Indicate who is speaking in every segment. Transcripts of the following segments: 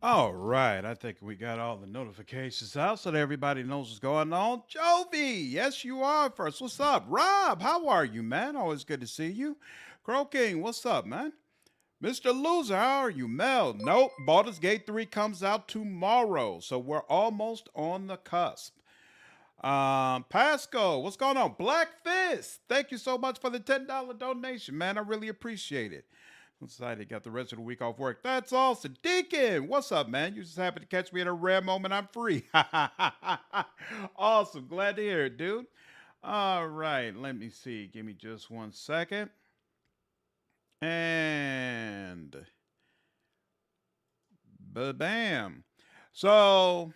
Speaker 1: All right, I think we got all the notifications out so that everybody knows what's going on. Jovi, yes, you are first. What's up? Rob, how are you, man? Always good to see you. Crow King, what's up, man? Mr. Loser, how are you? Mel, nope. Baldur's Gate 3 comes out tomorrow, so we're almost on the cusp. Pasco, what's going on? Black Fist, thank you so much for the $10 donation, man. I really appreciate it. Excited, got the rest of the week off work. That's awesome. Deacon, what's up, man? You just happen to catch me at a rare moment. I'm free. Awesome. Glad to hear it, dude. All right, let me see. Give me just 1 second. And bam. So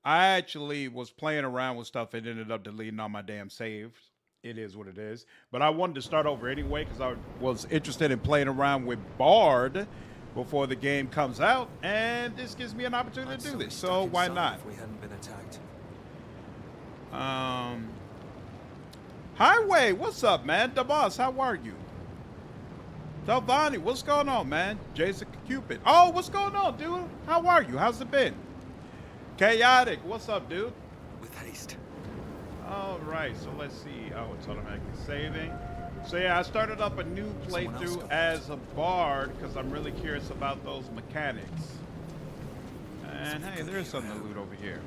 Speaker 1: I actually was playing around with stuff and ended up deleting all my damn saves. It is what it is. But I wanted to start over anyway because I was interested in playing around with Bard before the game comes out, and this gives me an opportunity to do this. So why not?
Speaker 2: If we hadn't been attacked.
Speaker 1: Highway, what's up, man? The boss, how are you? Delvani, what's going on, man? Jason Cupid. Oh, what's going on, dude? How are you? How's it been? Chaotic, what's up, dude?
Speaker 2: With haste.
Speaker 1: All right, so let's see. Oh, it's automatically saving. So yeah, I started up a new playthrough as a bard because I'm really curious about those mechanics. And hey, there's something to loot over here.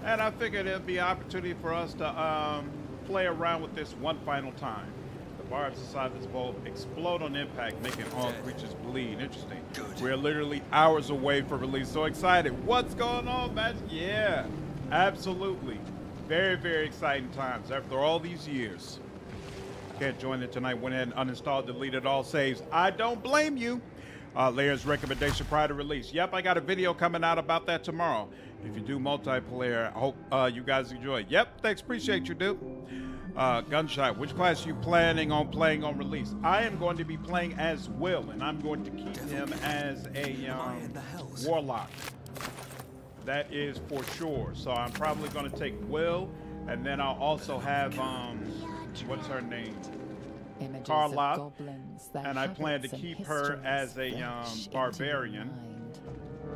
Speaker 1: And I figured it'd be an opportunity for us to play around with this one final time. The barbs inside this bolt explode on impact, making all creatures bleed. Interesting. We're literally hours away from release. So excited. What's going on, man? Yeah, absolutely. Very, very exciting times after all these years. Can't join it tonight. Went ahead and uninstalled, deleted all saves. I don't blame you. Layer's recommendation prior to release. Yep, I got a video coming out about that tomorrow. If you do multiplayer, I hope you guys enjoy it. Yep, thanks. Appreciate you, dude. Gunshot, which class are you planning on playing on release? I am going to be playing as Wyll, and I'm going to keep him as a warlock. That is for sure. So I'm probably going to take Wyll, and then I'll also have, what's her name? Carla, and I plan to keep her as a barbarian.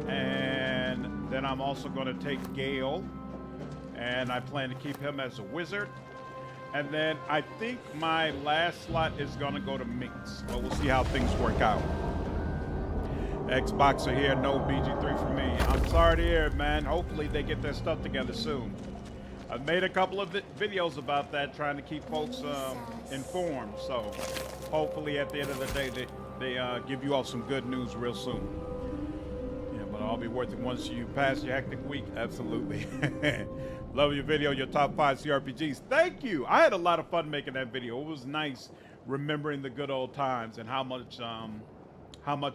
Speaker 1: And then I'm also going to take Gale, and I plan to keep him as a wizard. And then I think my last slot is going to go to Minx, but we'll see how things work out. Xbox are here, no BG3 for me. I'm sorry to hear it, man. Hopefully they get their stuff together soon. I've made a couple of videos about that, trying to keep folks informed. So hopefully at the end of the day, they give you all some good news real soon. Yeah, but I'll be worth it once you pass your hectic week. Absolutely. Love your video, your top 5 CRPGs. Thank you. I had a lot of fun making that video. It was nice remembering the good old times and how much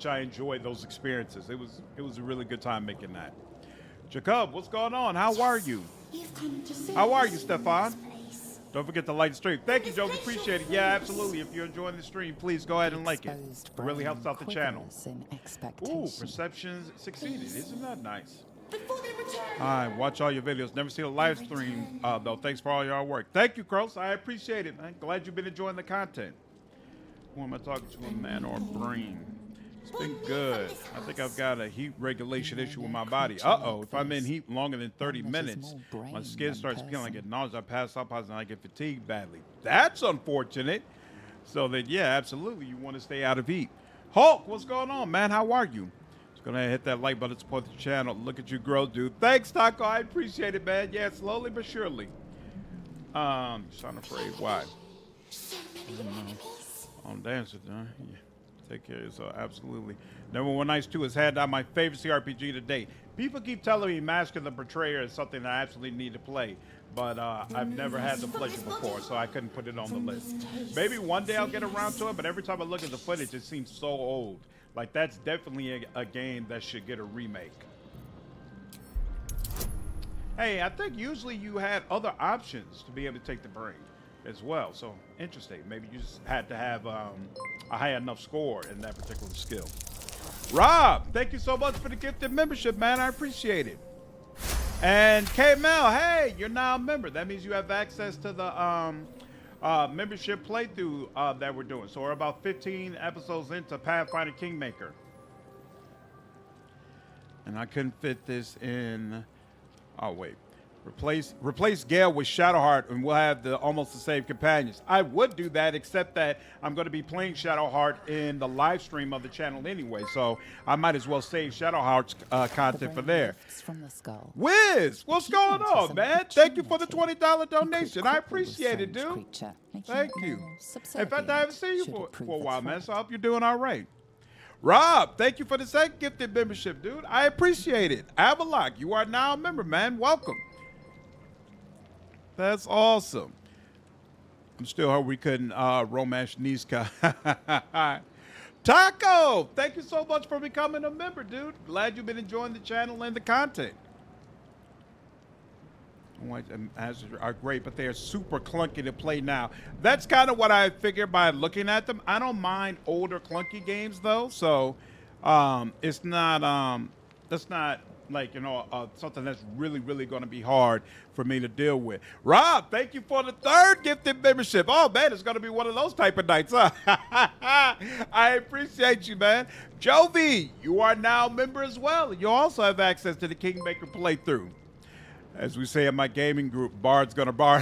Speaker 1: I enjoyed those experiences. It was a really good time making that. Jacob, what's going on? How are you? How are you, Stefan? Don't forget to like the stream. Thank you, Joe. We appreciate it. Yeah, absolutely. If you're enjoying the stream, please go ahead and like it. It really helps out the channel. Ooh, perceptions succeeded. Isn't that nice? All right, watch all your videos. Never see a live stream, though. Thanks for all your work. Thank you, Cross. I appreciate it, man. Glad you've been enjoying the content. Who am I talking to, a man or a brain? It's been good. I think I've got a heat regulation issue with my body. Uh-oh, if I'm in heat longer than 30 minutes, my skin starts peeling, I get nausea, I pass out, and I get fatigued badly. That's unfortunate. So then, yeah, absolutely, you want to stay out of heat. Hulk, what's going on, man? How are you? Just gonna hit that like button to support the channel. Look at you grow, dude. Thanks, Taco. I appreciate it, man. Yeah, slowly but surely. Just unafraid. Why? I'm dancing, huh? Yeah. Take care of yourself, absolutely. Number 1 Nights 2 has had my favorite CRPG to date. People keep telling me Mask of the Betrayer is something that I absolutely need to play, but I've never had the pleasure before, so I couldn't put it on the list. Maybe one day I'll get around to it, but every time I look at the footage, it seems so old. Like, that's definitely a game that should get a remake. Hey, I think usually you had other options to be able to take the brain as well. So interesting. Maybe you just had to have a high enough score in that particular skill. Rob, thank you so much for the gifted membership, man. I appreciate it. And K Mel, hey, you're now a member. That means you have access to the membership playthrough that we're doing. So we're about 15 episodes into Pathfinder Kingmaker. And I couldn't fit this in. Oh, wait. Replace Gale with Shadowheart, and we'll have almost the same companions. I would do that, except that I'm going to be playing Shadowheart in the live stream of the channel anyway, so I might as well save Shadowheart's content for there.
Speaker 3: From the skull.
Speaker 1: Wiz, what's going on, man? Thank you for the $20 donation. I appreciate it, dude. Thank you. In fact, I haven't seen you for a while, man, so I hope you're doing all right. Rob, thank you for the second gifted membership, dude. I appreciate it. Avalok, you are now a member, man. Welcome. That's awesome. I'm still hoping we couldn't romance Niska. Taco, thank you so much for becoming a member, dude. Glad you've been enjoying the channel and the content. White hazards are great, but they are super clunky to play now. That's kind of what I figured by looking at them. I don't mind older clunky games though, so it's not that's not like, you know, something that's really going to be hard for me to deal with. Rob, thank you for the third gifted membership. Oh man, it's going to be one of those type of nights, huh? I appreciate you, man. Jovi, you are now a member as well. You also have access to the Kingmaker playthrough. As we say in my gaming group, Bard's gonna bar.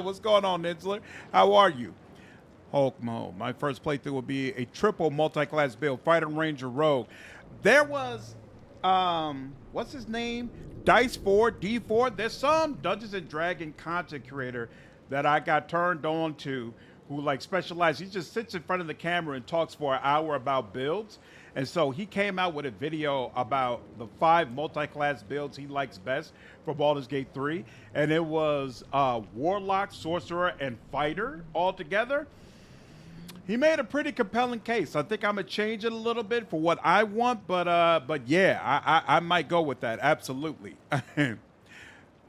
Speaker 1: What's going on, Ninsler? How are you? Hulk mode. My first playthrough will be a triple multi-class build, Fighter, Ranger, Rogue. There was, what's his name? Dice4, D4. There's some Dungeons and Dragons content creator that I got turned on to who like specializes. He just sits in front of the camera and talks for an hour about builds. And so he came out with a video about the 5 multi-class builds he likes best for Baldur's Gate 3. And it was Warlock, Sorcerer, and Fighter all together. He made a pretty compelling case. I think I'm going to change it a little bit for what I want. But yeah, I might go with that. Absolutely.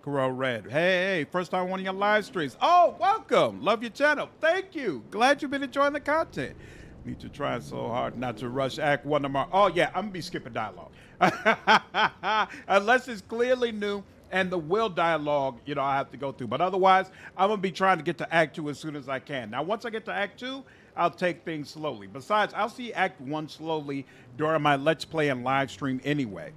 Speaker 1: Corel Red. Hey, first time on one of your live streams. Oh, welcome. Love your channel. Thank you. Glad you've been enjoying the content. Need to try so hard not to rush Act 1 tomorrow. Oh, yeah, I'm going to be skipping dialogue. Unless it's clearly new and the Wyll dialogue, you know, I have to go through. But otherwise, I'm going to be trying to get to Act 2 as soon as I can. Now, once I get to Act 2, I'll take things slowly. Besides, I'll see Act 1 slowly during my Let's Play and live stream anyway.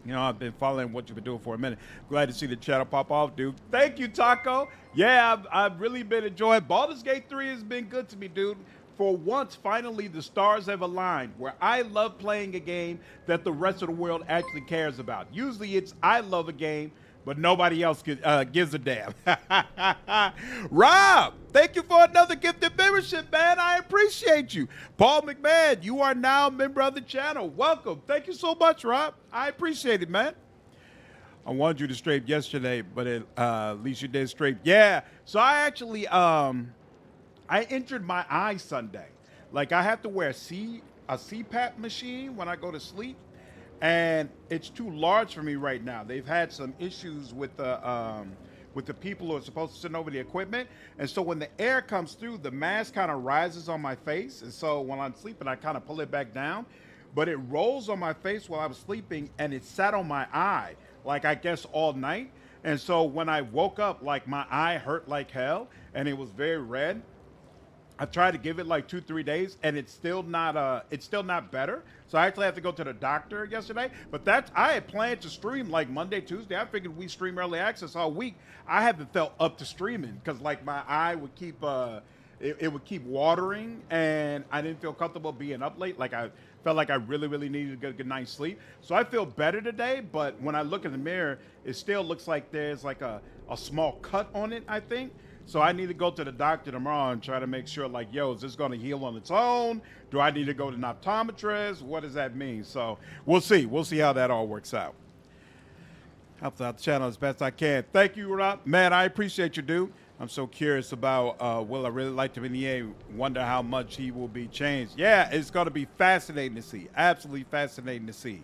Speaker 1: You know, I've been following what you've been doing for a minute. Glad to see the channel pop off, dude. Thank you, Taco. Yeah, I've really been enjoying. Baldur's Gate 3 has been good to me, dude. For once, finally, the stars have aligned, where I love playing a game that the rest of the world actually cares about. Usually it's I love a game, but nobody else gives a damn. Rob, thank you for another gifted membership, man. I appreciate you. Paul McMahon, you are now a member of the channel. Welcome. Thank you so much, Rob. I appreciate it, man. I wanted you to strafe yesterday, but at least you did strafe. Yeah, so I actually... I injured my eye Sunday. Like, I have to wear a CPAP machine when I go to sleep, and it's too large for me right now. They've had some issues with the people who are supposed to send over the equipment, and so when the air comes through, the mask kind of rises on my face, and so when I'm sleeping, I kind of pull it back down, but it rolls on my face while I was sleeping, and it sat on my eye, like, I guess all night, and so when I woke up, like, my eye hurt like hell, and it was very red. I tried to give it like 2-3 days, and it's still not better. So I actually have to go to the doctor yesterday. But I had planned to stream like Monday, Tuesday. I figured we stream early access all week. I haven't felt up to streaming because like my eye would keep it would keep watering, and I didn't feel comfortable being up late. Like I felt like I really needed to get a good night's sleep. So I feel better today. But when I look in the mirror, it still looks like there's like a small cut on it, I think. So I need to go to the doctor tomorrow and try to make sure, like, yo, is this going to heal on its own? Do I need to go to an optometrist? What does that mean? So we'll see. We'll see how that all works out. Help out the channel as best I can. Thank you, Rob. Man, I appreciate you, dude. I'm so curious about Wyll. I really like him in the EA. Wonder how much he will be changed. Yeah, it's going to be fascinating to see. Absolutely fascinating to see.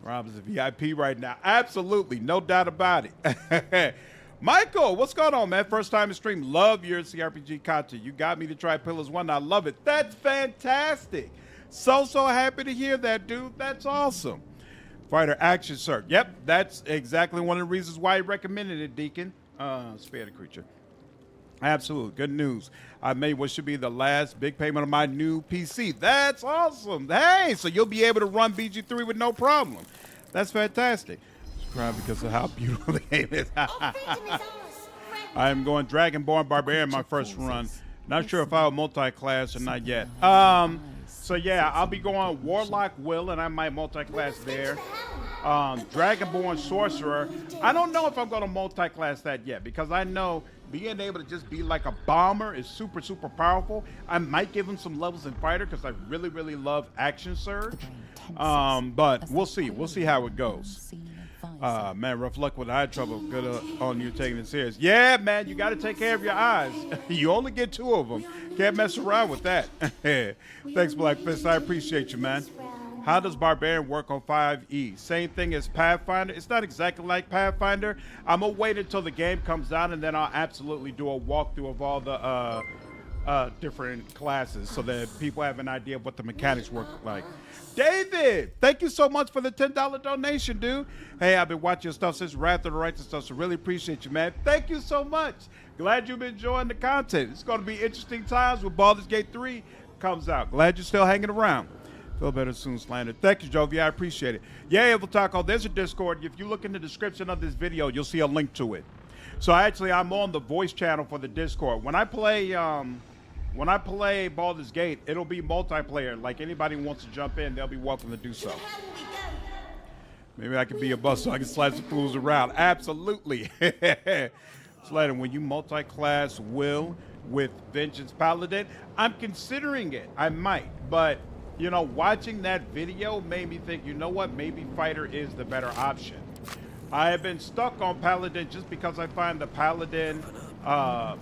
Speaker 1: Rob is a VIP right now. Absolutely. No doubt about it. Michael, what's going on, man? First time to stream. Love your CRPG content. You got me to try Pillars 1. I love it. That's fantastic. So happy to hear that, dude. That's awesome. Fighter action, sir. Yep, that's exactly one of the reasons why I recommended it, Deacon. Spare the creature. Absolutely. Good news. I made what should be the last big payment of my new PC. That's awesome. Hey, so you'll be able to run BG3 with no problem. That's fantastic. Subscribe because of how beautiful the game is. I am going Dragonborn Barbarian my first run. Not sure if I'll multi-class or not yet. So yeah, I'll be going Warlock Wyll, and I might multi-class there. Dragonborn Sorcerer. I don't know if I'm going to multi-class that yet, because I know being able to just be like a bomber is super, super powerful. I might give him some levels in Fighter because I really, really love Action Surge. But we'll see. We'll see how it goes. Man, rough luck with eye trouble. Good on you taking it serious. Yeah, man, you got to take care of your eyes. You only get 2 of them. Can't mess around with that. Thanks, Black Fist. I appreciate you, man. How does Barbarian work on 5E? Same thing as Pathfinder. It's not exactly like Pathfinder. I'm going to wait until the game comes out, and then I'll absolutely do a walkthrough of all the different classes so that people have an idea of what the mechanics work like. David, thank you so much for the $10 donation, dude. Hey, I've been watching your stuff since Wrath of the Righteous stuff, so really appreciate you, man. Thank you so much. Glad you've been enjoying the content. It's going to be interesting times when Baldur's Gate 3 comes out. Glad you're still hanging around. Feel better soon, Slander. Thank you, Jovi. I appreciate it. Yeah, Evil Taco, there's a Discord. If you look in the description of this video, you'll see a link to it. So I'm on the voice channel for the Discord. When I play Baldur's Gate, it'll be multiplayer. Like anybody who wants to jump in, they'll be welcome to do so. Maybe I can be a bus so I can slide some fools around. Absolutely. Slander, when you multi-class Wyll with Vengeance Paladin, I'm considering it. I might, but you know, watching that video made me think, you know what, maybe Fighter is the better option. I have been stuck on Paladin just because I find the Paladin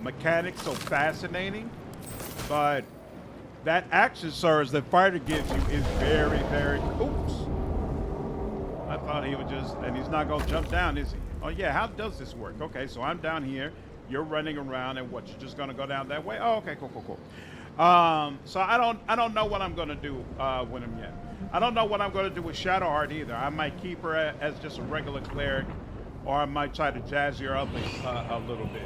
Speaker 1: mechanics so fascinating, but that action surge that Fighter gives you is very, very, oops. I thought he would just, and he's not gonna jump down, is he? Oh yeah, how does this work? Okay, so I'm down here, you're running around, and what, you're just gonna go down that way? Oh, okay, cool, cool, cool. So I don't know what I'm gonna do with him yet. I don't know what I'm gonna do with Shadowheart either. I might keep her as just a regular cleric, or I might try to jazz her up a little bit.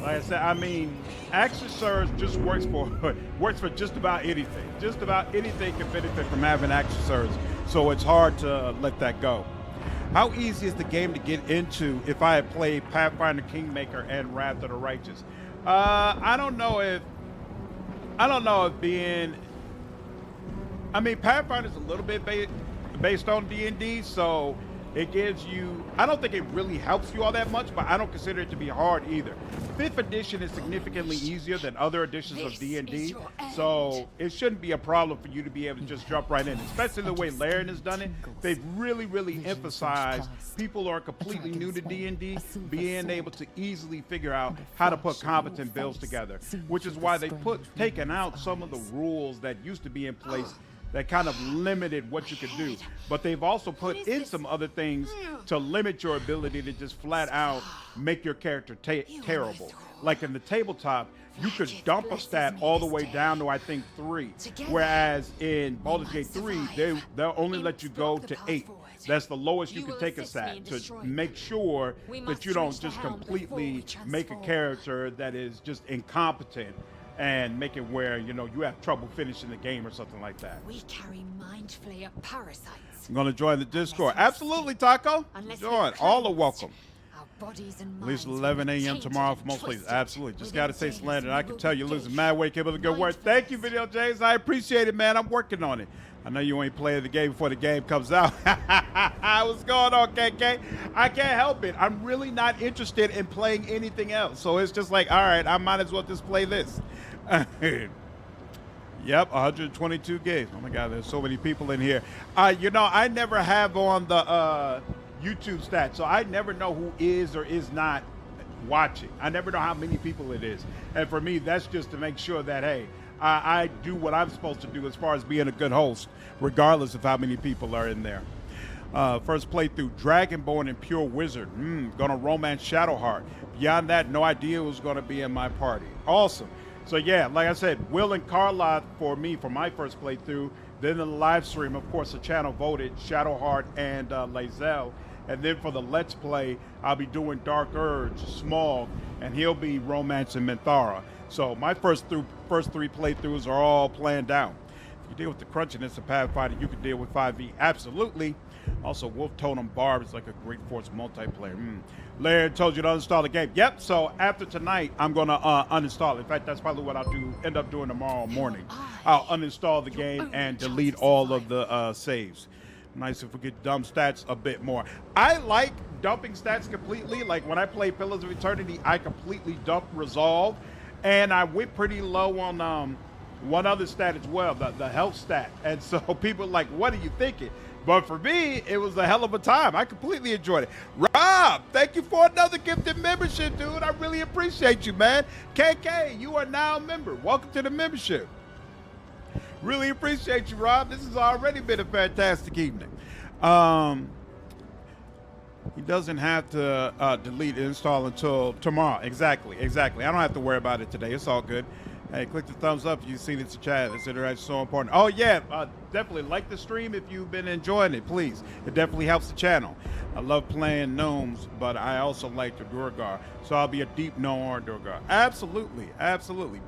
Speaker 1: Like I said, I mean, Action Surge just works for just about anything. Just about anything can benefit from having Action Surge, so it's hard to let that go. How easy is the game to get into if I had played Pathfinder Kingmaker and Wrath of the Righteous? I don't know if being, I mean, Pathfinder's a little bit based on D&D, so it gives you, I don't think it really helps you all that much, but I don't consider it to be hard either. 5th edition is significantly easier than other editions of D&D, so it shouldn't be a problem for you to be able to just jump right in, especially the way Larian has done it. They've really, really emphasized people who are completely new to D&D being able to easily figure out how to put competent builds together, which is why they've taken out some of the rules that used to be in place that kind of limited what you could do. But they've also put in some other things to limit your ability to just flat out make your character terrible. Like in the tabletop, you could dump a stat all the way down to, I think, 3. Whereas in Baldur's Gate 3, they'll only let you go to 8. That's the lowest you can take a stat to make sure that you don't just completely make a character that is just incompetent and make it where, you know, you have trouble finishing the game or something like that.
Speaker 3: We carry mind flayer parasites.
Speaker 1: I'm going to join the Discord. Absolutely, Taco. Join. All are welcome. At least 11 a.m. tomorrow for most places. Absolutely. Just got to say slander. I can tell you're losing mad weight. Keep up the good work. Thank you, Video James. I appreciate it, man. I'm working on it. I know you ain't playing the game before the game comes out. What's going on, KK? I can't help it. I'm really not interested in playing anything else. So it's just like, all right, I might as well just play this. Yep, 122 gigs. Oh my God, there's so many people in here. You know, I never have on the YouTube stats, so I never know who is or is not watching. I never know how many people it is. And for me, that's just to make sure that, hey, I do what I'm supposed to do as far as being a good host, regardless of how many people are in there. First playthrough, Dragonborn and Pure Wizard. Gonna romance Shadowheart. Beyond that, no idea who's gonna be in my party. Awesome. So yeah, like I said, Wyll and Carla for me for my first playthrough. Then in the live stream, of course, the channel voted Shadowheart and Lae'zel. And then for the Let's Play, I'll be doing Dark Urge, Smog, and he'll be romancing Minthara. So my first three playthroughs are all planned out. If you deal with the crunchiness of Pathfinder, you can deal with 5e. Absolutely. Also, Wolf Totem Barb is like a great force multiplayer. Laird told you to uninstall the game. Yep, so after tonight, I'm going to uninstall it. In fact, that's probably what I'll end up doing tomorrow morning. I'll uninstall the game and delete all of the saves. Nice if we could dump stats a bit more. I like dumping stats completely. Like when I play Pillars of Eternity, I completely dump Resolve. And I went pretty low on one other stat as well, the health stat. And so people are like, what are you thinking? But for me, it was a hell of a time. I completely enjoyed it. Rob, thank you for another gifted membership, dude. I really appreciate you, man. KK, you are now a member. Welcome to the membership. Really appreciate you, Rob. This has already been a fantastic evening. He doesn't have to delete and install until tomorrow. Exactly. I don't have to worry about it today. It's all good. Hey, click the thumbs up if you've seen it to chat. This interaction is so important. Oh, yeah. Definitely like the stream if you've been enjoying it, please. It definitely helps the channel. I love playing gnomes, but I also like the Durgar. So I'll be a deep gnome or Durgar. Absolutely.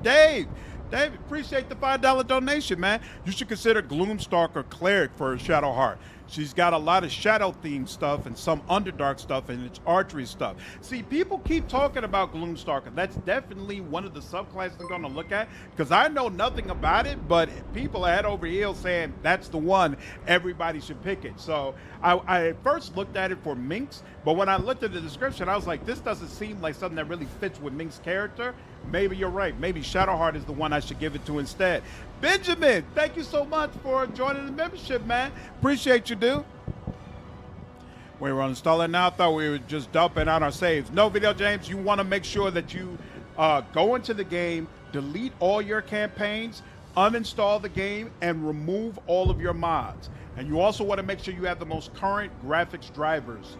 Speaker 1: Dave, appreciate the $5 donation, man. You should consider Gloomstalker Cleric for Shadowheart. She's got a lot of shadow-themed stuff and some Underdark stuff, and it's archery stuff. See, people keep talking about Gloomstalker. That's definitely one of the subclasses I'm going to look at, because I know nothing about it, but people are head over heels saying that's the one, everybody should pick it. So I first looked at it for Minx, but when I looked at the description, I was like, this doesn't seem like something that really fits with Minx's character. Maybe you're right. Maybe Shadowheart is the one I should give it to instead. Benjamin, thank you so much for joining the membership, man. Appreciate you, dude. We were uninstalling now. I thought we were just dumping out our saves. No, Video James, you want to make sure that you go into the game, delete all your campaigns, uninstall the game, and remove all of your mods. And you also want to make sure you have the most current graphics drivers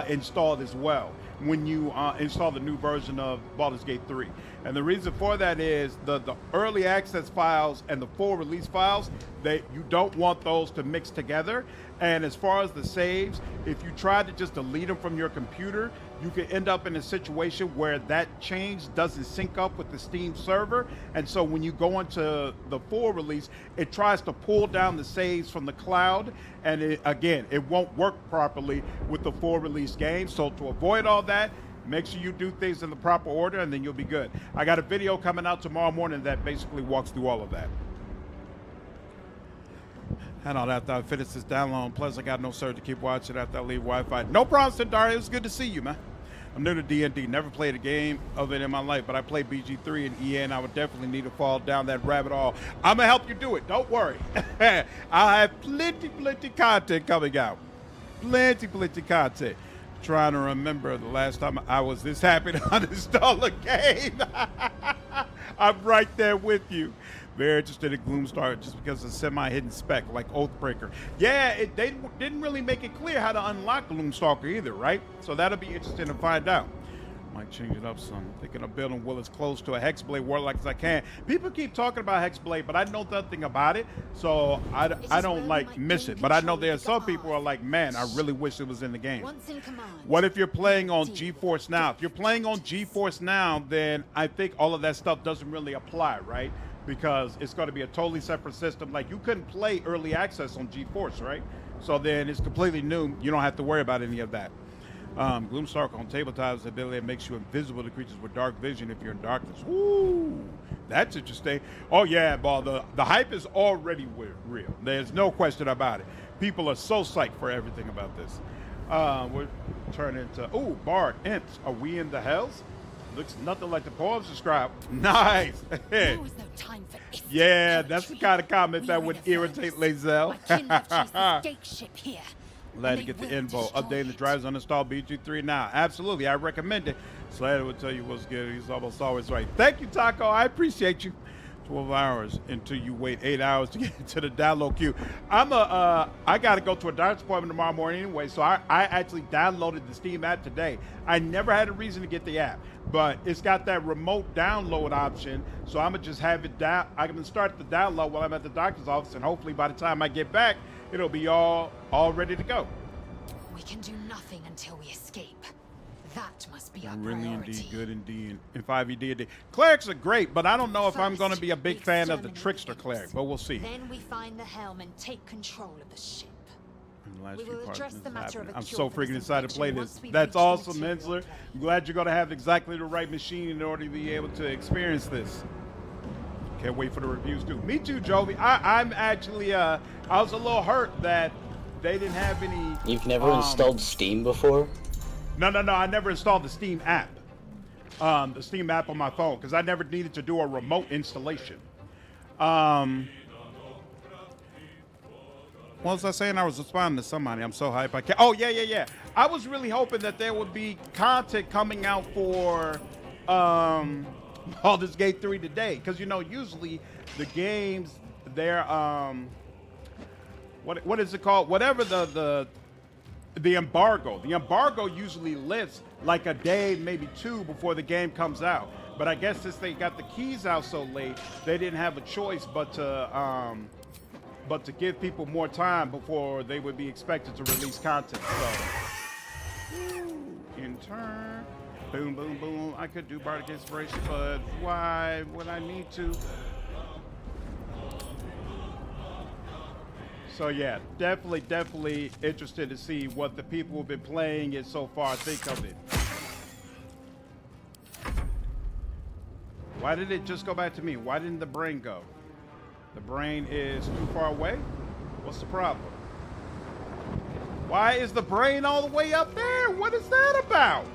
Speaker 1: installed as well when you install the new version of Baldur's Gate 3. And the reason for that is the early access files and the full release files, you don't want those to mix together. And as far as the saves, if you try to just delete them from your computer, you can end up in a situation where that change doesn't sync up with the Steam server. And so when you go into the full release, it tries to pull down the saves from the cloud. And it won't work properly with the full release game. So to avoid all that, make sure you do things in the proper order, and then you'll be good. I got a video coming out tomorrow morning that basically walks through all of that. And all after I finish this download. Plus, I got no server to keep watching after I leave Wi-Fi. No problem, Sindari. It was good to see you, man. I'm new to D&D. Never played a game of it in my life, but I played BG3 and EA, and I would definitely need to fall down that rabbit hole. I'm going to help you do it. Don't worry. I'll have plenty content coming out. Plenty content. Trying to remember the last time I was this happy to uninstall a game. I'm right there with you. Very interested in Gloomstar just because it's a semi-hidden spec like Oathbreaker. Yeah, they didn't really make it clear how to unlock Gloomstalker either, right? So that'll be interesting to find out. Might change it up some. Thinking of building Wyll as close to a Hexblade Warlock as I can. People keep talking about Hexblade, but I know nothing about it, so I don't like miss it. But I know there are some people who are like, man, I really wish it was in the game. What if you're playing on GeForce Now? If you're playing on GeForce Now, then I think all of that stuff doesn't really apply, right? Because it's going to be a totally separate system. Like, you couldn't play early access on GeForce, right? So then it's completely new. You don't have to worry about any of that. Gloomstalker on tabletop is the ability that makes you invisible to creatures with dark vision if you're in darkness. Ooh, that's interesting. Oh yeah, Ball, the hype is already real. There's no question about it. People are so psyched for everything about this. We're turning to, ooh, Bard, Imps, are we in the hells? Looks nothing like the poems described. Nice.
Speaker 3: There was no time for
Speaker 1: yeah, that's the kind of comment that would irritate Lazel.
Speaker 3: My kin have chased the stake ship here.
Speaker 1: Glad to get the info. Updating the drivers, uninstall BG3 now. Absolutely, I recommend it. Slater will tell you what's good. He's almost always right. Thank you, Taco. I appreciate you. 12 hours until you wait 8 hours to get to the download queue. I got to go to a doctor's appointment tomorrow morning anyway, so I actually downloaded the Steam app today. I never had a reason to get the app, but it's got that remote download option, so I'm going to just have it down. I can start the download while I'm at the doctor's office, and hopefully by the time I get back, it'll be all ready to go.
Speaker 3: We can do nothing until we escape. That must be our
Speaker 1: Really
Speaker 3: priority.
Speaker 1: indeed, good indeed. In 5e clerics are great, but I don't know if I'm going to be a big
Speaker 3: First,
Speaker 1: fan of the
Speaker 3: we
Speaker 1: trickster
Speaker 3: exterminate
Speaker 1: cleric, but we'll see.
Speaker 3: Then we find the helm and take control of the ship.
Speaker 1: In the last
Speaker 3: We
Speaker 1: few
Speaker 3: will
Speaker 1: parts
Speaker 3: address
Speaker 1: of
Speaker 3: the
Speaker 1: this
Speaker 3: matter of
Speaker 1: happening.
Speaker 3: a
Speaker 1: I'm
Speaker 3: cure
Speaker 1: so
Speaker 3: for this
Speaker 1: freaking excited to play
Speaker 3: infection
Speaker 1: this.
Speaker 3: once we
Speaker 1: That's
Speaker 3: reach the
Speaker 1: awesome,
Speaker 3: material
Speaker 1: Mensler.
Speaker 3: plane.
Speaker 1: I'm glad you're going to have exactly the right machine in order to be able to experience this. Can't wait for the reviews too. Me too, Jovi. I'm actually, I was a little hurt that they didn't have any.
Speaker 4: You've never installed Steam before?
Speaker 1: No. I never installed the Steam app. The Steam app on my phone because I never needed to do a remote installation. What was I saying? I was responding to somebody. I'm so hyped. I can't. Oh, yeah. I was really hoping that there would be content coming out for Baldur's Gate 3 today. Because, you know, usually the games, they're, what is it called? Whatever the embargo. The embargo usually lifts like a day, maybe two before the game comes out. But I guess since they got the keys out so late, they didn't have a choice but to give people more time before they would be expected to release content. So, in turn, boom, boom, boom. I could do Bardic Inspiration, but why would I need to? So yeah, definitely interested to see what the people who've been playing it so far think of it. Why did it just go back to me? Why didn't the brain go? The brain is too far away? What's the problem? Why is the brain all the way up there? What is that about?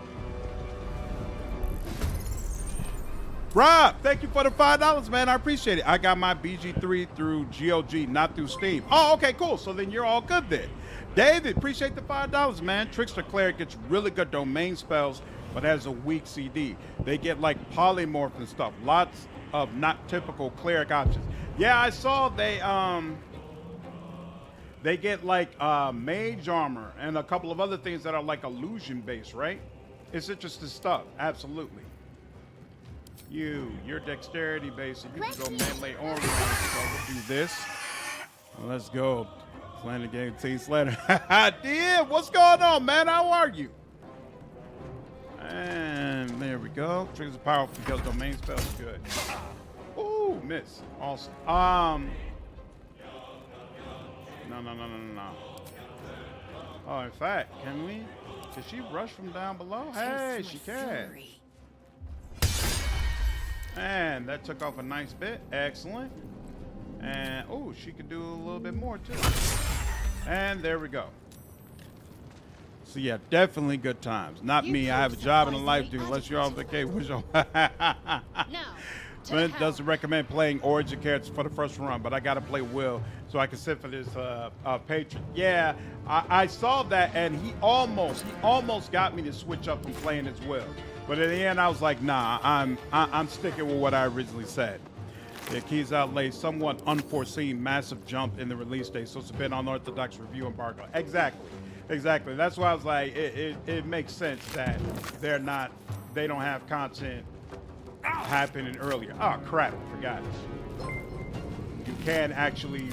Speaker 1: Rob, thank you for the $5, man. I appreciate it. I got my BG3 through GOG, not through Steam. Oh, okay, cool. So then you're all good then. David, appreciate the $5, man. Trickster Cleric gets really good domain spells, but has a weak CD. They get like polymorph and stuff. Lots of not typical cleric options. Yeah, I saw they get like mage armor and a couple of other things that are like illusion based, right? It's interesting stuff. Absolutely. Your dexterity base, if you can go melee or range, so we'll do this. Well, let's go. Playing the game, Team Slater. Dear, what's going on, man? How are you? And there we go. Triggers are powerful because domain spells are good. Ooh, miss. Awesome. No. Oh, in fact, can she rush from down below? Hey, she can. And that took off a nice bit. Excellent. And, oh, she could do a little bit more, too. And there we go. So, yeah, definitely good times. Not me. I have a job and a life, dude. Unless you're on vacation. Flint doesn't recommend playing Origin characters for the first run, but I got to play Wyll so I can sit for this patron. Yeah, I saw that, and he almost got me to switch up from playing as Wyll. But in the end, I was like, nah, I'm sticking with what I originally said. The keys outlay somewhat unforeseen massive jump in the release date, so it's a bit unorthodox review embargo. Exactly. That's why I was like, it makes sense that they don't have content happening earlier. Oh crap, forgot. You can actually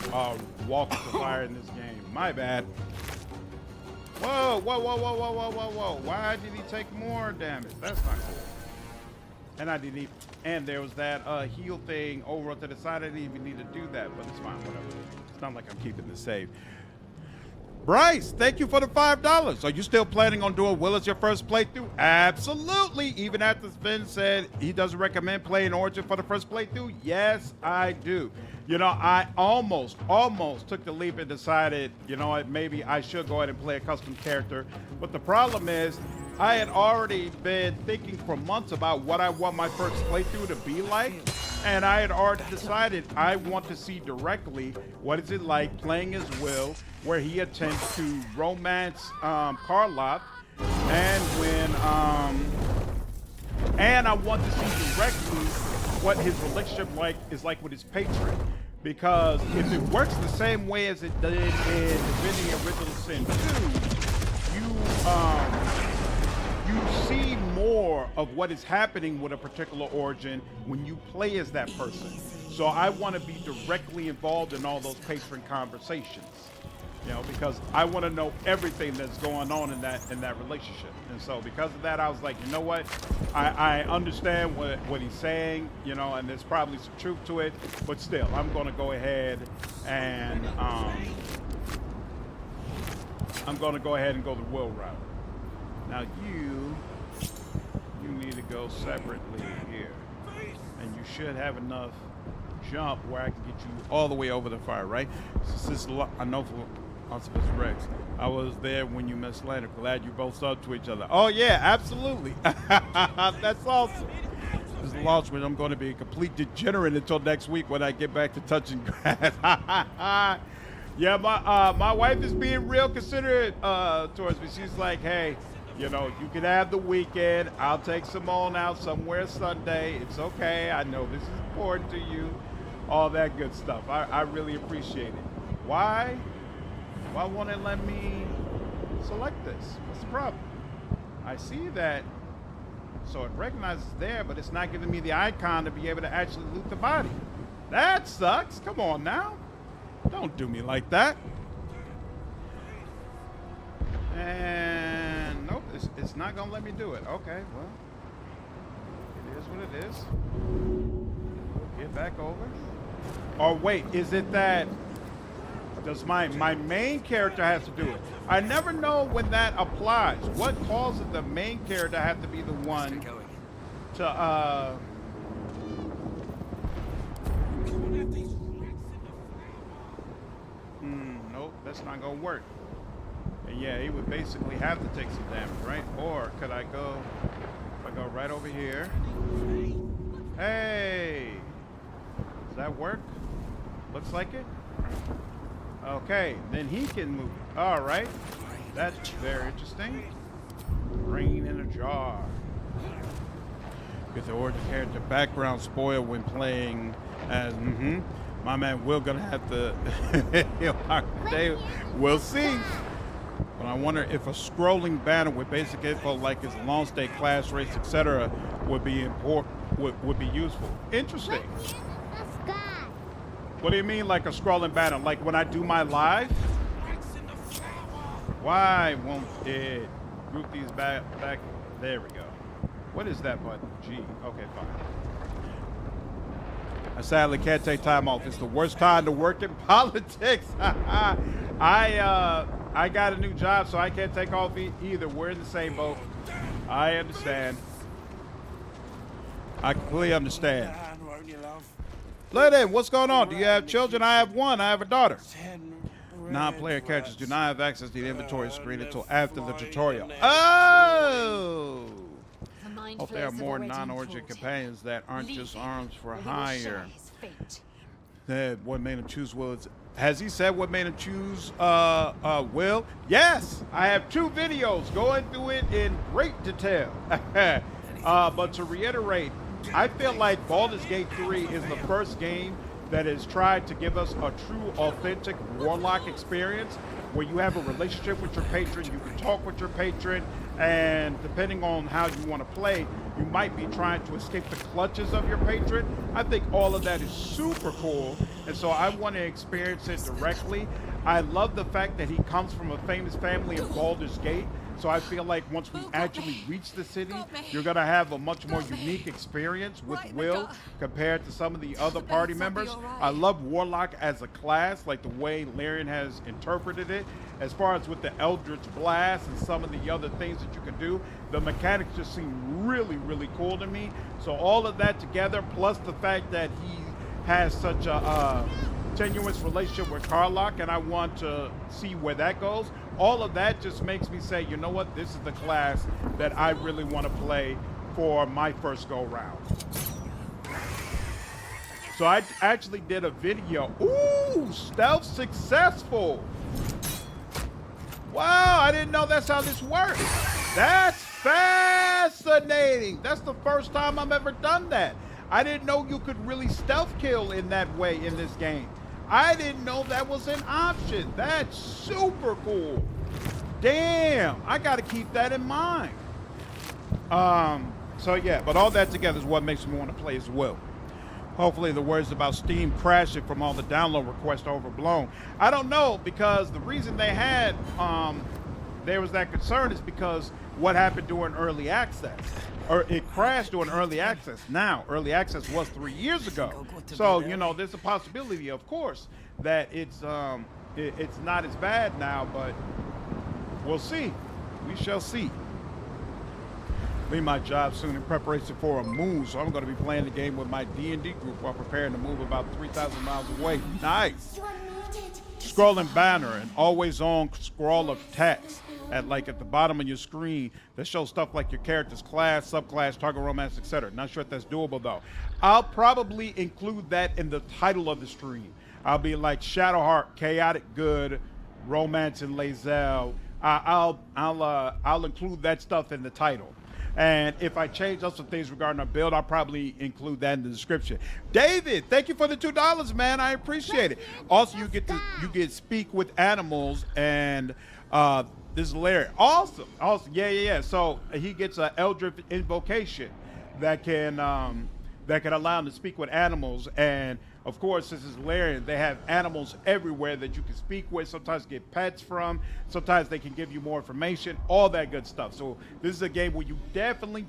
Speaker 1: walk with the fire in this game. My bad. Whoa. Why did he take more damage? That's not cool. And I didn't even, and there was that heal thing over to the side. I didn't even need to do that, but it's fine, whatever. It's not like I'm keeping the save. Bryce, thank you for the $5. Are you still planning on doing Wyll as your first playthrough? Absolutely. Even after Sven said he doesn't recommend playing Origin for the first playthrough, yes, I do. You know, I almost took the leap and decided, you know what, maybe I should go ahead and play a custom character. But the problem is, I had already been thinking for months about what I want my first playthrough to be like. And I had already decided I want to see directly what is it like playing as Wyll, where he attempts to romance Carloth, and and I want to see directly what his relationship is like with his patron. Because if it works the same way as it did in Divinity Original Sin 2, you see more of what is happening with a particular origin when you play as that person. So I want to be directly involved in all those patron conversations. You know, because I want to know everything that's going on in that relationship. And so because of that, I was like, you know what? I understand what he's saying, you know, and there's probably some truth to it, but still, I'm going to go ahead and go the Wyll route. Now you need to go separately here, and you should have enough jump where I can get you all the way over the fire, right? So this is I know for Rex, I was there when you met Slater. Glad you both stuck to each other. Oh yeah, absolutely. That's awesome. This is launch when I'm going to be a complete degenerate until next week when I get back to touching grass. Yeah, my wife is being real considerate towards me. She's like, hey, you know, you can have the weekend. I'll take Simone out somewhere Sunday. It's okay. I know this is important to you. All that good stuff. I really appreciate it. Why won't it let me select this? What's the problem? I see that. So it recognizes there, but it's not giving me the icon to be able to actually loot the body. That sucks. Come on now. Don't do me like that. And nope, it's not gonna let me do it. Okay, well, it is what it is. Get back over. Or wait, is it that does my main character has to do it? I never know when that applies. What causes the main character have to be the one to nope, that's not gonna work. And yeah, he would basically have to take some damage, right? Or could I go, if I go right over here? Hey! Does that work? Looks like it. Okay, then he can move. All right. That's very interesting. Rain in a jar. With the origin character background spoiled when playing as, my man Wyll gonna have to, we'll see. But I wonder if a scrolling banner with basic info like his launch day, class race, etc. would be useful. Interesting. What do you mean like a scrolling banner? Like when I do my live? Why won't it group these back? There we go. What is that button? G. Okay, fine. I sadly can't take time off. It's the worst time to work in politics. I got a new job, so I can't take off either. We're in the same boat. I understand. I completely understand. Lady, what's going on? Do you have children? I have one. I have a daughter. Non-player characters do not have access to the inventory screen until after the tutorial. Oh! Hope there are more non-origin companions that aren't just arms for hire. What made him choose Wyll? Has he said what made him choose Wyll? Yes! I have 2 videos going through it in great detail. But to reiterate, I feel like Baldur's Gate 3 is the first game that has tried to give us a true, authentic Warlock experience where you have a relationship with your patron, you can talk with your patron, and depending on how you want to play, you might be trying to escape the clutches of your patron. I think all of that is super cool, and so I want to experience it directly. I love the fact that he comes from a famous family in Baldur's Gate, so I feel like once we actually reach the city, you're going to have a much more unique experience with Wyll compared to some of the other party members. I love Warlock as a class, like the way Larian has interpreted it. As far as with the Eldritch Blast and some of the other things that you can do, the mechanics just seem really, really cool to me. So all of that together, plus the fact that he has such a tenuous relationship with Karlach, and I want to see where that goes. All of that just makes me say, you know what, this is the class that I really want to play for my first go round. So I actually did a video. Ooh, stealth successful. Wow, I didn't know that's how this works. That's fascinating. That's the first time I've ever done that. I didn't know you could really stealth kill in that way in this game. I didn't know that was an option. That's super cool. Damn, I got to keep that in mind. So yeah, but all that together is what makes me want to play as Wyll. Hopefully the words about Steam crashing from all the download requests are overblown. I don't know, because the reason they had there was that concern is because what happened during early access, or it crashed during early access. Now, early access was 3 years ago, so you know there's a possibility, of course, that it's not as bad now, but we'll see. We shall see. Leave my job soon in preparation for a move, so I'm going to be playing the game with my D&D group while preparing to move about 3,000 miles away. Nice. Scrolling banner, an always-on scroll of text at the bottom of your screen that shows stuff like your character's class, subclass, target romance, etc. Not sure if that's doable though. I'll probably include that in the title of the stream. I'll be like Shadowheart, Chaotic Good, Romance, and Lae'zel. I'll include that stuff in the title. And if I change up some things regarding our build, I'll probably include that in the description. David, thank you for the $2, man. I appreciate it. Also, you get speak with animals, and this is hilarious. Awesome. Yeah. So he gets an Eldritch invocation that can allow him to speak with animals. And of course, this is hilarious. They have animals everywhere that you can speak with. Sometimes get pets from. Sometimes they can give you more information. All that good stuff. So this is a game where you definitely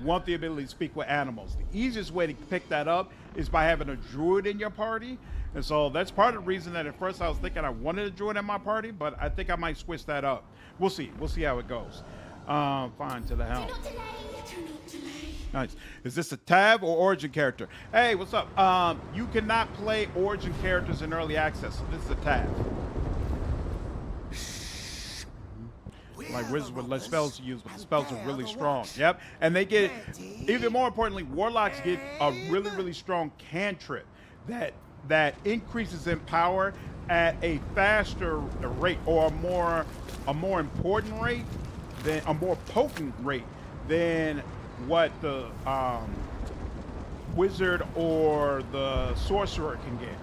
Speaker 1: want the ability to speak with animals. The easiest way to pick that up is by having a druid in your party. And so that's part of the reason that at first I was thinking I wanted a druid in my party, but I think I might switch that up. We'll see. We'll see how it goes. Fine, to the helm. Nice. Is this a tab or origin character? Hey, what's up? You cannot play origin characters in early access, so this is a tab. Like wizards with less spells to use, but the spells are really strong. Yep. And they get, even more importantly, warlocks get a really strong cantrip that increases in power at a faster rate, or a more important rate, than a more potent rate than what the wizard or the sorcerer can get.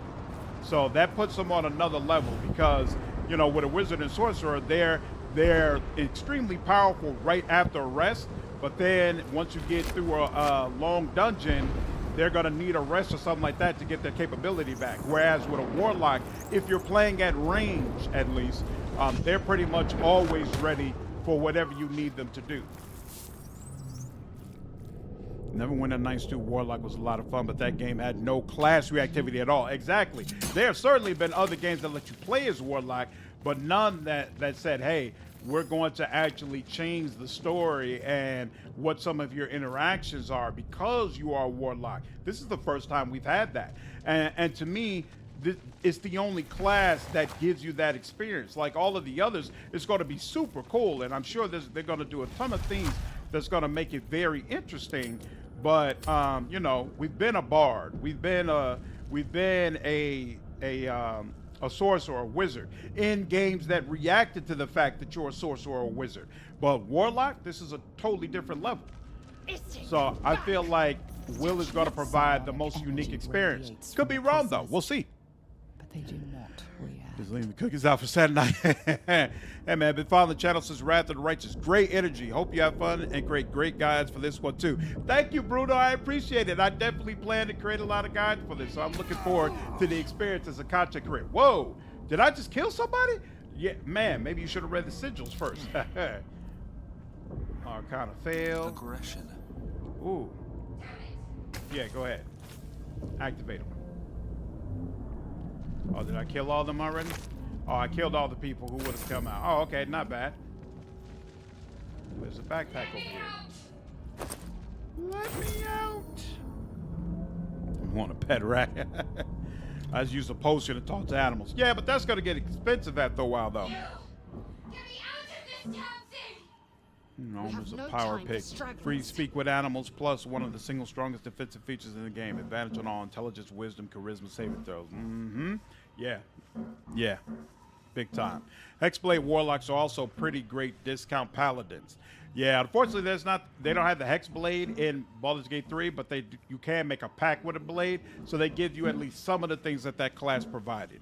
Speaker 1: So that puts them on another level, because you know, with a wizard and sorcerer, they're extremely powerful right after a rest, but then once you get through a long dungeon, they're going to need a rest or something like that to get their capability back. Whereas with a warlock, if you're playing at range, at least, they're pretty much always ready for whatever you need them to do. Neverwinter Nights 2 Warlock was a lot of fun, but that game had no class reactivity at all. Exactly. There have certainly been other games that let you play as Warlock, but none that said, hey, we're going to actually change the story and what some of your interactions are because you are a Warlock. This is the first time we've had that. And to me, it's the only class that gives you that experience. Like all of the others, it's going to be super cool, and I'm sure they're going to do a ton of things that's going to make it very interesting. But you know, we've been a bard, we've been a sorcerer or a wizard in games that reacted to the fact that you're a sorcerer or a wizard. But Warlock, this is a totally different level. So I feel like Wyll is going to provide the most unique experience. Could be wrong though. We'll see.
Speaker 5: But they do not react.
Speaker 1: Just leaving the cookies out for Saturday night. Hey man, been following the channel since Wrath of the Righteous. Great energy. Hope you have fun and great guides for this one too. Thank you, Bruno. I appreciate it. I definitely plan to create a lot of guides for this, so I'm looking forward to the experience as a content creator. Whoa, did I just kill somebody? Yeah, man, maybe you should have read the sigils first. Arcana failed.
Speaker 2: Aggression.
Speaker 1: Ooh. Yeah, go ahead. Activate them. Oh, did I kill all of them already? Oh, I killed all the people who would have come out. Oh, okay, not bad. There's a backpack over here. Let me out. I want a pet rat. I just use a potion to talk to animals. Yeah, but that's going to get expensive after a while, though. Gnome is a power pick. Free speak with animals, plus one of the single strongest defensive features in the game. Advantage on all intelligence, wisdom, charisma, saving throws. Yeah. Big time. Hexblade Warlocks are also pretty great discount paladins. Yeah, unfortunately they don't have the Hexblade in Baldur's Gate 3, but you can make a pack with a blade, so they give you at least some of the things that class provided.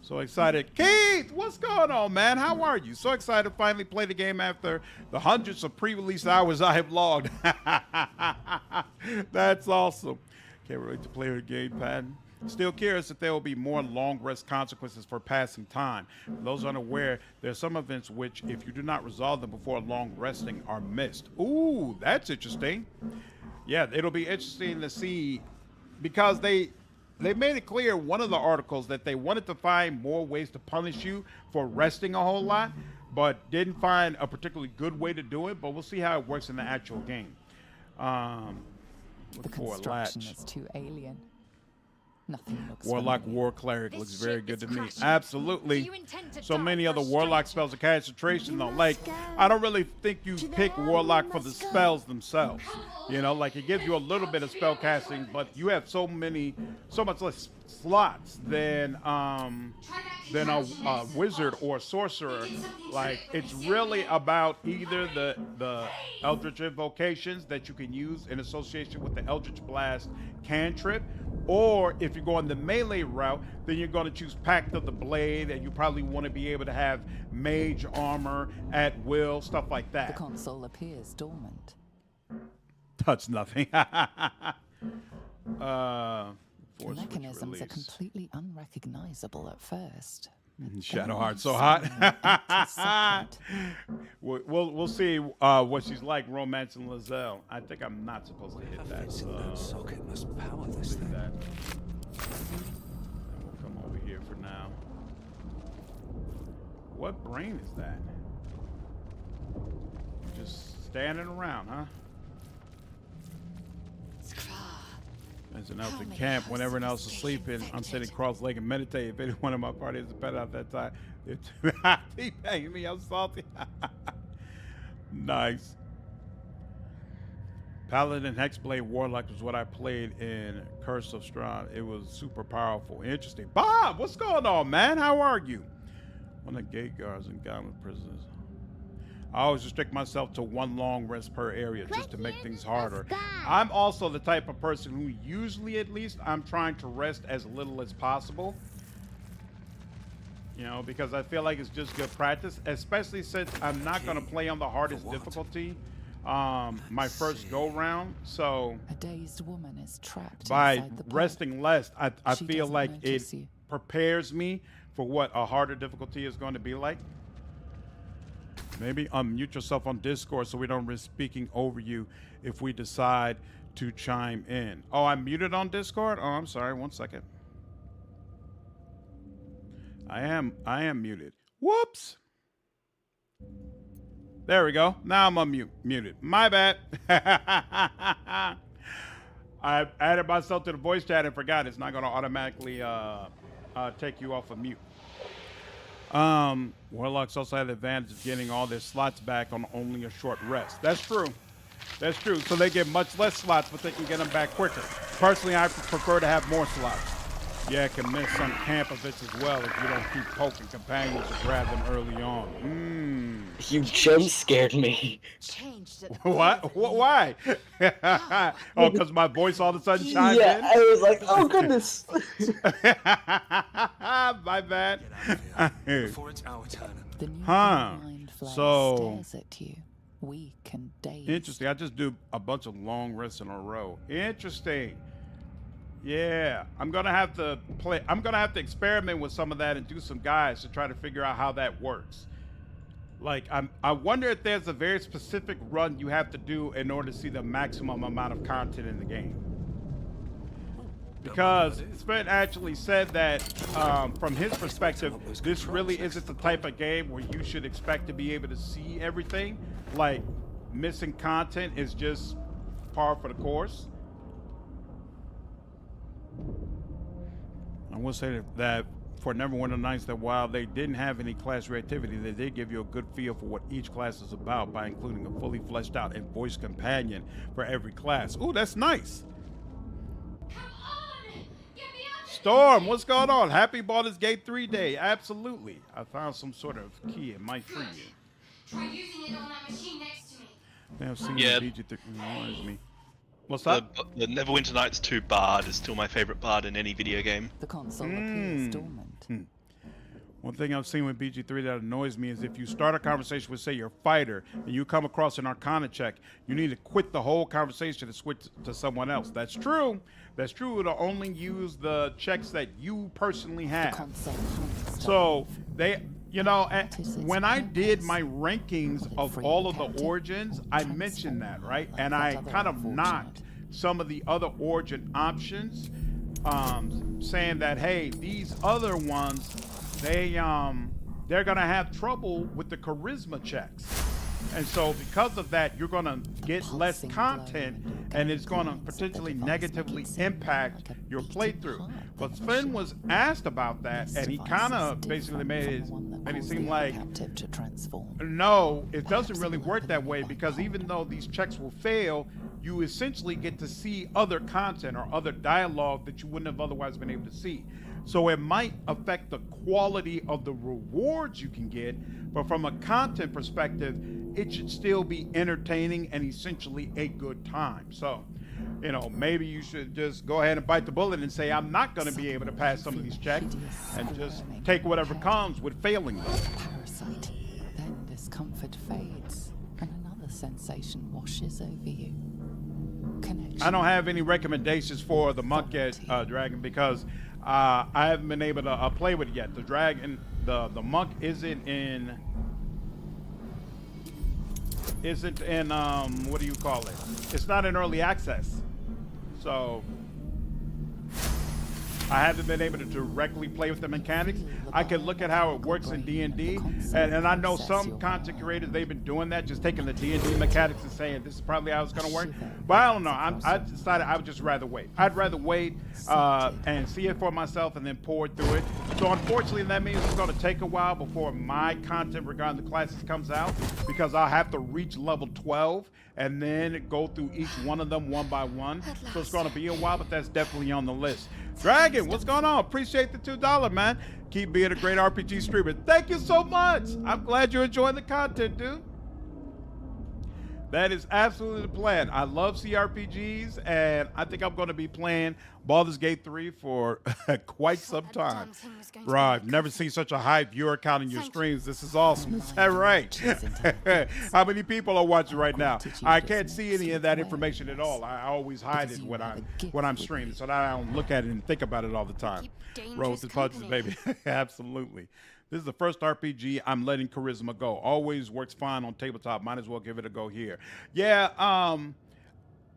Speaker 1: So excited. Keith, what's going on, man? How are you? So excited to finally play the game after the hundreds of pre-release hours I have logged. That's awesome. Can't relate to player gamepad. Still curious if there will be more long rest consequences for passing time. For those unaware, there are some events which, if you do not resolve them before long resting, are missed. Ooh, that's interesting. Yeah, it'll be interesting to see, because they made it clear in one of the articles that they wanted to find more ways to punish you for resting a whole lot, but didn't find a particularly good way to do it. But we'll see how it works in the actual game.
Speaker 5: The
Speaker 1: Look for a
Speaker 5: construction
Speaker 1: latch.
Speaker 5: is too alien. Nothing looks
Speaker 1: Warlock
Speaker 5: familiar.
Speaker 1: War Cleric
Speaker 3: This
Speaker 1: looks very
Speaker 3: ship
Speaker 1: good
Speaker 3: is
Speaker 1: to me.
Speaker 3: crashing.
Speaker 1: Absolutely.
Speaker 3: Do you intend to
Speaker 1: So
Speaker 3: die
Speaker 1: many
Speaker 3: for
Speaker 1: other
Speaker 3: a
Speaker 1: Warlock
Speaker 3: stranger?
Speaker 1: spells of concentration though.
Speaker 6: must
Speaker 1: Like,
Speaker 6: go.
Speaker 1: I don't really think you
Speaker 6: To
Speaker 1: pick
Speaker 6: the
Speaker 1: Warlock
Speaker 6: we
Speaker 1: for the
Speaker 6: must go.
Speaker 1: spells themselves. You know, like it gives you a little bit of spell casting, but you have so much less slots than a wizard or sorcerer. Like, it's really about either the Eldritch invocations that you can use in association with the Eldritch Blast cantrip, or if you're going the melee route, then you're going to choose Pact of the Blade, and you probably want to be able to have mage armor at will, stuff like
Speaker 5: The
Speaker 1: that.
Speaker 5: console appears dormant.
Speaker 1: Touch nothing.
Speaker 5: The
Speaker 1: Force switch
Speaker 5: mechanisms are
Speaker 1: release.
Speaker 5: completely unrecognizable at first. but
Speaker 1: Shadowheart
Speaker 5: then
Speaker 1: so
Speaker 5: suddenly
Speaker 1: hot.
Speaker 5: an empty second.
Speaker 1: We'll see what she's like romancing Lizelle. I think I'm not supposed to hit that.
Speaker 2: Fits
Speaker 1: So
Speaker 2: in that socket must power this
Speaker 1: do
Speaker 2: thing.
Speaker 1: that. And we'll come over here for now. What brain is that? Just standing around, huh? As an elf in camp, when everyone else is sleeping, I'm sitting cross-legged and meditate. If any one of my party is better at that time, they're teabagging me. I'm salty. Nice. Paladin Hexblade Warlock was what I played in Curse of Strahd. It was super powerful. Interesting. Bob, what's going on, man? How are you? One of the gate guards and goblin prisoners. I always restrict myself to one long rest per area just to make things harder. I'm also the type of person who usually, at least, I'm trying to rest as little as possible. You know, because I feel like it's just good practice, especially since I'm not going to play on the hardest difficulty my first go round. So
Speaker 5: A dazed woman is trapped
Speaker 1: by
Speaker 5: inside the pub.
Speaker 1: resting less, I
Speaker 5: She
Speaker 1: feel
Speaker 5: doesn't
Speaker 1: like
Speaker 5: notice
Speaker 1: it
Speaker 5: you.
Speaker 1: prepares me for what a harder difficulty is going to be like. Maybe unmute yourself on Discord so we don't risk speaking over you if we decide to chime in. Oh, I'm muted on Discord? Oh, I'm sorry. 1 second. I am muted. Whoops. There we go. Now I'm muted. My bad. I added myself to the voice chat and forgot it's not going to automatically take you off of mute. Warlocks also have the advantage of getting all their slots back on only a short rest. That's true. That's true. So they get much less slots, but they can get them back quicker. Personally, I prefer to have more slots. Yeah, it can miss some camp events as well if you don't keep poking companions to grab them early on.
Speaker 4: You jump scared me.
Speaker 3: Changed it.
Speaker 1: What? Why? Oh, because my voice all of a sudden chimed
Speaker 4: Yeah,
Speaker 1: in?
Speaker 4: I was like, oh goodness.
Speaker 1: My bad.
Speaker 2: Get out of here before it's our turn.
Speaker 5: The new
Speaker 1: Huh.
Speaker 5: blind flare
Speaker 1: So-
Speaker 5: stares at you, weak and dazed.
Speaker 1: Interesting. I just do a bunch of long rests in a row. Interesting. Yeah, I'm gonna have to play. I'm gonna have to experiment with some of that and do some guides to try to figure out how that works. Like, I wonder if there's a very specific run you have to do in order to see the maximum amount of content in the game. Because Sven actually said that, from his perspective, this really isn't the type of game where you should expect to be able to see everything. Like, missing content is just par for the course. I will say that for Neverwinter Nights, that while they didn't have any class reactivity, they did give you a good feel for what each class is about by including a fully fleshed out and voiced companion for every class. Ooh, that's nice. Storm, what's going on? Happy Baldur's Gate 3 Day. Absolutely. I found some sort of key. It might free you.
Speaker 6: Try using it on that machine next to me.
Speaker 1: May have seen
Speaker 7: Yeah.
Speaker 1: the BG3. Reminds me. What's up?
Speaker 7: The Neverwinter Nights 2 Bard is still my favorite Bard in any video game.
Speaker 5: The console appears dormant.
Speaker 1: One thing I've seen with BG3 that annoys me is if you start a conversation with, say, your fighter, and you come across an Arcana check, you need to quit the whole conversation to switch to someone else. That's true. That's true. It'll only use the checks that you personally have. So they, you know, when I did my rankings of all of the origins, I mentioned that, right? And I kind of knocked some of the other origin options, saying that, hey, these other ones, they're gonna have trouble with the charisma checks, and so because of that, you're gonna get less content, and it's gonna potentially negatively impact your playthrough. But Sven was asked about that, and he kind of basically made it seem like, no, it doesn't really work that way, because even though these checks will fail, you essentially get to see other content or other dialogue that you wouldn't have otherwise been able to see. So it might affect the quality of the rewards you can get, but from a content perspective, it should still be entertaining and essentially a good time. So, you know, maybe you should just go ahead and bite the bullet and say, I'm not going to be able to pass some of these checks, and just take whatever comes with failing them.
Speaker 5: Parasite. Then discomfort fades, and another sensation washes over you. Connection.
Speaker 1: I don't have any recommendations for the monk yet, Dragon, because I haven't been able to play with it yet. The dragon, the monk isn't in what do you call it? It's not in early access, so I haven't been able to directly play with the mechanics. I can look at how it works in D&D, and I know some content creators, they've been doing that, just taking the D&D mechanics and saying this is probably how it's going to work. But I don't know. I decided I would just rather wait. I'd rather wait and see it for myself and then pour through it. So unfortunately, that means it's going to take a while before my content regarding the classes comes out, because I'll have to reach level 12 and then go through each one of them one by one. So it's going to be a while, but that's definitely on the list. Dragon, what's going on? Appreciate the $2, man. Keep being a great RPG streamer. Thank you so much. I'm glad you're enjoying the content, dude. That is absolutely the plan. I love CRPGs, and I think I'm going to be playing Baldur's Gate 3 for quite some time. Bro, I've never seen such a high viewer count in your streams. This is awesome. Is that right? How many people are watching right now? I can't see any of that information at all. I always hide it when I'm streaming, so that I don't look at it and think about it all the time. Roll with the punches, baby. Absolutely. This is the first RPG I'm letting charisma go. Always works fine on tabletop. Might as well give it a go here. Yeah,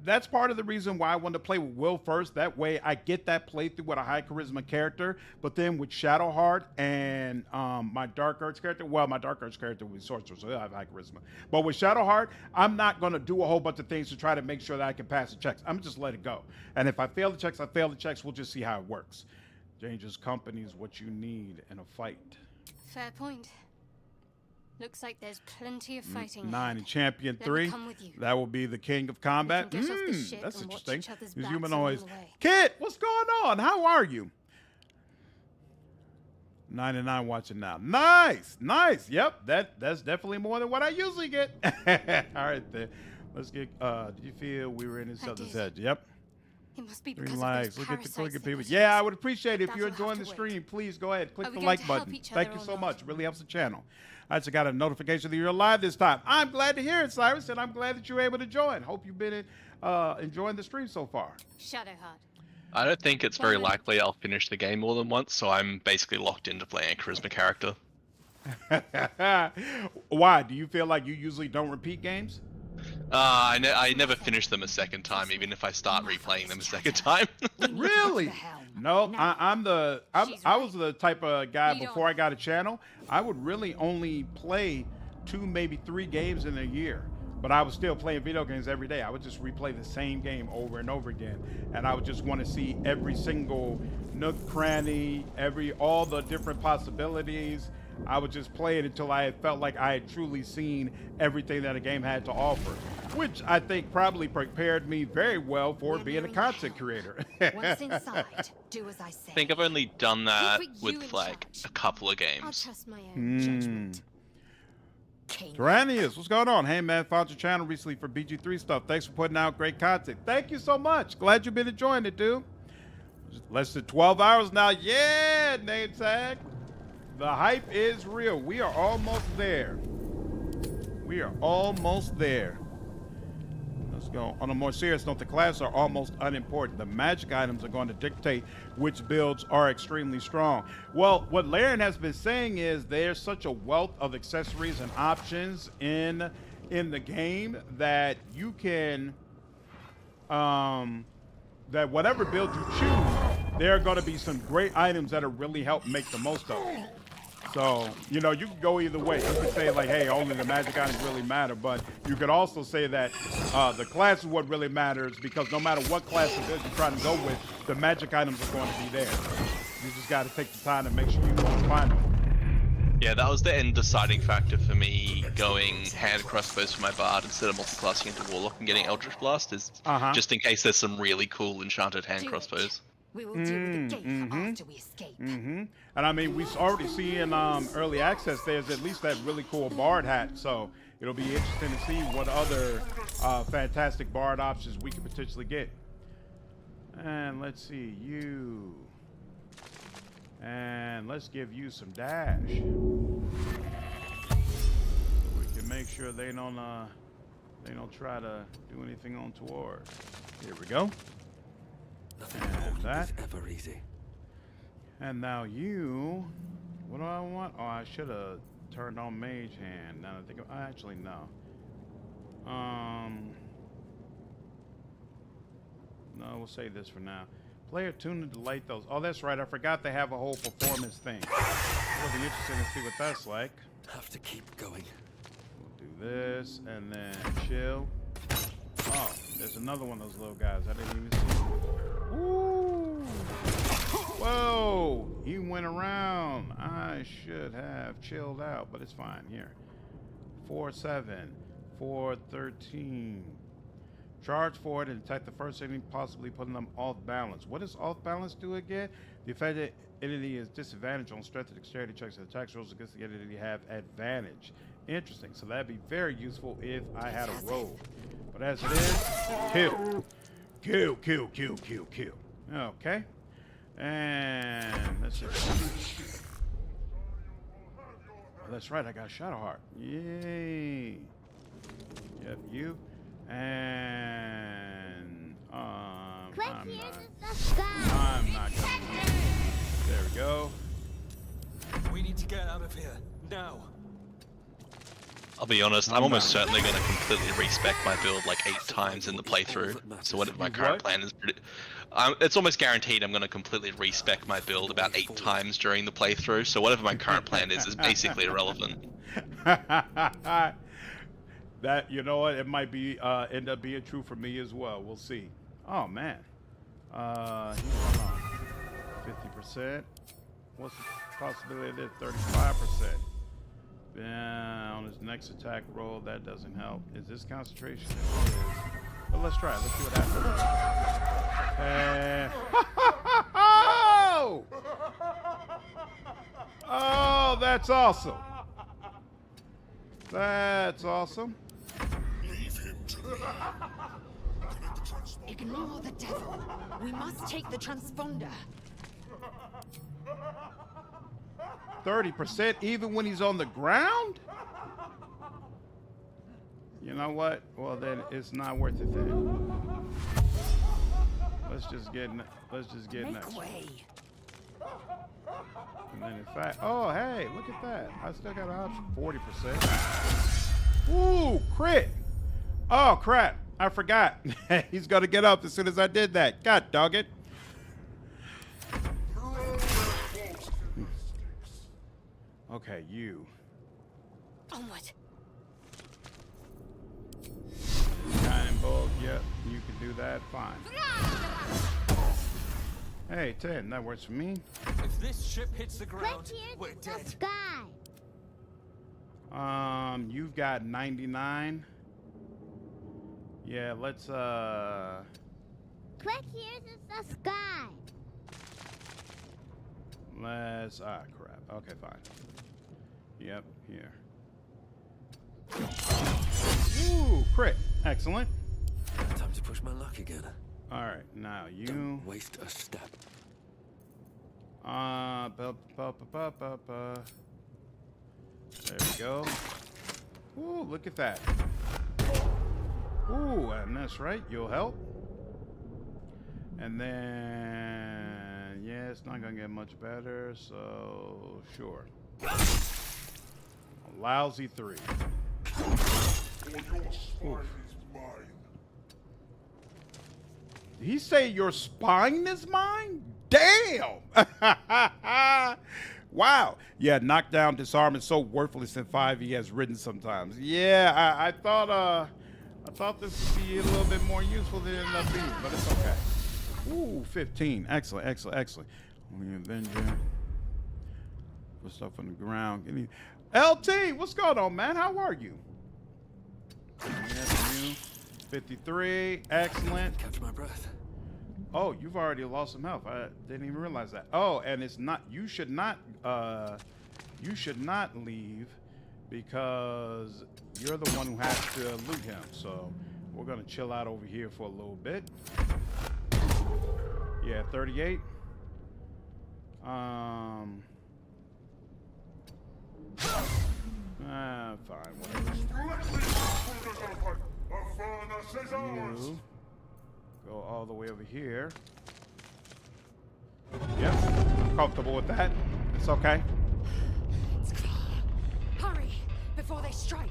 Speaker 1: that's part of the reason why I wanted to play with Wyll first. That way I get that playthrough with a high charisma character. But then with Shadowheart and my Dark Arts character, well, my Dark Arts character will be sorcerer, so they'll have high charisma. But with Shadowheart, I'm not going to do a whole bunch of things to try to make sure that I can pass the checks. I'm just let it go. And if I fail the checks, I fail the checks. We'll just see how it works. Dangerous company is what you need in a fight.
Speaker 6: Fair point. Looks like there's plenty of fighting.
Speaker 1: 9 and Champion 3. That will be the king of combat. That's interesting. These humanoids. Kit, what's going on? How are you? 9 and 9 watching now. Nice, nice. Yep, that's definitely more than what I usually get. All right, then. Let's get. Did you feel we were in each other's head? Yep.
Speaker 6: It must be because
Speaker 1: Relax.
Speaker 6: Of
Speaker 1: Look at people. Yeah, I would appreciate it if you're enjoying the stream. Please go ahead, click the like button. Thank you so much. It really helps the channel. I just got a notification that you're live this time. I'm glad to hear it, Cyrus, and I'm glad that you're able to join. Hope you've been enjoying the stream so far.
Speaker 6: Shadowheart.
Speaker 7: I don't think it's very likely I'll finish the game more than once, so I'm basically locked into playing a charisma character.
Speaker 1: Why? Do you feel like you usually don't repeat games?
Speaker 7: I never finish them a second time, even if I start replaying them a second time.
Speaker 1: Really? No, I was the type of guy before I got a channel. I would really only play 2, maybe 3 games in a year. But I was still playing video games every day. I would just replay the same game over and over again. And I would just want to see every single nook, cranny, all the different possibilities. I would just play it until I felt like I had truly seen everything that a game had to offer, which I think probably prepared me very well for being a content creator.
Speaker 3: Once inside, do as I say.
Speaker 7: I think I've only done that with like a couple of games.
Speaker 6: I'll trust my own judgment.
Speaker 1: Tyrannius, what's going on? Hey man, found your channel recently for BG3 stuff. Thanks for putting out great content. Thank you so much. Glad you've been enjoying it, dude. Just less than 12 hours now. Yeah, name tag. The hype is real. We are almost there. We are almost there. Let's go. On a more serious note, the classes are almost unimportant. The magic items are going to dictate which builds are extremely strong. Well, what Laren has been saying is there's such a wealth of accessories and options in the game that you can, that whatever build you choose, there are going to be some great items that'll really help make the most of it. So, you know, you can go either way. You can say like, hey, only the magic items really matter, but you could also say that the class is what really matters, because no matter what class of build you're trying to go with, the magic items are going to be there. You just got to take the time to make sure you go and find them.
Speaker 7: Yeah, that was the end deciding factor for me going hand crossbows for my bard instead of multi-classing into warlock and getting eldritch blast, is just in case there's some really cool enchanted hand crossbows.
Speaker 3: We will deal with the gate after we escape.
Speaker 1: And I mean, we already see in early access there's at least that really cool bard hat, so it'll be interesting to see what other fantastic bard options we could potentially get. And let's see, you. And let's give you some dash. We can make sure they don't try to do anything on toward. Here we go.
Speaker 2: Nothing
Speaker 1: And
Speaker 2: important
Speaker 1: that.
Speaker 2: is ever easy.
Speaker 1: And now you, what do I want? Oh, I should have turned on Mage Hand. Now I think actually no. No, we'll save this for now. Player tune to delete those. Oh, that's right. I forgot they have a whole performance thing. It'll be interesting to see what that's like.
Speaker 2: Have to keep going.
Speaker 1: We'll do this and then chill. Oh, there's another one of those little guys. I didn't even see. Ooh. Whoa, he went around. I should have chilled out, but it's fine. Here. 4-7, 4-13. Charge forward and attack the first enemy, possibly putting them off balance. What does off balance do again? The affected entity is disadvantaged on strength and dexterity checks, and attacks rolls against the entity have advantage. Interesting. So that'd be very useful if I had a roll. But as it is, kill. Kill, kill, kill, kill, kill. Okay. And let's just... Oh, that's right, I got Shadowheart. Yay. Yep, you. And I'm not gonna. There we go.
Speaker 2: We need to get out of here now.
Speaker 7: I'll be honest, I'm almost certainly going to completely respec my build like 8 times in the playthrough. So what my current plan is pretty... it's almost guaranteed I'm going to completely respec my build about 8 times during the playthrough. So whatever my current plan is basically irrelevant.
Speaker 1: That, you know what, it might be end up being true for me as well. We'll see. Oh man. 50%. What's the possibility of this? 35%. On his next attack roll, that doesn't help. Is this concentration? It is. But let's try it. Let's see what happens. Oh! Oh, that's awesome. That's awesome.
Speaker 3: Ignore the devil. We must take the transponder.
Speaker 1: 30% even when he's on the ground? You know what? Well, then it's not worth it then. Let's just get next.
Speaker 3: Way.
Speaker 1: And then in fact, oh hey, look at that. I still got an option. 40%. Ooh, crit. Oh crap. I forgot. He's gonna get up as soon as I did that. God dog it. Okay, you.
Speaker 6: Onward.
Speaker 1: Giant bulk, yep, you can do that, fine. Hey, 10, that works for me.
Speaker 2: If this ship hits the ground, we're dead.
Speaker 1: You've got 99. Yeah, let's
Speaker 8: Quick, here's the sky.
Speaker 1: Let's crap. Okay, fine. Yep, here. Ooh, crit. Excellent.
Speaker 2: Time to push my luck again.
Speaker 1: All right, now you.
Speaker 2: Don't waste a step.
Speaker 1: There we go. Ooh, look at that. Ooh, and that's right. You'll help. And then, yeah, it's not gonna get much better. So sure. A lousy 3. Ooh. Did he say your spine is mine? Damn! Wow. Yeah, knockdown disarm is so worthless in 5 he has written sometimes. Yeah, I thought this would be a little bit more useful than it ended up being, but it's okay. Ooh, 15. Excellent, excellent, excellent. Only Avenger. Put stuff on the ground. LT, what's going on, man? How are you? Yes, you. 53. Excellent.
Speaker 2: Catch my breath.
Speaker 1: Oh, you've already lost some health. I didn't even realize that. Oh, and it's not. You should not leave because you're the one who has to loot him. So we're gonna chill out over here for a little bit. Yeah, 38. Fine, whatever. You go all the way over here. Yep, I'm comfortable with that. It's okay.
Speaker 3: Hurry before they strike.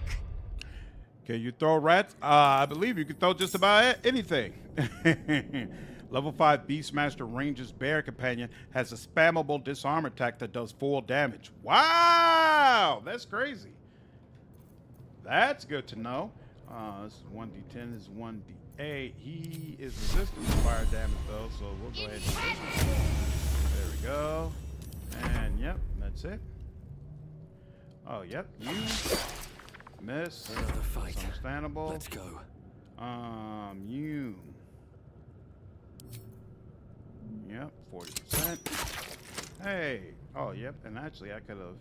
Speaker 1: Can you throw rats? I believe you can throw just about anything. Level 5 Beastmaster Ranger's Bear Companion has a spammable disarm attack that does full damage. Wow! That's crazy. That's good to know. This is 1d10, this is 1d8. He is resistant to fire damage though, so we'll go ahead and do this. There we go. And yep, that's it. Oh, yep, you miss.
Speaker 2: Another fight.
Speaker 1: That's understandable.
Speaker 2: Let's go.
Speaker 1: You. Yep, 40%. Hey. Oh, yep. And actually, I could have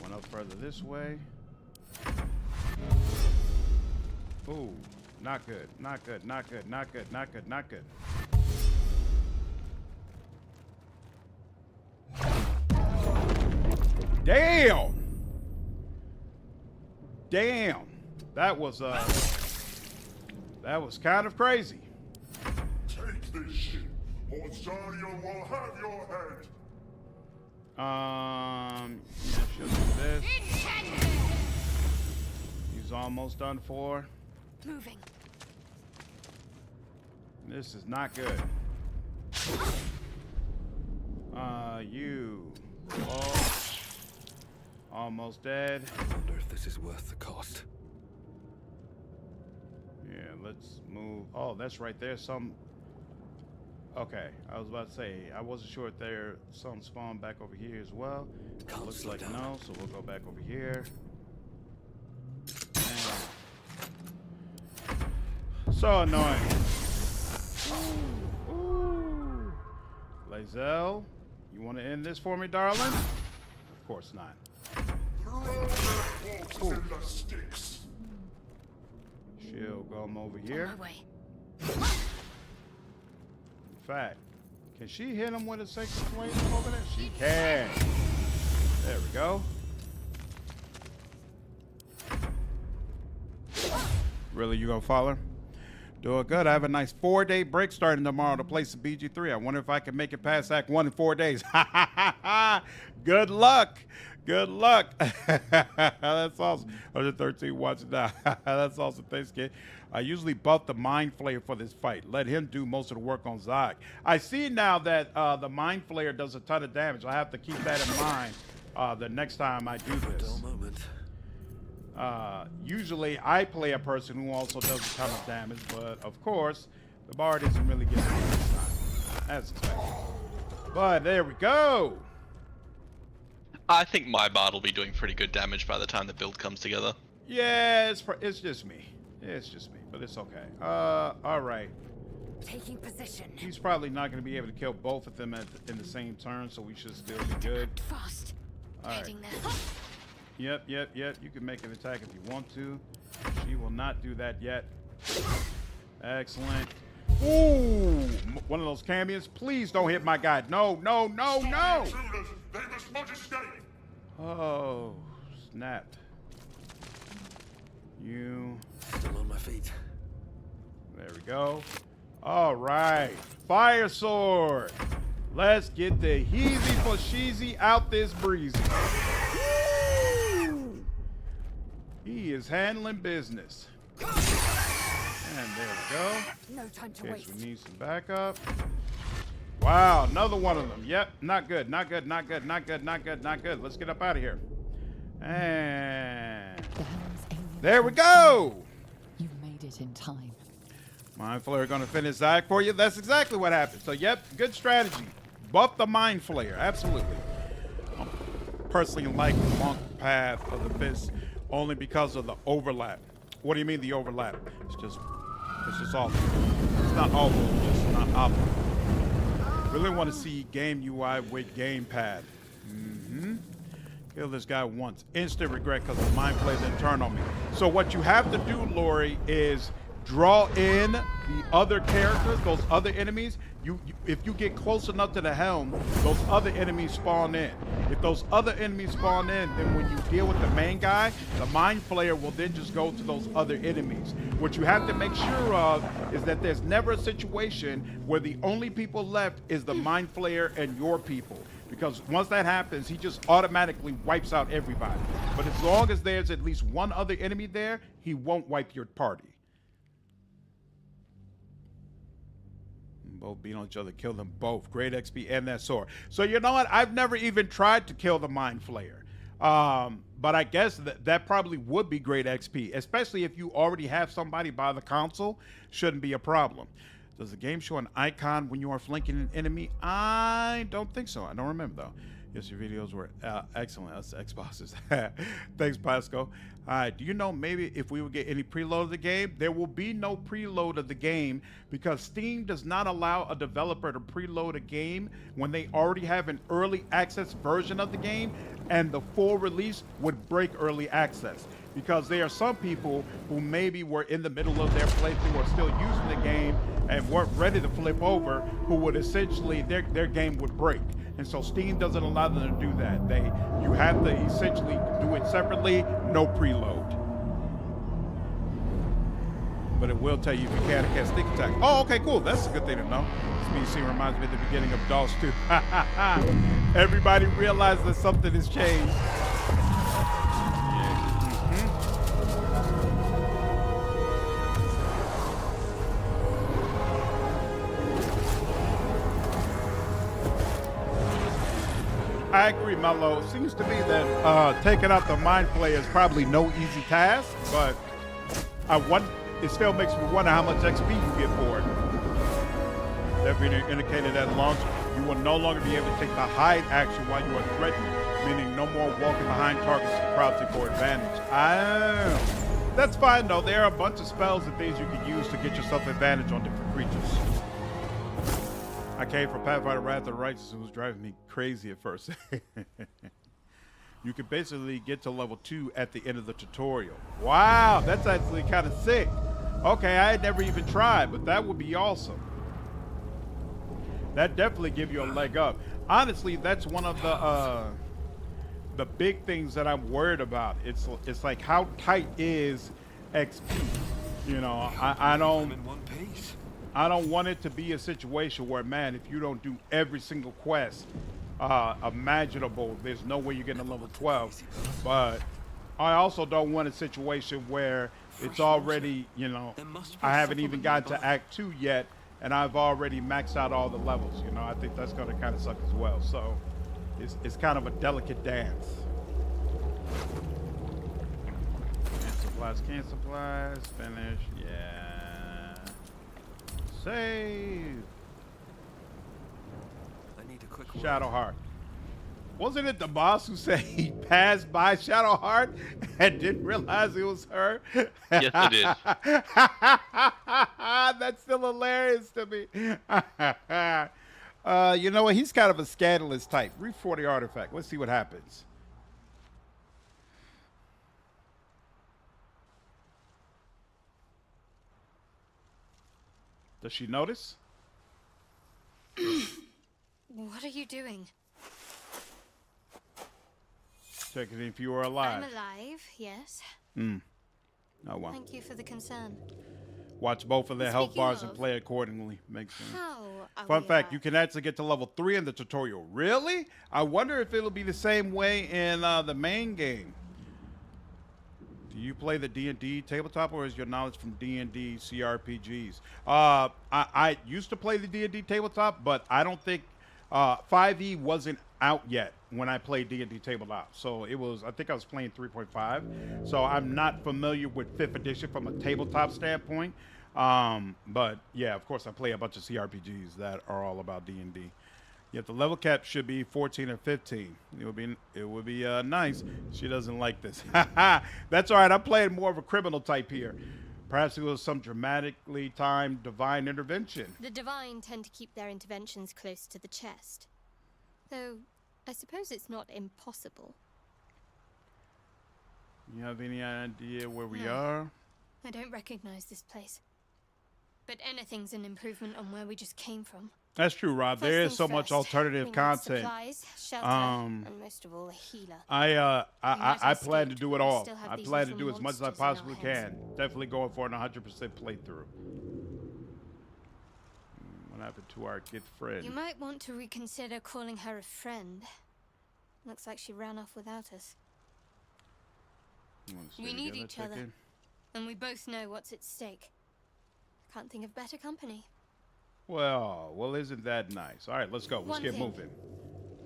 Speaker 1: went up further this way. Ooh, not good. Not good. Not good. Not good. Not good. Not good. Damn. Damn. That was kind of crazy.
Speaker 9: Take this shit, or Zarya will have your head.
Speaker 1: Yeah, she'll do this. He's almost done for.
Speaker 6: Moving.
Speaker 1: This is not good. You. Oh. Almost dead.
Speaker 2: I wonder if this is worth the cost.
Speaker 1: Yeah, let's move. Oh, that's right there. Some. Okay, I was about to say, I wasn't sure if there some spawn back over here as well.
Speaker 2: Can't
Speaker 1: Looks
Speaker 2: slow
Speaker 1: like
Speaker 2: down.
Speaker 1: no, so we'll go back over here. And so annoying. Ooh. Lae'zel, you want to end this for me, darling? Of course not.
Speaker 9: Throw their corpses in the sticks.
Speaker 1: She'll go over here.
Speaker 6: On my way.
Speaker 1: In fact, can she hit him with a sacred flame from over there? She can. There we go. Really, you gonna follow her? Doing good. I have a nice 4-day break starting tomorrow to play some BG3. I wonder if I can make it past Act 1 in 4 days. Good luck. Good luck. That's awesome. 113 watching now. That's awesome. Thanks, kid. I usually buff the Mind Flayer for this fight. Let him do most of the work on Zog. I see now that the Mind Flayer does a ton of damage. I have to keep that in mind the next time I do this.
Speaker 2: Dull moment.
Speaker 1: Usually I play a person who also does a ton of damage, but of course, the bard isn't really getting it this time, as expected. But there we go.
Speaker 7: I think my bard will be doing pretty good damage by the time the build comes together.
Speaker 1: Yeah, it's just me. It's just me, but it's okay. All right.
Speaker 3: Taking position.
Speaker 1: He's probably not going to be able to kill both of them in the same turn, so we should still be good.
Speaker 6: Fast.
Speaker 1: All right.
Speaker 6: Heading there.
Speaker 1: Yep. You can make an attack if you want to. She will not do that yet. Excellent. Ooh, one of those cameos. Please don't hit my guy. No, no, no, no.
Speaker 9: Intruders, they must not escape.
Speaker 1: Oh, snapped. You.
Speaker 2: Still on my feet.
Speaker 1: There we go. All right. Fire sword. Let's get the heezy for sheezy out this breezy. Woo! He is handling business. And there we go.
Speaker 3: No time to
Speaker 1: Okay,
Speaker 3: waste.
Speaker 1: so we need some backup. Wow, another one of them. Yep, not good, not good, not good, not good, not good, not good. Let's get up out of here. And
Speaker 5: The helm's aiming
Speaker 1: there we
Speaker 5: towards
Speaker 1: go.
Speaker 5: You made it in time.
Speaker 1: Mind Flayer gonna finish Zach for you. That's exactly what happened. So, yep, good strategy. Buff the Mind Flayer, absolutely. I personally like the Monk Path of the Fist only because of the overlap. What do you mean the overlap? It's just awful. It's not awful, it's just not optimal. Really want to see game UI with gamepad. Kill this guy once. Instant regret because the Mind Flayer didn't turn on me. So what you have to do, Lori, is draw in the other characters, those other enemies. If you get close enough to the helm, those other enemies spawn in. If those other enemies spawn in, then when you deal with the main guy, the Mind Flayer will then just go to those other enemies. What you have to make sure of is that there's never a situation where the only people left is the Mind Flayer and your people. Because once that happens, he just automatically wipes out everybody. But as long as there's at least one other enemy there, he won't wipe your party. Both beat on each other, kill them both. Great XP and that sword. So you know what? I've never even tried to kill the Mind Flayer. But I guess that probably would be great XP, especially if you already have somebody by the console. Shouldn't be a problem. Does the game show an icon when you are flanking an enemy? I don't think so. I don't remember though. Yes, your videos were excellent. That's Xboxes. Thanks, Pasco. All right, do you know maybe if we would get any preload of the game? There will be no preload of the game because Steam does not allow a developer to preload a game when they already have an early access version of the game, and the full release would break early access. Because there are some people who maybe were in the middle of their playthrough or still using the game and weren't ready to flip over, who would essentially, their game would break. And so Steam doesn't allow them to do that. You have to essentially do it separately, no preload. But it will tell you if you can or can't sneak attack. Oh, okay, cool. That's a good thing to know. This scene reminds me of the beginning of DOS 2. Everybody realizes that something has changed. I agree, Mello. It seems to me that taking out the Mind Flayer is probably no easy task, but it still makes me wonder how much XP you get for it. That being indicated at launch, you will no longer be able to take the hide action while you are threatened, meaning no more walking behind targets and crouching for advantage. That's fine though. There are a bunch of spells and things you can use to get yourself advantage on different creatures. I came from Pathfinder Wrath of the Righteous, who was driving me crazy at first. You can basically get to level 2 at the end of the tutorial. Wow, that's actually kind of sick. Okay, I had never even tried, but that would be awesome. That definitely give you a leg up. Honestly, that's one of the big things that I'm worried about. It's like how tight is XP? You know, I don't.
Speaker 2: I'm in one piece.
Speaker 1: I don't want it to be a situation where, man, if you don't do every single quest imaginable, there's no way you're getting to level 12. But I also don't want a situation where it's already, you know, I haven't even gotten to Act 2 yet, and I've already maxed out all the levels. You know, I think that's going to kind of suck as well. So it's kind of a delicate dance. Can supplies, finish, yeah. Save.
Speaker 2: I need a quick word.
Speaker 1: Shadowheart. Wasn't it the boss who said he passed by Shadowheart and didn't realize it was her?
Speaker 7: Yes, it is.
Speaker 1: That's still hilarious to me. You know what? He's kind of a scandalous type. Read 40 artifact. Let's see what happens. Does she notice?
Speaker 6: What are you doing?
Speaker 1: Checking if you are alive.
Speaker 6: I'm alive, yes.
Speaker 1: Oh, well.
Speaker 6: Thank you for the concern.
Speaker 1: Watch both of their health
Speaker 6: Speaking
Speaker 1: bars and
Speaker 6: of,
Speaker 1: play accordingly. Makes sense.
Speaker 6: How are
Speaker 1: Fun
Speaker 6: we
Speaker 1: fact, you
Speaker 6: alive?
Speaker 1: can actually get to level 3 in the tutorial. Really? I wonder if it'll be the same way in the main game. Do you play the D&D tabletop, or is your knowledge from D&D CRPGs? I used to play the D&D tabletop, but I don't think 5e wasn't out yet when I played D&D tabletop. So it was, I think I was playing 3.5. So I'm not familiar with 5th edition from a tabletop standpoint. But yeah, of course I play a bunch of CRPGs that are all about D&D. Yet the level cap should be 14 or 15. It would be nice. She doesn't like this. That's all right. I'm playing more of a criminal type here. Perhaps it was some dramatically timed divine intervention.
Speaker 6: The divine tend to keep their interventions close to the chest. Though, I suppose it's not impossible.
Speaker 1: You have any idea where we
Speaker 6: No.
Speaker 1: are?
Speaker 6: I don't recognize this place. But anything's an improvement on where we just came from.
Speaker 1: That's true, Rob. There is
Speaker 6: First
Speaker 1: so
Speaker 6: things
Speaker 1: much
Speaker 6: first,
Speaker 1: alternative
Speaker 6: we need
Speaker 1: content.
Speaker 6: Supplies, shelter, and most of all, a healer.
Speaker 1: I
Speaker 6: might
Speaker 1: plan to
Speaker 6: escape.
Speaker 1: do it
Speaker 6: We
Speaker 1: all.
Speaker 6: still have
Speaker 1: I
Speaker 6: these
Speaker 1: plan to
Speaker 6: little
Speaker 1: do as much as I
Speaker 6: monsters in our
Speaker 1: possibly
Speaker 6: hands.
Speaker 1: can. Definitely going for an 100% playthrough. What happened to our good friend?
Speaker 6: You might want to reconsider calling her a friend. Looks like she ran off without us.
Speaker 1: You wanna stay
Speaker 6: We need
Speaker 1: together,
Speaker 6: each other.
Speaker 1: chicken?
Speaker 6: And we both know what's at stake. Can't think of better company.
Speaker 1: Well, isn't that nice? All right, let's go. Let's
Speaker 6: One
Speaker 1: get
Speaker 6: thing.
Speaker 1: moving.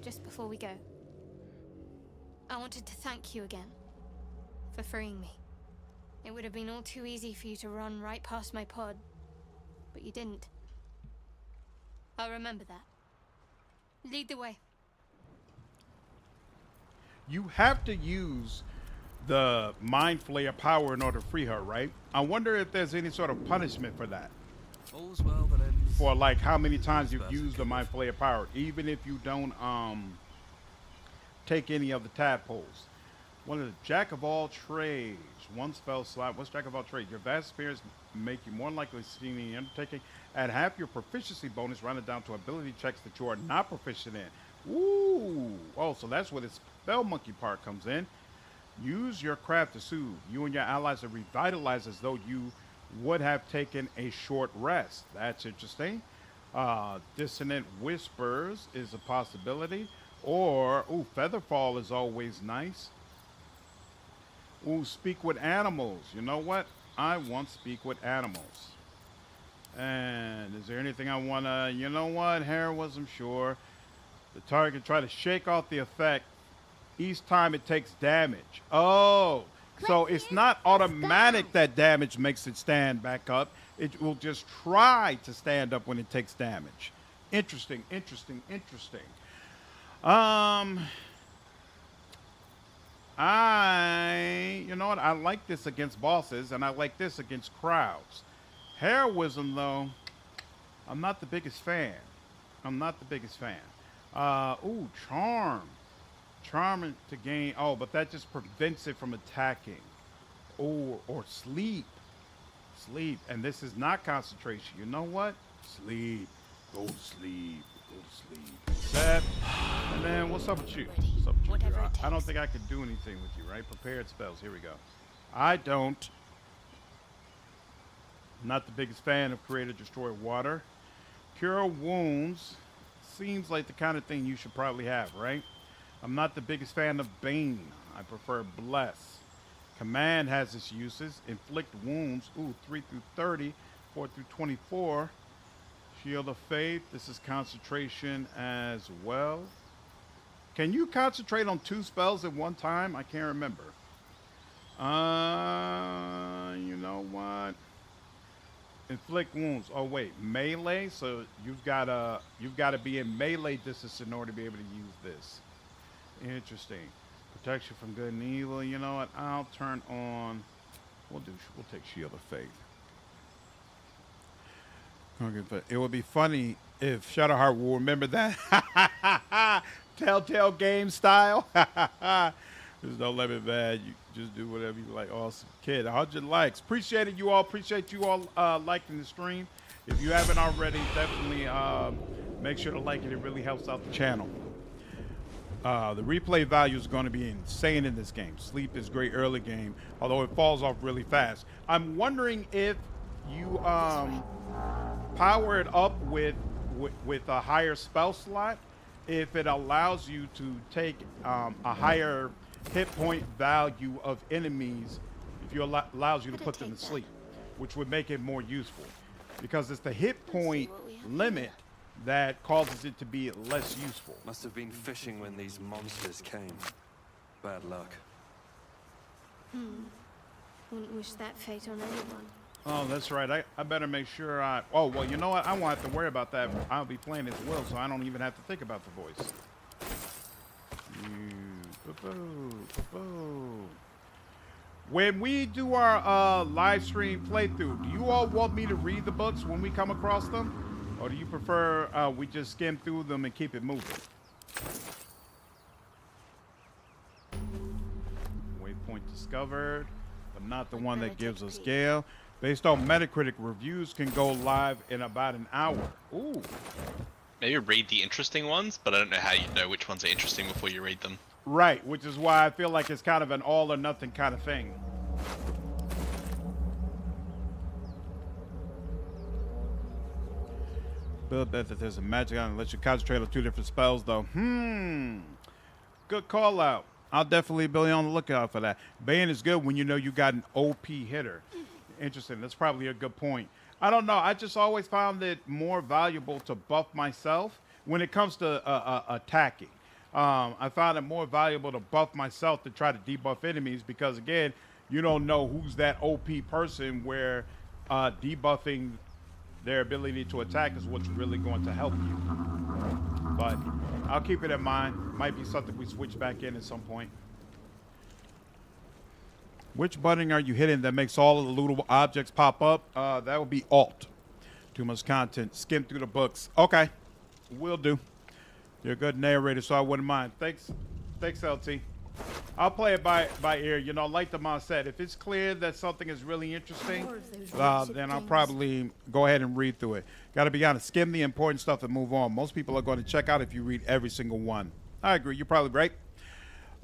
Speaker 6: Just before we go, I wanted to thank you again for freeing me. It would have been all too easy for you to run right past my pod, but you didn't. I'll remember that. Lead the way.
Speaker 1: You have to use the Mind Flayer power in order to free her, right? I wonder if there's any sort of punishment for that.
Speaker 2: All's well that ends.
Speaker 1: For like how many times you've used the Mind Flayer power, even if you don't take any of the tadpoles. One of the jack of all trades, one spell slot. What's jack of all trades? Your vast experience make you more likely to succeed in the undertaking. Add half your proficiency bonus, rounded down to ability checks that you are not proficient in. Ooh, oh, so that's where the spell monkey part comes in. Use your craft to soothe. You and your allies are revitalized as though you would have taken a short rest. That's interesting. Dissonant whispers is a possibility. Or, ooh, Featherfall is always nice. Ooh, speak with animals. You know what? I want speak with animals. And is there anything I want to, you know what? Heroism, sure. The target try to shake off the effect each time it takes damage. Oh, so it's not automatic that damage makes it stand back up. It will just try to stand up when it takes damage. Interesting, interesting, interesting. You know what? I like this against bosses, and I like this against crowds. Heroism, though, I'm not the biggest fan. I'm not the biggest fan. Ooh, charm. Charm to gain. Oh, but that just prevents it from attacking. Or sleep. Sleep. And this is not concentration. You know what? Sleep. Go to sleep. Go to sleep. Set. And then what's up with you? What's up with you?
Speaker 6: Whatever it
Speaker 1: I don't
Speaker 6: takes.
Speaker 1: think I could do anything with you, right? Prepared spells. Here we go. I don't. Not the biggest fan of create or destroy water. Cure wounds. Seems like the kind of thing you should probably have, right? I'm not the biggest fan of Bane. I prefer Bless. Command has its uses. Inflict wounds. Ooh, 3 through 30. 4 through 24. Shield of Faith. This is concentration as well. Can you concentrate on 2 spells at one time? I can't remember. You know what? Inflict wounds. Oh wait, melee. So you've gotta be in melee distance in order to be able to use this. Interesting. Protection from good and evil. You know what? I'll turn on. We'll take Shield of Faith. It would be funny if Shadowheart will remember that Telltale game style. Just don't let it bad. You just do whatever you like. Awesome kid. 100 likes. Appreciate it, you all. Appreciate you all liking the stream. If you haven't already, definitely make sure to like it. It really helps out the channel. The replay value is going to be insane in this game. Sleep is great early game, although it falls off really fast. I'm wondering if you power it up with a higher spell slot, if it allows you to take a higher hit point value of enemies, if you allows you to put them to sleep, which would make it more useful, because it's the hit point limit that causes it to be less useful.
Speaker 2: Must have been fishing when these monsters came. Bad luck.
Speaker 6: Wouldn't wish that fate on anyone.
Speaker 1: Oh, that's right. I better make sure I... Oh, well, you know what? I won't have to worry about that. I'll be playing as Wyll, so I don't even have to think about the voice. When we do our live stream playthrough, do you all want me to read the books when we come across them? Or do you prefer we just skim through them and keep it moving? Waypoint discovered, but not the one that gives us Gale. Based on Metacritic, reviews can go live in about an hour. Ooh.
Speaker 7: Maybe read the interesting ones, but I don't know how you know which ones are interesting before you read them.
Speaker 1: Right, which is why I feel like it's kind of an all or nothing kind of thing. Build that there's a magic on it, lets you concentrate on 2 different spells though. Good call out. I'll definitely be on the lookout for that. Bane is good when you know you got an OP hitter. Interesting. That's probably a good point. I don't know. I just always found it more valuable to buff myself when it comes to attacking. I found it more valuable to buff myself to try to debuff enemies because, again, you don't know who's that OP person where debuffing their ability to attack is what's really going to help you. But I'll keep it in mind. Might be something we switch back in at some point. Which button are you hitting that makes all of the lootable objects pop up? That would be Alt. Too much content. Skim through the books. Okay. Will do. You're a good narrator, so I wouldn't mind. Thanks, LT. I'll play it by ear. You know, like the man said, if it's clear that something is really interesting, then I'll probably go ahead and read through it. Got to be honest, skim the important stuff and move on. Most people are going to check out if you read every single one. I agree. You're probably right.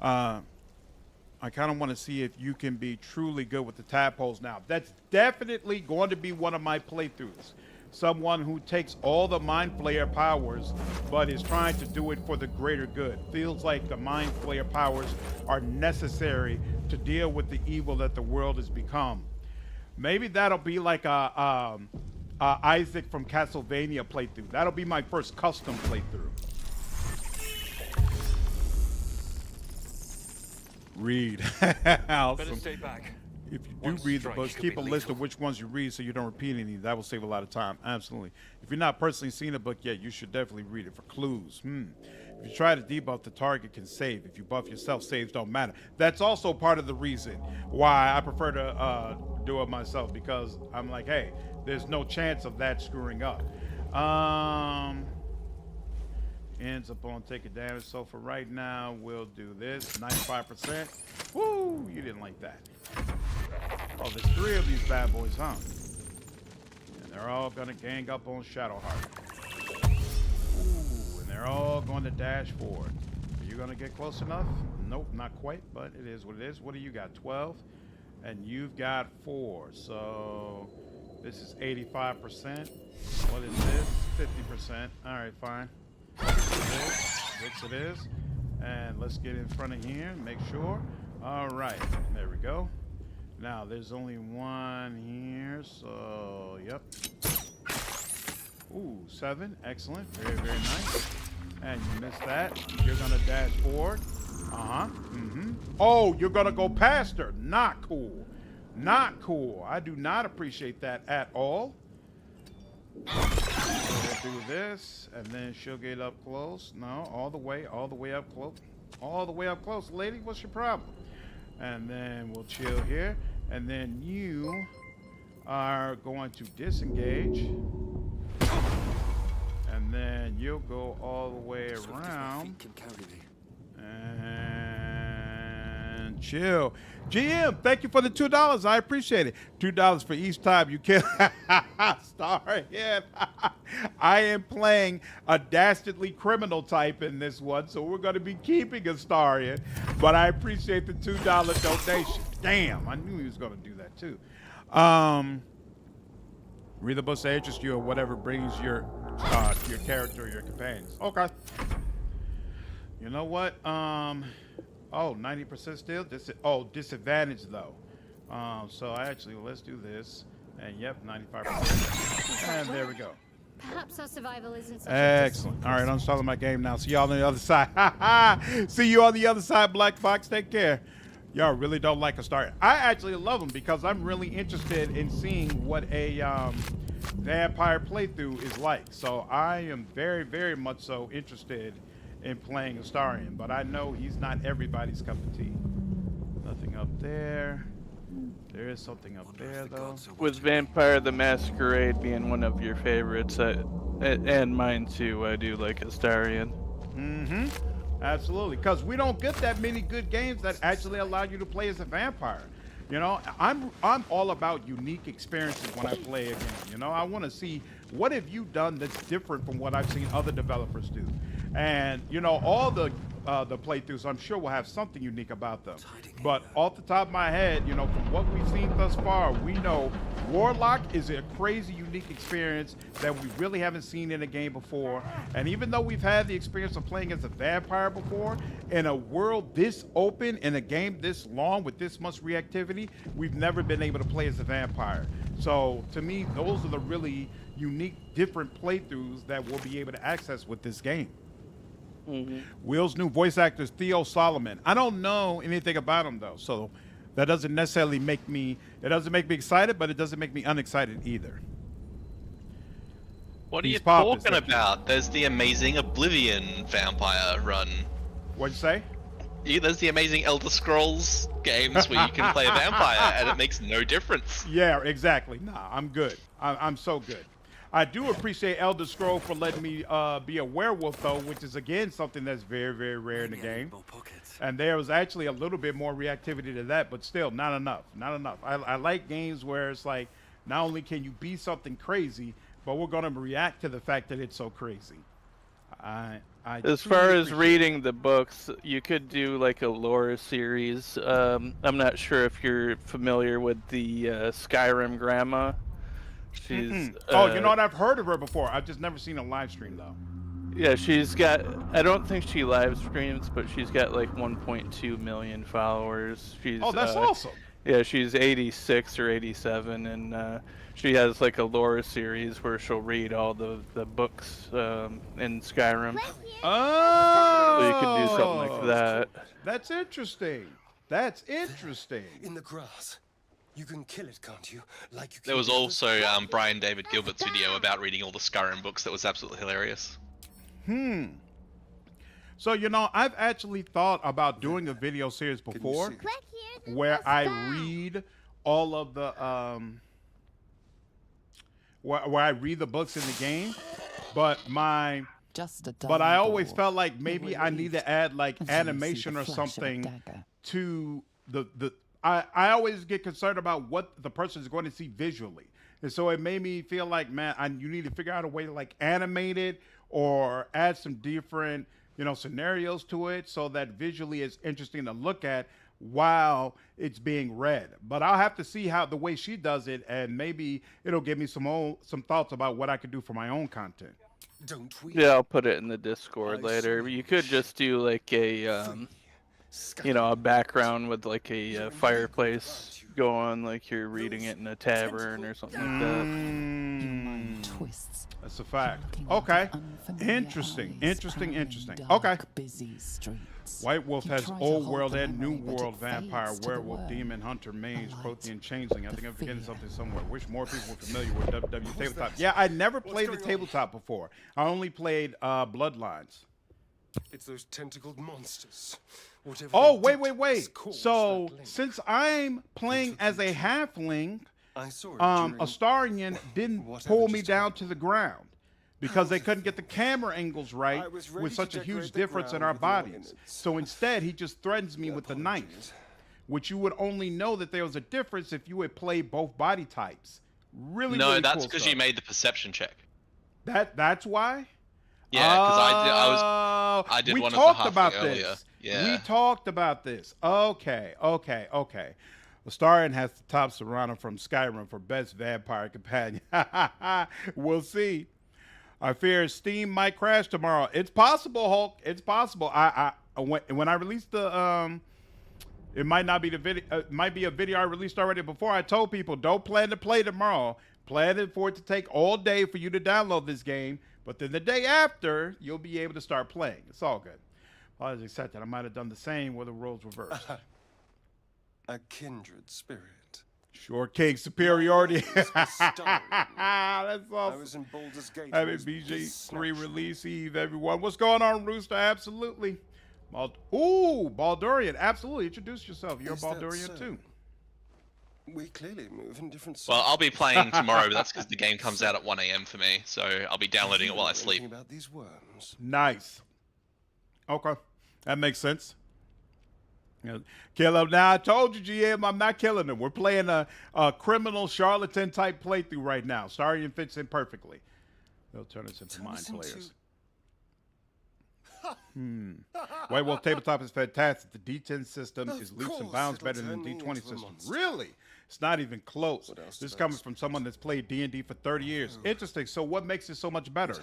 Speaker 1: I kind of want to see if you can be truly good with the tadpoles now. That's definitely going to be one of my playthroughs. Someone who takes all the Mind Flayer powers, but is trying to do it for the greater good. Feels like the Mind Flayer powers are necessary to deal with the evil that the world has become. Maybe that'll be like a Isaac from Castlevania playthrough. That'll be my first custom playthrough. Read.
Speaker 2: Better stay back.
Speaker 1: If you do read the books, keep a list of which ones you read so you don't repeat any. That will save a lot of time. Absolutely. If you're not personally seeing a book yet, you should definitely read it for clues. If you try to debuff, the target can save. If you buff yourself, saves don't matter. That's also part of the reason why I prefer to do it myself, because I'm like, hey, there's no chance of that screwing up. Ends up on taking damage. So for right now, we'll do this. 95%. Woo! You didn't like that. Oh, there's 3 of these bad boys, huh? And they're all gonna gang up on Shadowheart. Ooh, and they're all going to dash forward. Are you gonna get close enough? Nope, not quite, but it is what it is. What do you got? 12? And you've got 4. So this is 85%. What is this? 50%. All right, fine. This it is. And let's get in front of here and make sure. All right, there we go. Now there's only one here, so yep. Ooh, 7, excellent, very, very nice. And you missed that. You're gonna dash forward. Oh, you're gonna go past her. Not cool. Not cool. I do not appreciate that at all. So we'll do this, and then she'll get up close. No, all the way up close. All the way up close. Lady, what's your problem? And then we'll chill here. And then you are going to disengage. And then you'll go all the way around. man. Chill. GM, thank you for the $2. I appreciate it. $2 for each time you kill Starian. I am playing a dastardly criminal type in this one, so we're going to be keeping a Starian. But I appreciate the $2 donation. Damn, I knew he was going to do that too. Read the books that interest you or whatever brings your character or your companions. Okay. You know what? Oh, 90% still? Disadvantage though. So actually, let's do this. And yep, 95%. And there we go.
Speaker 6: Perhaps our survival isn't such
Speaker 1: Excellent. All right, I'm starting my game now. See y'all on the other side. See you on the other side, Black Fox. Take care. Y'all really don't like a start. I actually love them because I'm really interested in seeing what a vampire playthrough is like. So I am very, very much so interested in playing Astarion, but I know he's not everybody's cup of tea. Nothing up there. There is something up there, though.
Speaker 10: With Vampire the Masquerade being one of your favorites, and mine too, I do like Astarion.
Speaker 1: Mm-hmm. Absolutely, because we don't get that many good games that actually allow you to play as a vampire. You know, I'm all about unique experiences when I play a game. You know, I want to see what have you done that's different from what I've seen other developers do. And you know, all the playthroughs I'm sure will have something unique about them. But off the top of my head, you know, from what we've seen thus far, we know Warlock is a crazy unique experience that we really haven't seen in a game before. And even though we've had the experience of playing as a vampire before, in a world this open, in a game this long with this much reactivity, we've never been able to play as a vampire. So to me, those are the really unique, different playthroughs that we'll be able to access with this game.
Speaker 10: Mm-hmm.
Speaker 1: Will's new voice actor is Theo Solomon. I don't know anything about him though, so that doesn't necessarily make me. It doesn't make me excited, but it doesn't make me unexcited either.
Speaker 7: What are you talking about? There's the amazing Oblivion vampire run.
Speaker 1: What'd you say?
Speaker 7: Yeah, there's the amazing Elder Scrolls games where you can play a vampire and it makes no difference.
Speaker 1: Yeah, exactly. Nah, I'm good. I'm so good. I do appreciate Elder Scrolls for letting me be a werewolf, though, which is, again, something that's very, very rare in the game. And there was actually a little bit more reactivity to that, but still, not enough. Not enough. I like games where it's like, not only can you be something crazy, but we're going to react to the fact that it's so crazy.
Speaker 10: As far as reading the books, you could do like a lore series. I'm not sure if you're familiar with the Skyrim grandma. She's
Speaker 1: oh, you know what? I've heard of her before. I've just never seen a live stream though.
Speaker 10: Yeah, she's got. I don't think she live streams, but she's got like 1.2 million followers. She's.
Speaker 1: Oh, that's awesome.
Speaker 10: Yeah, she's 86 or 87, and she has like a lore series where she'll read all the books in Skyrim.
Speaker 1: Oh.
Speaker 10: So you could do something like that.
Speaker 1: That's interesting. That's interesting.
Speaker 2: In the grass. You can kill it, can't you? Like you.
Speaker 7: There was also Brian David Gilbert's video about reading all the Skyrim books that was absolutely hilarious.
Speaker 1: So, you know, I've actually thought about doing a video series before where I read all of the where I read the books in the game, but I always felt like maybe I need to add like animation or something to the I always get concerned about what the person is going to see visually. And so it made me feel like, man, you need to figure out a way to like animate it or add some different, you know, scenarios to it so that visually it's interesting to look at while it's being read. But I'll have to see how the way she does it, and maybe it'll give me some thoughts about what I could do for my own content.
Speaker 2: Don't we?
Speaker 10: Yeah, I'll put it in the Discord later. You could just do like a you know, a background with like a fireplace going, like you're reading it in a tavern or something like that.
Speaker 5: Twists.
Speaker 1: That's a fact. Okay. Interesting. Okay. White Wolf has Old World and New World Vampire, Werewolf, Demon, Hunter, Mage, Protean, Changeling. I think I'm forgetting something somewhere. Wish more people were familiar with WW Tabletop. Yeah, I never played the tabletop before. I only played Bloodlines.
Speaker 2: It's those tentacled monsters.
Speaker 1: Oh, wait. So, since I'm playing as a halfling, Astarion didn't pull me down to the ground because they couldn't get the camera angles right with such a huge difference in our bodies. So instead, he just threatens me with the knife. which you would only know that there was a difference if you had played both body types. Really,
Speaker 7: No,
Speaker 1: really
Speaker 7: that's
Speaker 1: cool
Speaker 7: because
Speaker 1: stuff.
Speaker 7: you made the perception check.
Speaker 1: That's why?
Speaker 7: Yeah, because I did
Speaker 1: we
Speaker 7: one
Speaker 1: talked
Speaker 7: as the
Speaker 1: about
Speaker 7: halfling
Speaker 1: this.
Speaker 7: earlier. Yeah.
Speaker 1: We talked about this. Okay. Astarion has the top Serrano from Skyrim for best vampire companion. We'll see. I fear Steam might crash tomorrow. It's possible, Hulk. It's possible. When I released the it might not be the video. It might be a video I released already before. I told people don't plan to play tomorrow. Plan it for it to take all day for you to download this game. But then the day after, you'll be able to start playing. It's all good. I was accepted. I might have done the same with the roles reversed.
Speaker 11: A kindred spirit.
Speaker 1: Short King superiority.
Speaker 11: That's
Speaker 1: That's
Speaker 11: I
Speaker 1: awesome.
Speaker 11: was in Baldur's Gate.
Speaker 1: Happy
Speaker 11: when it was
Speaker 1: BG3 release eve, everyone. What's going on, Rooster? Absolutely. Ooh, Baldurian. Absolutely. Introduce yourself. You're a
Speaker 11: Is that
Speaker 1: Baldurian
Speaker 11: so?
Speaker 1: too.
Speaker 11: We clearly move in different.
Speaker 7: Well, I'll be playing tomorrow, but that's because the game comes out at 1 AM for me, so I'll be downloading it while I sleep.
Speaker 11: About these worms.
Speaker 1: Nice. Okay. That makes sense. Kill him. Now, I told you, GM, I'm not killing him. We're playing a criminal charlatan type playthrough right now. Starion fits in perfectly. They'll turn us into mind players. White Wolf Tabletop is fantastic. The D10 system is leaps and bounds better than the D20 system. Really? It's not even close. This is coming from someone that's played D&D for 30 years. Interesting. So what makes it so much better?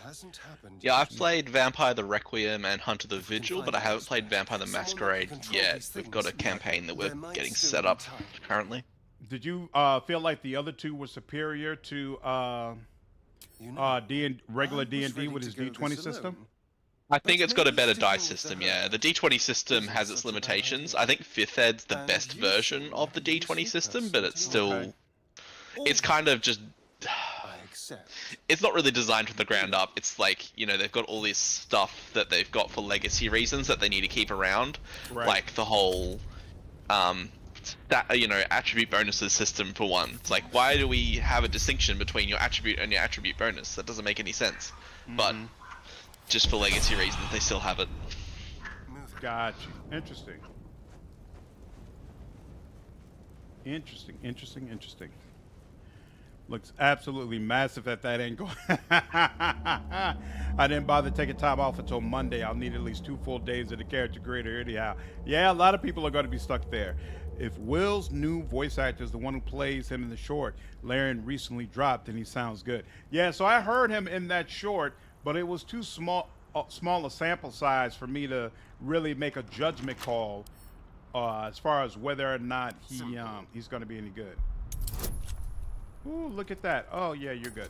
Speaker 7: Yeah, I've played Vampire the Requiem and Hunter the Vigil, but I haven't played Vampire the Masquerade yet. We've got a campaign that we're getting set up currently.
Speaker 1: Did you feel like the other two were superior to regular D&D with his D20 system?
Speaker 7: I think it's got a better dice system, yeah. The D20 system has its limitations. I think 5th Ed's the best version of the D20 system, but it's still... It's kind of just... It's not really designed from the ground up. It's like, you know, they've got all this stuff that they've got for legacy reasons that they need to keep around.
Speaker 1: Right.
Speaker 7: Like the whole, attribute bonuses system for one. It's like, why do we have a distinction between your attribute and your attribute bonus? That doesn't make any sense. But... just for legacy reasons, they still have it.
Speaker 1: Gotcha. Interesting. Interesting. Looks absolutely massive at that angle. I didn't bother taking time off until Monday. I'll need at least 2 full days of the character creator anyhow. Yeah, a lot of people are going to be stuck there. If Will's new voice actor is the one who plays him in the short, Laren recently dropped and he sounds good. Yeah, so I heard him in that short, but it was too small a sample size for me to really make a judgment call as far as whether or not he's going to be any good. Ooh, look at that. Oh, yeah, you're good.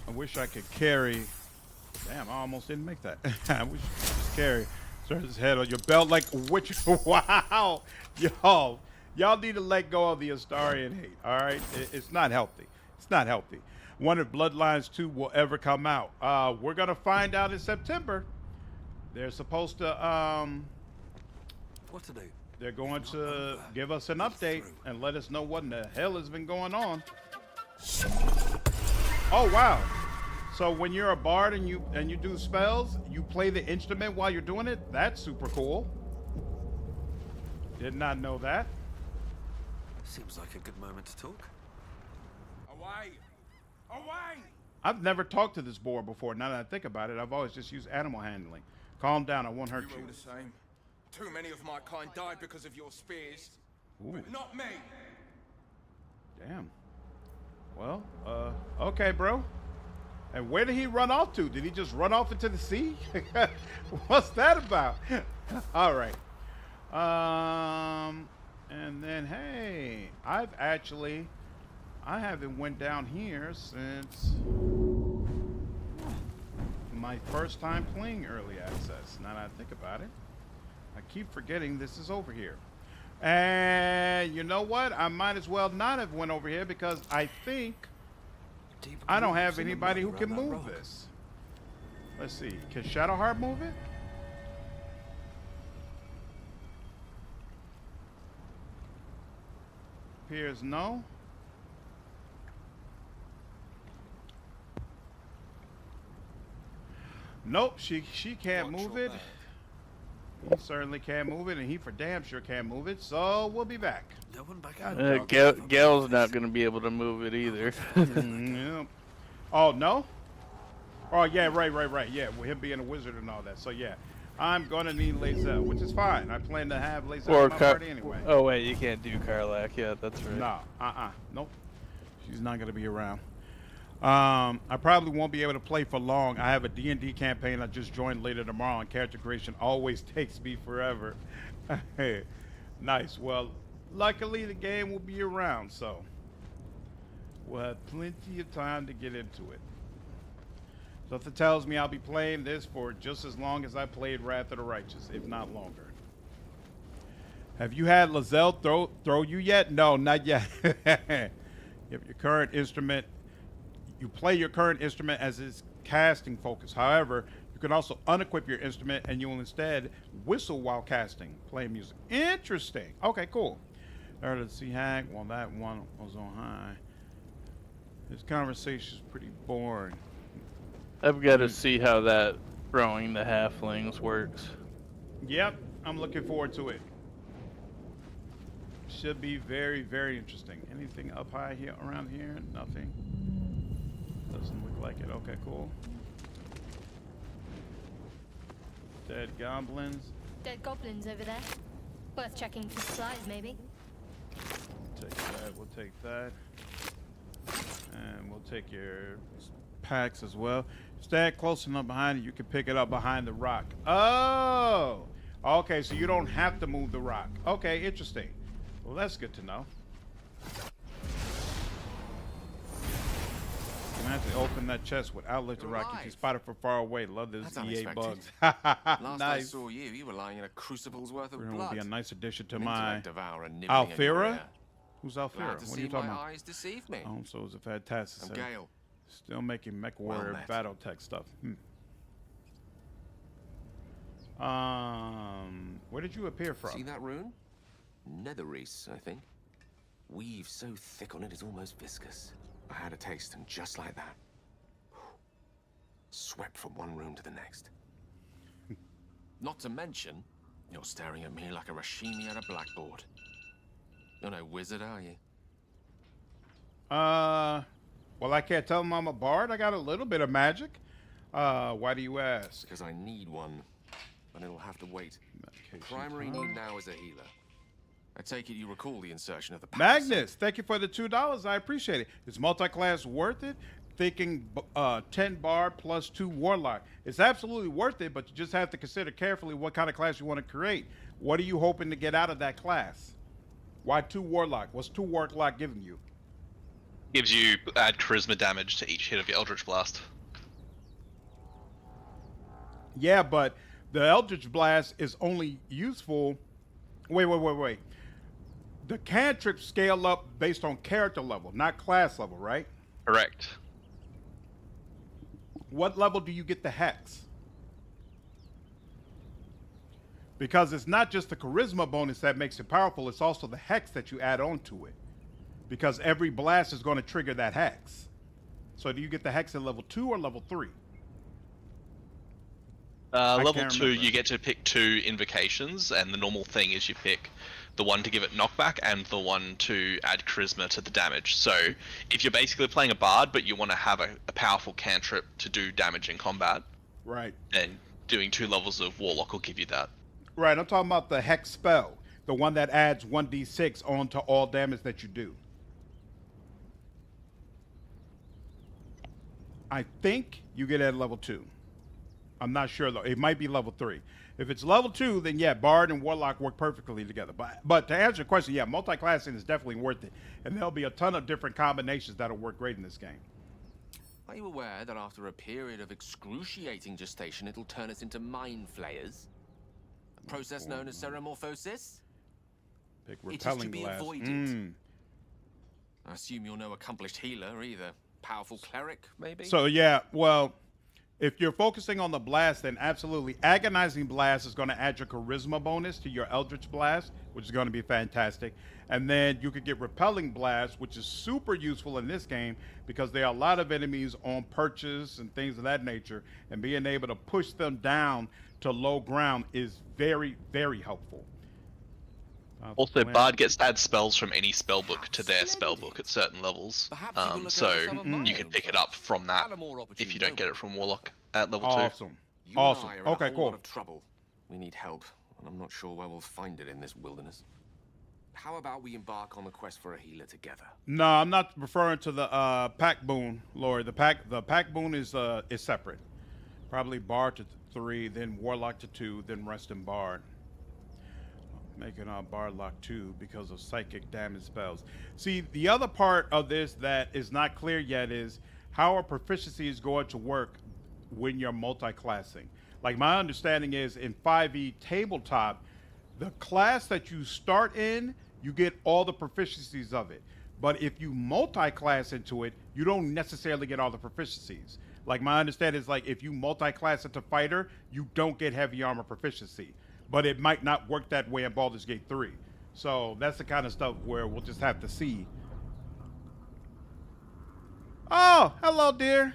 Speaker 1: I wish I could carry... Damn, I almost didn't make that. I wish I could just carry... Start his head on your belt like which... Wow! Y'all need to let go of the Astarion hate, all right? It's not healthy. It's not healthy. Wonder if Bloodlines 2 will ever come out. We're going to find out in September. They're supposed to...
Speaker 2: What to do?
Speaker 1: They're going to give us an update and let us know what in the hell has been going on. Oh, wow. So when you're a bard and you do spells, you play the instrument while you're doing it? That's super cool. Did not know that.
Speaker 2: Seems like a good moment to talk. Away! Away!
Speaker 1: I've never talked to this boar before. Now that I think about it, I've always just used animal handling. Calm down, I won't hurt you.
Speaker 2: You're all the same. Too many of my kind died because of your spears.
Speaker 1: Ooh.
Speaker 2: But not me.
Speaker 1: Damn. Well, okay, bro. And where did he run off to? Did he just run off into the sea? What's that about? All right. And then, hey, I haven't went down here since my first time playing early access. Now that I think about it, I keep forgetting this is over here. And you know what? I might as well not have went over here because I think I don't have anybody who can move this. Let's see. Can Shadowheart move it? Appears no. Nope, she can't move it. He certainly can't move it, and he for damn sure can't move it, so we'll be back.
Speaker 2: No one back
Speaker 10: Gal's not going to be able to move it either.
Speaker 1: Yep. Oh, no? Oh, yeah, right. Yeah, with him being a wizard and all that. So, yeah, I'm going to need Lae'zel, which is fine. I plan to have Lae'zel in my party anyway.
Speaker 10: Oh, wait, you can't do Karlach. Yeah, that's right.
Speaker 1: No, nope. She's not going to be around. I probably won't be able to play for long. I have a D&D campaign I just joined later tomorrow, and character creation always takes me forever. Nice. Well, luckily the game will be around, so we'll have plenty of time to get into it. Something tells me I'll be playing this for just as long as I played Wrath of the Righteous, if not longer. Have you had Lae'zel throw you yet? No, not yet. If your current instrument, you play your current instrument as its casting focus. However, you can also unequip your instrument and you will instead whistle while casting, play music. Interesting. Okay, cool. Let's see, Hack. Well, that one was on high. This conversation is pretty boring.
Speaker 10: I've got to see how that throwing the halflings works.
Speaker 1: Yep, I'm looking forward to it. Should be very, very interesting. Anything up high here, around here? Nothing. Doesn't look like it. Okay, cool. Dead goblins.
Speaker 6: Dead goblins over there. Worth checking for supplies, maybe.
Speaker 1: Take that. We'll take that. And we'll take your packs as well. Stand close enough behind it, you can pick it up behind the rock. Oh! Okay, so you don't have to move the rock. Okay, interesting. Well, that's good to know. You have to open that chest without lifting the rock. You can spot it from far away. Love this EA bugs.
Speaker 2: Last
Speaker 1: Nice.
Speaker 2: I saw you were lying in a crucible's worth of
Speaker 1: It will
Speaker 2: blood.
Speaker 1: be a nice addition to
Speaker 2: An
Speaker 1: my
Speaker 2: intellect devourer nibbling at your
Speaker 1: Alfira?
Speaker 2: ear.
Speaker 1: Who's
Speaker 2: Glad
Speaker 1: Alfira?
Speaker 2: to
Speaker 1: What are
Speaker 2: see
Speaker 1: you talking
Speaker 2: my
Speaker 1: about?
Speaker 2: eyes deceive me.
Speaker 1: Oh, so it's a fantastic
Speaker 2: I'm
Speaker 1: set.
Speaker 2: Gale.
Speaker 1: Still making mech
Speaker 2: Well
Speaker 1: warrior
Speaker 2: met.
Speaker 1: battle tech stuff. Where did you appear from?
Speaker 2: See that rune? Netherreese, I think. Weave so thick on it it's almost viscous. I had a taste, and just like that, swept from one room to the next. Not to mention, you're staring at me like a Rashimi at a blackboard. You're no wizard, are you?
Speaker 1: Well, I can't tell them I'm a bard. I got a little bit of magic. Why do you ask?
Speaker 2: Because I need one, but it'll have to wait.
Speaker 1: Medication
Speaker 2: Primary
Speaker 1: time.
Speaker 2: need now is a healer. I take it you recall the insertion of the
Speaker 1: Magnus, thank you for the $2. I appreciate it. Is multi-class worth it? Thinking 10 bard plus 2 warlock. It's absolutely worth it, but you just have to consider carefully what kind of class you want to create. What are you hoping to get out of that class? Why 2 warlock? What's 2 warlock giving you?
Speaker 7: Gives you add charisma damage to each hit of your Eldritch Blast.
Speaker 1: Yeah, but the Eldritch Blast is only useful. Wait. The cantrips scale up based on character level, not class level, right?
Speaker 7: Correct.
Speaker 1: What level do you get the hex? Because it's not just the charisma bonus that makes it powerful, it's also the hex that you add on to it. Because every blast is going to trigger that hex. So do you get the hex at level 2 or level 3?
Speaker 7: Level 2, you get to pick 2 invocations, and the normal thing is you pick the one to give it knockback and the one to add charisma to the damage. So if you're basically playing a bard, but you want to have a powerful cantrip to do damage in combat,
Speaker 1: right?
Speaker 7: Then doing 2 levels of warlock will give you that.
Speaker 1: Right, I'm talking about the hex spell, the one that adds 1d6 onto all damage that you do. I think you get it at level 2. I'm not sure though. It might be level 3. If it's level 2, then yeah, Bard and Warlock work perfectly together. But to answer your question, yeah, multi-classing is definitely worth it. And there'll be a ton of different combinations that'll work great in this game.
Speaker 2: Are you aware that after a period of excruciating gestation, it'll turn us into mind flayers? A process known as ceremorphosis?
Speaker 1: Pick
Speaker 2: It is to
Speaker 1: repelling
Speaker 2: be
Speaker 1: blast.
Speaker 2: avoided. I assume you're no accomplished healer either. Powerful cleric, maybe?
Speaker 1: So yeah, well, if you're focusing on the blast, then absolutely. Agonizing Blast is going to add your charisma bonus to your Eldritch Blast, which is going to be fantastic. And then you could get Repelling Blast, which is super useful in this game because there are a lot of enemies on perches and things of that nature. And being able to push them down to low ground is very, very helpful.
Speaker 7: Also, Bard gets to add spells from any spellbook to their spellbook at certain levels. So you can pick it up from that if you don't get it from Warlock at level 2.
Speaker 1: Awesome.
Speaker 2: You and I
Speaker 1: Awesome.
Speaker 2: are in a
Speaker 1: Okay,
Speaker 2: whole
Speaker 1: cool.
Speaker 2: lot of trouble. We need help, and I'm not sure where we'll find it in this wilderness. How about we embark on the quest for a healer together?
Speaker 1: No, I'm not referring to the pack boon, Lord. The pack boon is separate. Probably Bard to 3, then Warlock to 2, then Rest in Bard. Making Bard lock 2 because of psychic damage spells. See, the other part of this that is not clear yet is how a proficiency is going to work when you're multi-classing. Like, my understanding is in 5e tabletop, the class that you start in, you get all the proficiencies of it. But if you multi-class into it, you don't necessarily get all the proficiencies. Like, my understanding is, like, if you multi-class into fighter, you don't get heavy armor proficiency. But it might not work that way in Baldur's Gate 3. So that's the kind of stuff where we'll just have to see. Oh, hello, dear.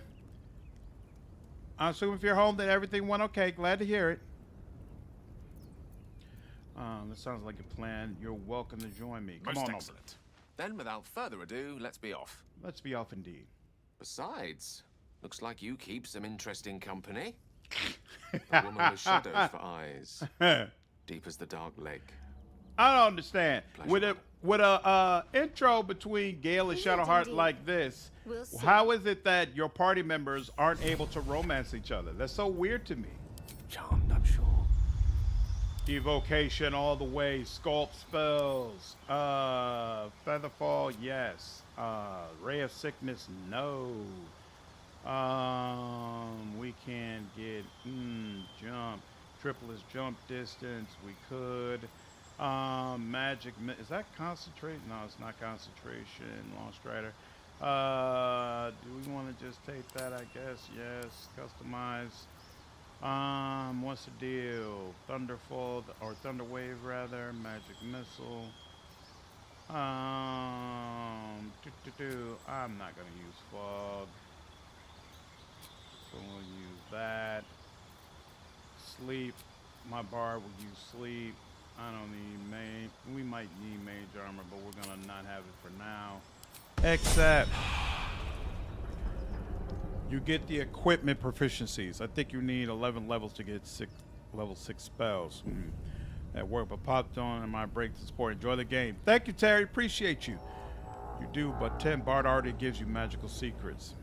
Speaker 1: I assume if you're home that everything went okay. Glad to hear it. That sounds like a plan. You're welcome to join me. Come on over.
Speaker 2: Then, without further ado, let's be off.
Speaker 1: Let's be off indeed.
Speaker 2: Besides, looks like you keep some interesting company. A woman with shadows for eyes, deep as the dark lake.
Speaker 1: I don't understand.
Speaker 2: Pleasure.
Speaker 1: With a intro between Gale and Shadowheart like this, how is it that your party members aren't able to romance each other? That's so weird to me.
Speaker 2: Charmed, I'm sure.
Speaker 1: Evocation all the way. Sculpt spells. Featherfall, yes. Ray of Sickness, no. We can get jump. Triple is jump distance. We could. Magic. Is that concentrate? No, it's not concentration. Long strider. Do we want to just take that? I guess yes. Customize. What's the deal? Thunderfall or Thunder Wave rather. Magic missile. I'm not gonna use fog. So we'll use that. Sleep. My bard will use sleep. I don't need mage. We might need mage armor, but we're gonna not have it for now. Except you get the equipment proficiencies. I think you need 11 levels to get level 6 spells. That work, but popped on in my break to support. Enjoy the game. Thank you, Terry. Appreciate you. You do, but 10 Bard already gives you magical secrets.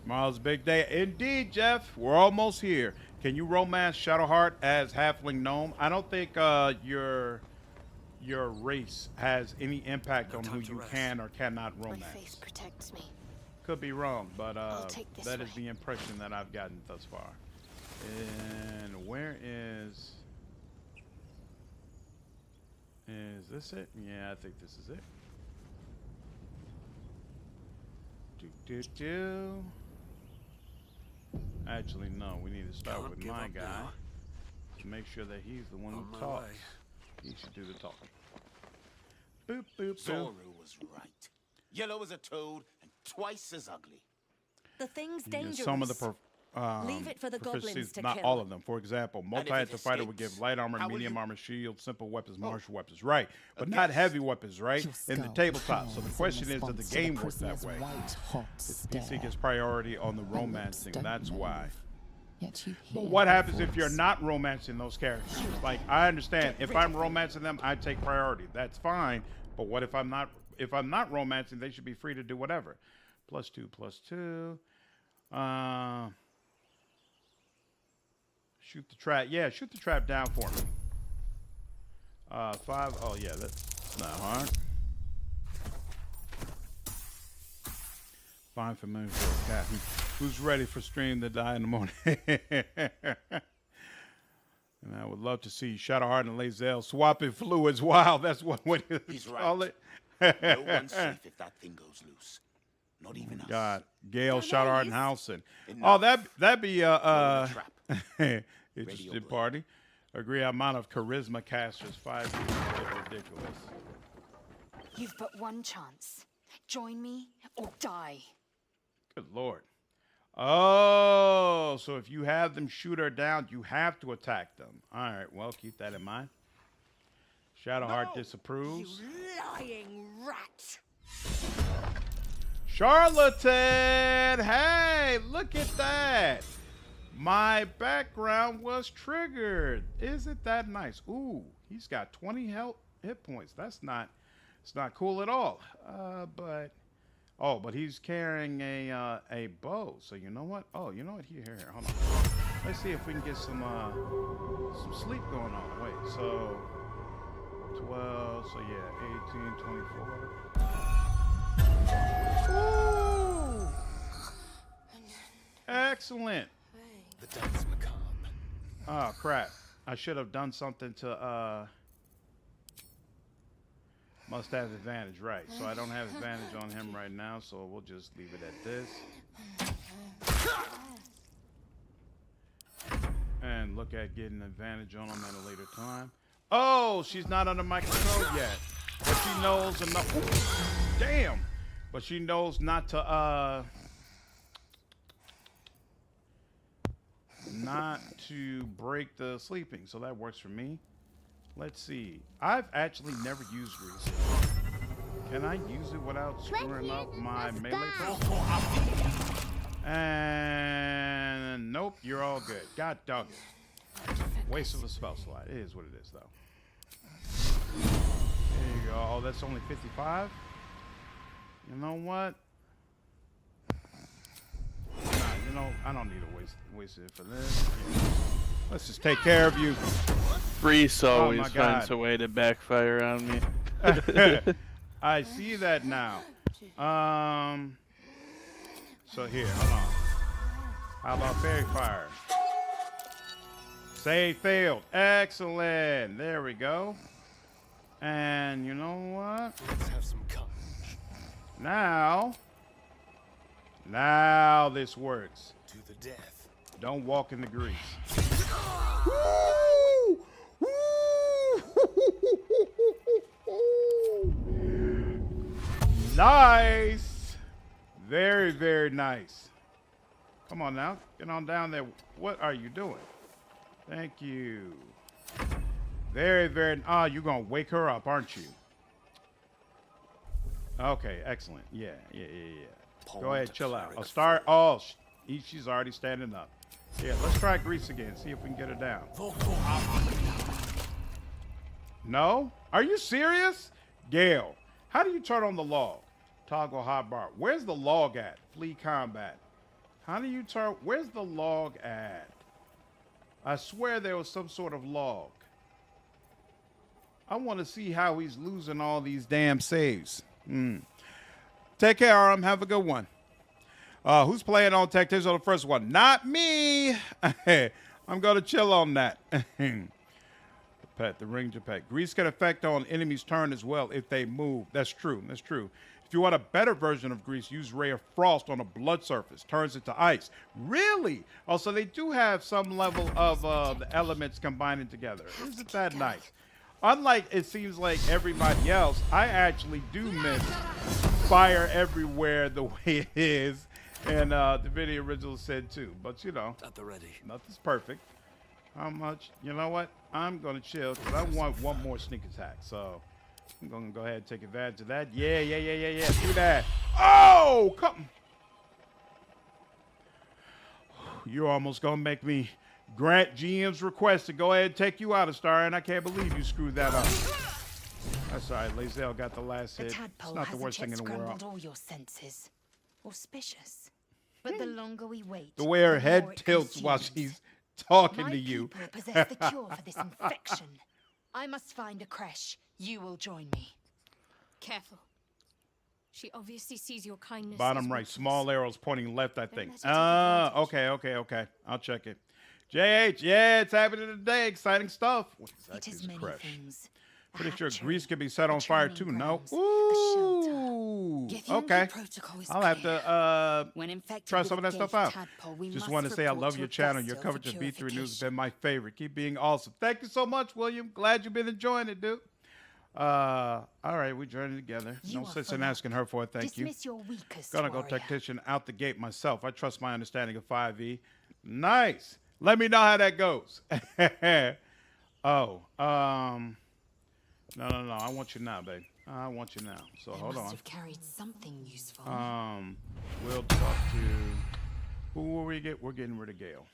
Speaker 1: Tomorrow's a big day. Indeed, Jeff. We're almost here. Can you romance Shadowheart as Halfling Gnome? I don't think your race has any impact on who you can or cannot romance.
Speaker 6: My face protects me.
Speaker 1: Could be wrong, but
Speaker 6: this
Speaker 1: that is
Speaker 6: way.
Speaker 1: the impression that I've gotten thus far. And where is this it? Yeah, I think this is it. Actually, no. We need to start with my guy to make sure that he's the one who talks. He should do the talking. Boop, boop, boop.
Speaker 12: Zoru was right. Yellow as a toad and twice as ugly.
Speaker 3: The thing's
Speaker 1: Yeah,
Speaker 3: dangerous.
Speaker 1: some of the
Speaker 3: Leave it for the goblins
Speaker 1: proficiencies,
Speaker 3: to
Speaker 1: not
Speaker 3: kill.
Speaker 1: all of them. For example,
Speaker 12: if it
Speaker 1: multi-active fighter would give
Speaker 12: escapes,
Speaker 1: light armor,
Speaker 12: how will
Speaker 1: medium
Speaker 12: you-
Speaker 1: armor, shield, simple weapons, martial weapons. Right, but not heavy weapons, right?
Speaker 5: Your
Speaker 1: In the
Speaker 5: skull
Speaker 1: tabletop. So the
Speaker 5: pales
Speaker 1: question
Speaker 5: in
Speaker 1: is, does the
Speaker 5: response to the
Speaker 1: game work that
Speaker 5: prisoner's
Speaker 1: way?
Speaker 5: white, hot
Speaker 1: PC
Speaker 5: stare.
Speaker 1: gets priority on the
Speaker 5: Her lips
Speaker 1: romancing.
Speaker 5: don't
Speaker 1: That's
Speaker 5: move,
Speaker 1: why.
Speaker 5: Yet you
Speaker 1: But
Speaker 5: hear
Speaker 1: what
Speaker 5: her
Speaker 1: happens if you're
Speaker 5: voice.
Speaker 1: not romancing those characters? Like, I understand if I'm romancing them, I take priority. That's fine. But what if I'm not? If I'm not romancing, they should be free to do whatever. +2, +2. Shoot the trap. Yeah, shoot the trap down for me. 5. Oh yeah, that's not hard. Fine for me for a cat. Who's ready for stream to die in the morning? And I would love to see Shadowheart and Lae'zel swapping fluids. Wow, that's what
Speaker 12: He's
Speaker 1: call
Speaker 12: right.
Speaker 1: it.
Speaker 12: No one's safe if that thing goes loose. Not even us.
Speaker 1: God, Gale, Shadowheart, and Halson.
Speaker 12: Enough.
Speaker 1: Oh, that'd be
Speaker 12: Trap.
Speaker 1: interesting
Speaker 12: Radio
Speaker 1: party. Agree amount of charisma casters 5 is ridiculous.
Speaker 3: You've but one chance. Join me or die.
Speaker 1: Good lord. Oh, so if you have them shoot her down, you have to attack them. All right, well, keep that in mind. Shadowheart disapproves.
Speaker 3: You lying rat!
Speaker 1: Charlatan! Hey, look at that. My background was triggered. Isn't that nice? Ooh, he's got 20 hit points. It's not cool at all. But he's carrying a bow. So you know what? Oh, you know what? Here. Hold on. Let's see if we can get some sleep going on. Wait, so 12. So yeah, 18, 24. Ooh. Excellent.
Speaker 11: The dance macabre.
Speaker 1: Oh crap! I should have done something to must have advantage, right? So I don't have advantage on him right now, so we'll just leave it at this. And look at getting advantage on him at a later time. Oh, she's not under my control yet, but she knows enough. Ooh, damn! But she knows not to break the sleeping, so that works for me. Let's see. I've actually never used grease. Can I use it without screwing up my melee person? And nope, you're all good. God dog it. Waste of a spell slot. It is what it is, though. There you go. Oh, that's only 55. You know what? I don't need to waste it for this. Let's just take care of you.
Speaker 10: Grease always finds a way to backfire on me.
Speaker 1: I see that now. So here, hold on. How about fairy fire? Save failed. Excellent. There we go. And you know what?
Speaker 11: Let's have some courage.
Speaker 1: Now this works.
Speaker 11: To the death.
Speaker 1: Don't walk in the grease. Nice. Very, very nice. Come on now. Get on down there. What are you doing? Thank you. Very, very... you're going to wake her up, aren't you? Okay, excellent. Yeah. Go ahead, chill out. I'll start... Oh, she's already standing up. Yeah, let's try grease again. See if we can get her down. No? Are you serious? Gale, how do you turn on the log? Toggle hotbar. Where's the log at? Flee combat. How do you turn... Where's the log at? I swear there was some sort of log. I want to see how he's losing all these damn saves. Take care, Aram. Have a good one. Who's playing on Tactics on the first one? Not me. I'm going to chill on that. Pet, the ring to pet. Grease can affect on enemies' turn as well if they move. That's true. That's true. If you want a better version of grease, use Ray of Frost on a blood surface. Turns it to ice. Really? Also, they do have some level of the elements combining together. Isn't that nice? Unlike it seems like everybody else, I actually do miss fire everywhere the way it is. And the video original said too. But, you know,
Speaker 11: At the ready.
Speaker 1: nothing's perfect. How much? You know what? I'm going to chill because I want one more sneak attack. So I'm going to go ahead and take advantage of that. Yeah. Do that. Oh, come. You're almost going to make me grant GM's request to go ahead and take you out of Star, and I can't believe you screwed that up. That's all right. Lazelle got the last hit. It's not the worst thing in the world.
Speaker 3: All your senses. Auspicious. But the longer we wait,
Speaker 1: The way her
Speaker 3: more
Speaker 1: head
Speaker 3: it
Speaker 1: tilts while
Speaker 3: consumes.
Speaker 1: she's talking
Speaker 3: My
Speaker 1: to you.
Speaker 3: people possess the cure for this infection. I must find a creche. You will join me.
Speaker 6: Careful. She obviously sees your kindness.
Speaker 1: Bottom
Speaker 6: as
Speaker 1: right,
Speaker 6: weakness.
Speaker 1: small arrows pointing left, I think.
Speaker 6: let her take advantage.
Speaker 1: Okay. I'll check it. JH, yeah, it's happening today. Exciting stuff. What
Speaker 3: It
Speaker 1: exactly
Speaker 3: is
Speaker 1: is
Speaker 3: many
Speaker 1: Crash?
Speaker 3: things. A
Speaker 1: Pretty sure
Speaker 3: hatchery,
Speaker 1: grease can be set
Speaker 3: a
Speaker 1: on fire
Speaker 3: training
Speaker 1: too. No.
Speaker 3: grounds, a shelter.
Speaker 1: Ooh.
Speaker 3: Githyan's
Speaker 1: Okay.
Speaker 3: protocol is
Speaker 1: I'll have
Speaker 3: clear.
Speaker 1: to
Speaker 3: When infected
Speaker 1: try
Speaker 3: with
Speaker 1: some of that stuff
Speaker 3: Geth
Speaker 1: out.
Speaker 3: tadpole, we
Speaker 1: Just
Speaker 3: must
Speaker 1: want to say I
Speaker 3: report
Speaker 1: love
Speaker 3: to
Speaker 1: your channel. Your
Speaker 3: Augusta
Speaker 1: coverage
Speaker 3: for
Speaker 1: of B3 News has
Speaker 3: purification.
Speaker 1: been my favorite. Keep being awesome. Thank you so much, William. Glad you've been enjoying it, dude. All right, we journey together.
Speaker 3: You
Speaker 1: No
Speaker 3: are
Speaker 1: sense
Speaker 3: full
Speaker 1: in
Speaker 3: up.
Speaker 1: asking her for a thank you.
Speaker 3: Dismiss your weakest
Speaker 1: Gonna go
Speaker 3: warrior.
Speaker 1: tactician out the gate myself. I trust my understanding of 5e. Nice. Let me know how that goes. Oh, no. I want you now, babe. I want you now. So
Speaker 3: They
Speaker 1: hold
Speaker 3: must
Speaker 1: on.
Speaker 3: have carried something useful.
Speaker 1: We'll talk to who will we get? We're getting rid of Gale.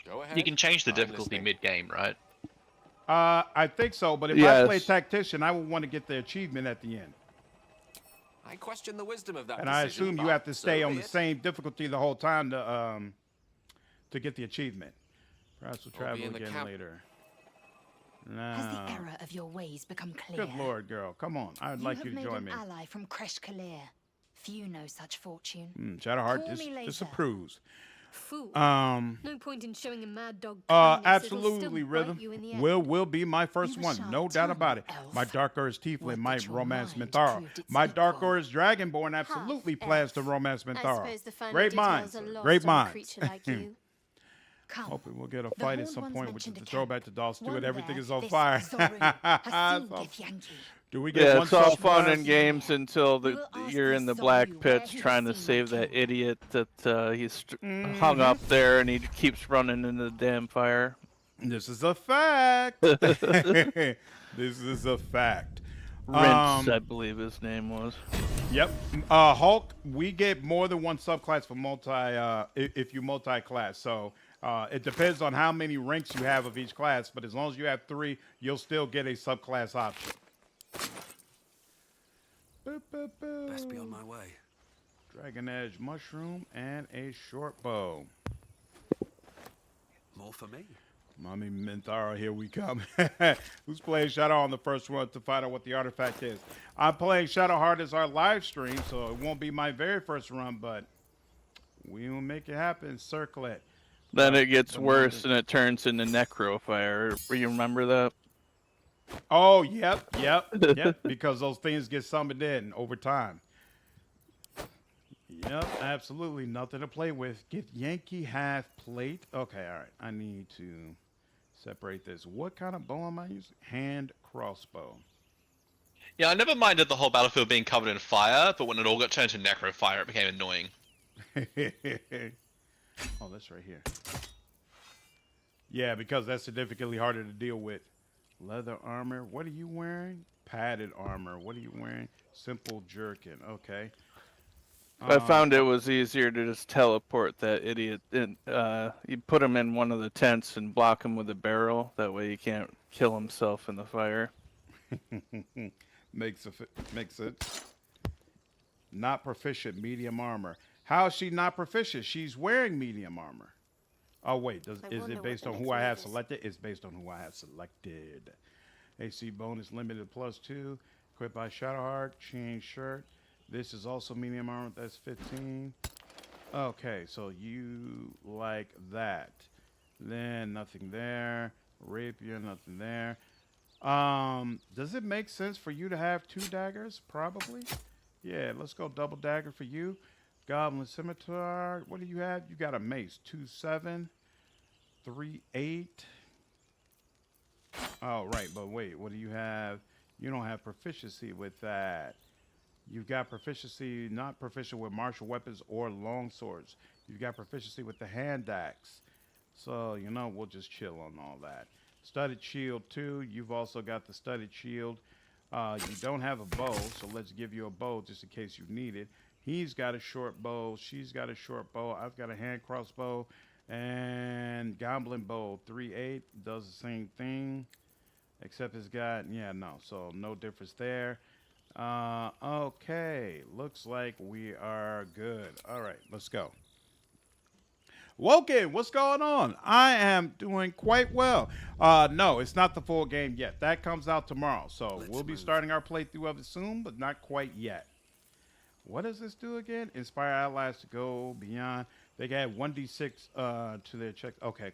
Speaker 2: Go ahead.
Speaker 7: You can change the
Speaker 2: I'm
Speaker 7: difficulty
Speaker 2: listening.
Speaker 7: mid-game, right?
Speaker 1: I think so, but if I
Speaker 10: Yes.
Speaker 1: play tactician, I would want to get the achievement at the end.
Speaker 2: I question the wisdom of that
Speaker 1: And I
Speaker 2: decision,
Speaker 1: assume you
Speaker 2: but
Speaker 1: have to stay
Speaker 2: so
Speaker 1: on
Speaker 2: be
Speaker 1: the
Speaker 2: it.
Speaker 1: same difficulty the whole time to get the achievement. Perhaps we'll
Speaker 2: I'll be
Speaker 1: travel
Speaker 2: in the
Speaker 1: again
Speaker 2: camp.
Speaker 1: later.
Speaker 3: Has the
Speaker 1: No.
Speaker 3: error of your ways become clear?
Speaker 1: Good Lord, girl. Come on. I'd like you to
Speaker 3: have
Speaker 1: join
Speaker 3: made
Speaker 1: me.
Speaker 3: an ally from Kresh Kalir. Few know such fortune.
Speaker 1: Shadowheart
Speaker 3: Call me later.
Speaker 1: disapproves.
Speaker 6: Fool.
Speaker 1: Um,
Speaker 6: No point in showing a mad dog kindness. It'll still
Speaker 1: absolutely,
Speaker 6: bite
Speaker 1: Rhythm.
Speaker 6: you in the end.
Speaker 1: Will be my first
Speaker 3: You've a
Speaker 1: one.
Speaker 3: sharp
Speaker 1: No doubt
Speaker 3: tongue,
Speaker 1: about it.
Speaker 3: elf.
Speaker 1: My Dark Urge Tiefling
Speaker 3: Would
Speaker 1: might
Speaker 3: that your
Speaker 1: romance
Speaker 3: mind
Speaker 1: Minthara.
Speaker 3: proved its
Speaker 1: My Dark
Speaker 3: equal.
Speaker 1: Urge Dragonborn absolutely plans to romance
Speaker 6: I
Speaker 1: Minthara.
Speaker 6: suppose the finer
Speaker 1: Great
Speaker 6: details
Speaker 1: minds.
Speaker 6: are lost
Speaker 1: Great
Speaker 6: on a
Speaker 1: minds.
Speaker 6: creature like you.
Speaker 3: Come.
Speaker 1: Hopefully we'll get a
Speaker 3: The
Speaker 1: fight at
Speaker 3: Horned
Speaker 1: some
Speaker 3: Ones
Speaker 1: point, which is
Speaker 3: mentioned
Speaker 1: the
Speaker 3: a camp.
Speaker 1: throwback to Doll Stewart.
Speaker 3: One
Speaker 1: Everything
Speaker 3: there,
Speaker 1: is on
Speaker 3: this
Speaker 1: fire.
Speaker 3: Zoru, Hassan
Speaker 1: So-
Speaker 3: Githyanki.
Speaker 1: Do we get
Speaker 10: Yeah,
Speaker 1: one
Speaker 10: it's all fun
Speaker 1: subclass?
Speaker 10: and games until
Speaker 3: We will ask
Speaker 10: you're
Speaker 3: the
Speaker 10: in the
Speaker 3: Zoru
Speaker 10: black
Speaker 3: where
Speaker 10: pits
Speaker 3: he has
Speaker 10: trying to
Speaker 3: seen
Speaker 10: save
Speaker 3: my
Speaker 10: that
Speaker 3: kin.
Speaker 10: idiot that he's hung up there and he keeps running into the damn fire.
Speaker 1: This is a fact. This is a fact.
Speaker 10: Rince, I believe his name was.
Speaker 1: Yep. Hulk, we get more than one subclass for if you multi-class. So it depends on how many ranks you have of each class, but as long as you have 3, you'll still get a subclass option. Boop, boop, boop.
Speaker 11: Best be on my way.
Speaker 1: Dragon Edge Mushroom and a short bow.
Speaker 11: More for me.
Speaker 1: Mommy Minthara, here we come. Who's playing Shadow on the first run to find out what the artifact is? I'm playing Shadowheart as our live stream, so it won't be my very first run, but we will make it happen. Circle it.
Speaker 10: Then it gets worse and it turns into Necrofire. You remember that?
Speaker 1: Oh, yep. Because those things get summoned in over time. Yep, absolutely. Nothing to play with. Get Yankee half plate. Okay, all right. I need to separate this. What kind of bow am I using? Hand crossbow.
Speaker 7: Yeah, I never minded the whole battlefield being covered in fire, but when it all got turned to necrofire, it became annoying.
Speaker 1: Oh, that's right here. Yeah, because that's significantly harder to deal with. Leather armor. What are you wearing? Padded armor. What are you wearing? Simple jerkin. Okay.
Speaker 10: I found it was easier to just teleport that idiot. You put him in one of the tents and block him with a barrel. That way he can't kill himself in the fire.
Speaker 1: Makes sense. Not proficient, medium armor. How is she not proficient? She's wearing medium armor. Oh wait, is it based on who I have selected? It's based on who I have selected. AC bonus limited +2. Equipped by Shadowheart. Chain shirt. This is also medium armor. That's 15. Okay, so you like that. Then nothing there. Rapier, nothing there. Does it make sense for you to have 2 daggers? Probably. Yeah, let's go double dagger for you. Goblin Scimitar. What do you have? You got a mace. 2-7. 3-8. Oh, right. But wait, what do you have? You don't have proficiency with that. You've got proficiency, not proficient with martial weapons or long swords. You've got proficiency with the hand axe. So, you know, we'll just chill on all that. Studded shield 2. You've also got the studded shield. You don't have a bow, so let's give you a bow just in case you need it. He's got a short bow. She's got a short bow. I've got a hand crossbow. And Goblin bow 3-8 does the same thing. Except it's got, yeah, no. So no difference there. Okay. Looks like we are good. All right, let's go. Woken, what's going on? I am doing quite well. No, it's not the full game yet. That comes out tomorrow. So we'll be starting our playthrough of it soon, but not quite yet. What does this do again? Inspire allies to go beyond. They got 1d6 to their check. Okay.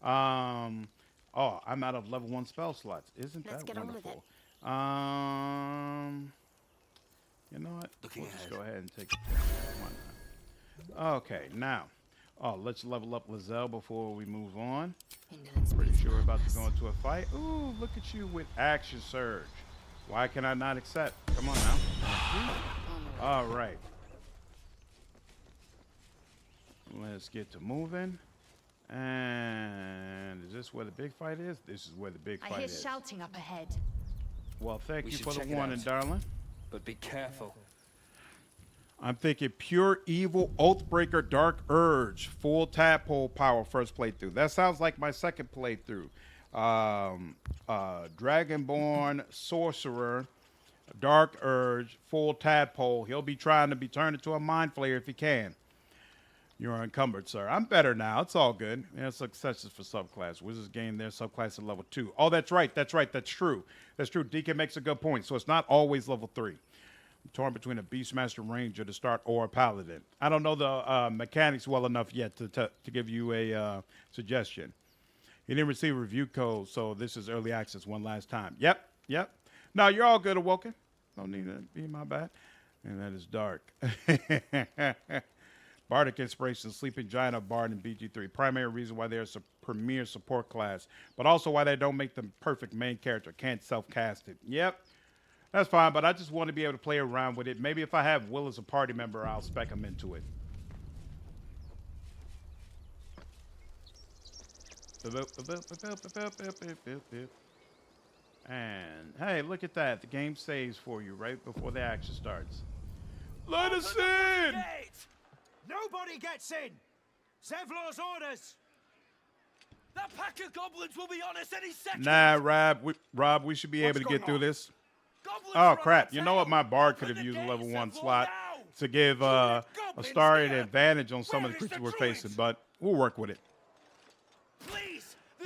Speaker 1: Oh, I'm out of level 1 spell slots. Isn't
Speaker 6: Let's
Speaker 1: that
Speaker 6: get on with
Speaker 1: wonderful?
Speaker 6: it.
Speaker 1: You know what?
Speaker 11: Looking
Speaker 1: We'll just
Speaker 11: ahead.
Speaker 1: go ahead and take it. Why not? Okay, now. Oh, let's level up Lizelle before we move on.
Speaker 3: Indolence
Speaker 1: Pretty
Speaker 3: breeds
Speaker 1: sure we're about to
Speaker 3: madness.
Speaker 1: go into a fight. Ooh, look at you with action surge. Why can I not accept? Come on now. All right. Let's get to moving. And is this where the big fight is? This is where the big
Speaker 3: I
Speaker 1: fight
Speaker 3: hear
Speaker 1: is.
Speaker 3: shouting up ahead.
Speaker 1: Well, thank
Speaker 11: We
Speaker 1: you
Speaker 11: should
Speaker 1: for the
Speaker 11: check it
Speaker 1: warning,
Speaker 11: out.
Speaker 1: darling.
Speaker 11: But be careful.
Speaker 1: I'm thinking pure evil, Oathbreaker, Dark Urge, full tadpole power first playthrough. That sounds like my second playthrough. Dragonborn, Sorcerer, Dark Urge, full tadpole. He'll be trying to be turned into a mind flayer if he can. You're encumbered, sir. I'm better now. It's all good. Yeah, successes for subclass. Wizards gain their subclass at level 2. Oh, that's right. That's right. That's true. That's true. Deacon makes a good point. So it's not always level 3. I'm torn between a Beastmaster Ranger to start or a Paladin. I don't know the mechanics well enough yet to give you a suggestion. He didn't receive a review code, so this is early access one last time. Yep. No, you're all good, Awoken. No need to be my bad. And that is dark. Bardic Inspiration, Sleeping Giant of Bard and BG3. Primary reason why they're a premier support class, but also why they don't make them perfect main character. Can't self-cast it. Yep. That's fine, but I just want to be able to play around with it. Maybe if I have Wyll as a party member, I'll spec him into it. And, hey, look at that. The game saves for you right before the action starts. Let us in!
Speaker 12: Nobody gets in! Zevlor's orders!
Speaker 11: That pack of goblins will be on us any second!
Speaker 1: Nah, Rob, we should be able to get through this. Oh, crap. You know what? My Bard could have used a level 1 slot to give Astarion an advantage on some of the creatures we're facing, but we'll work with it.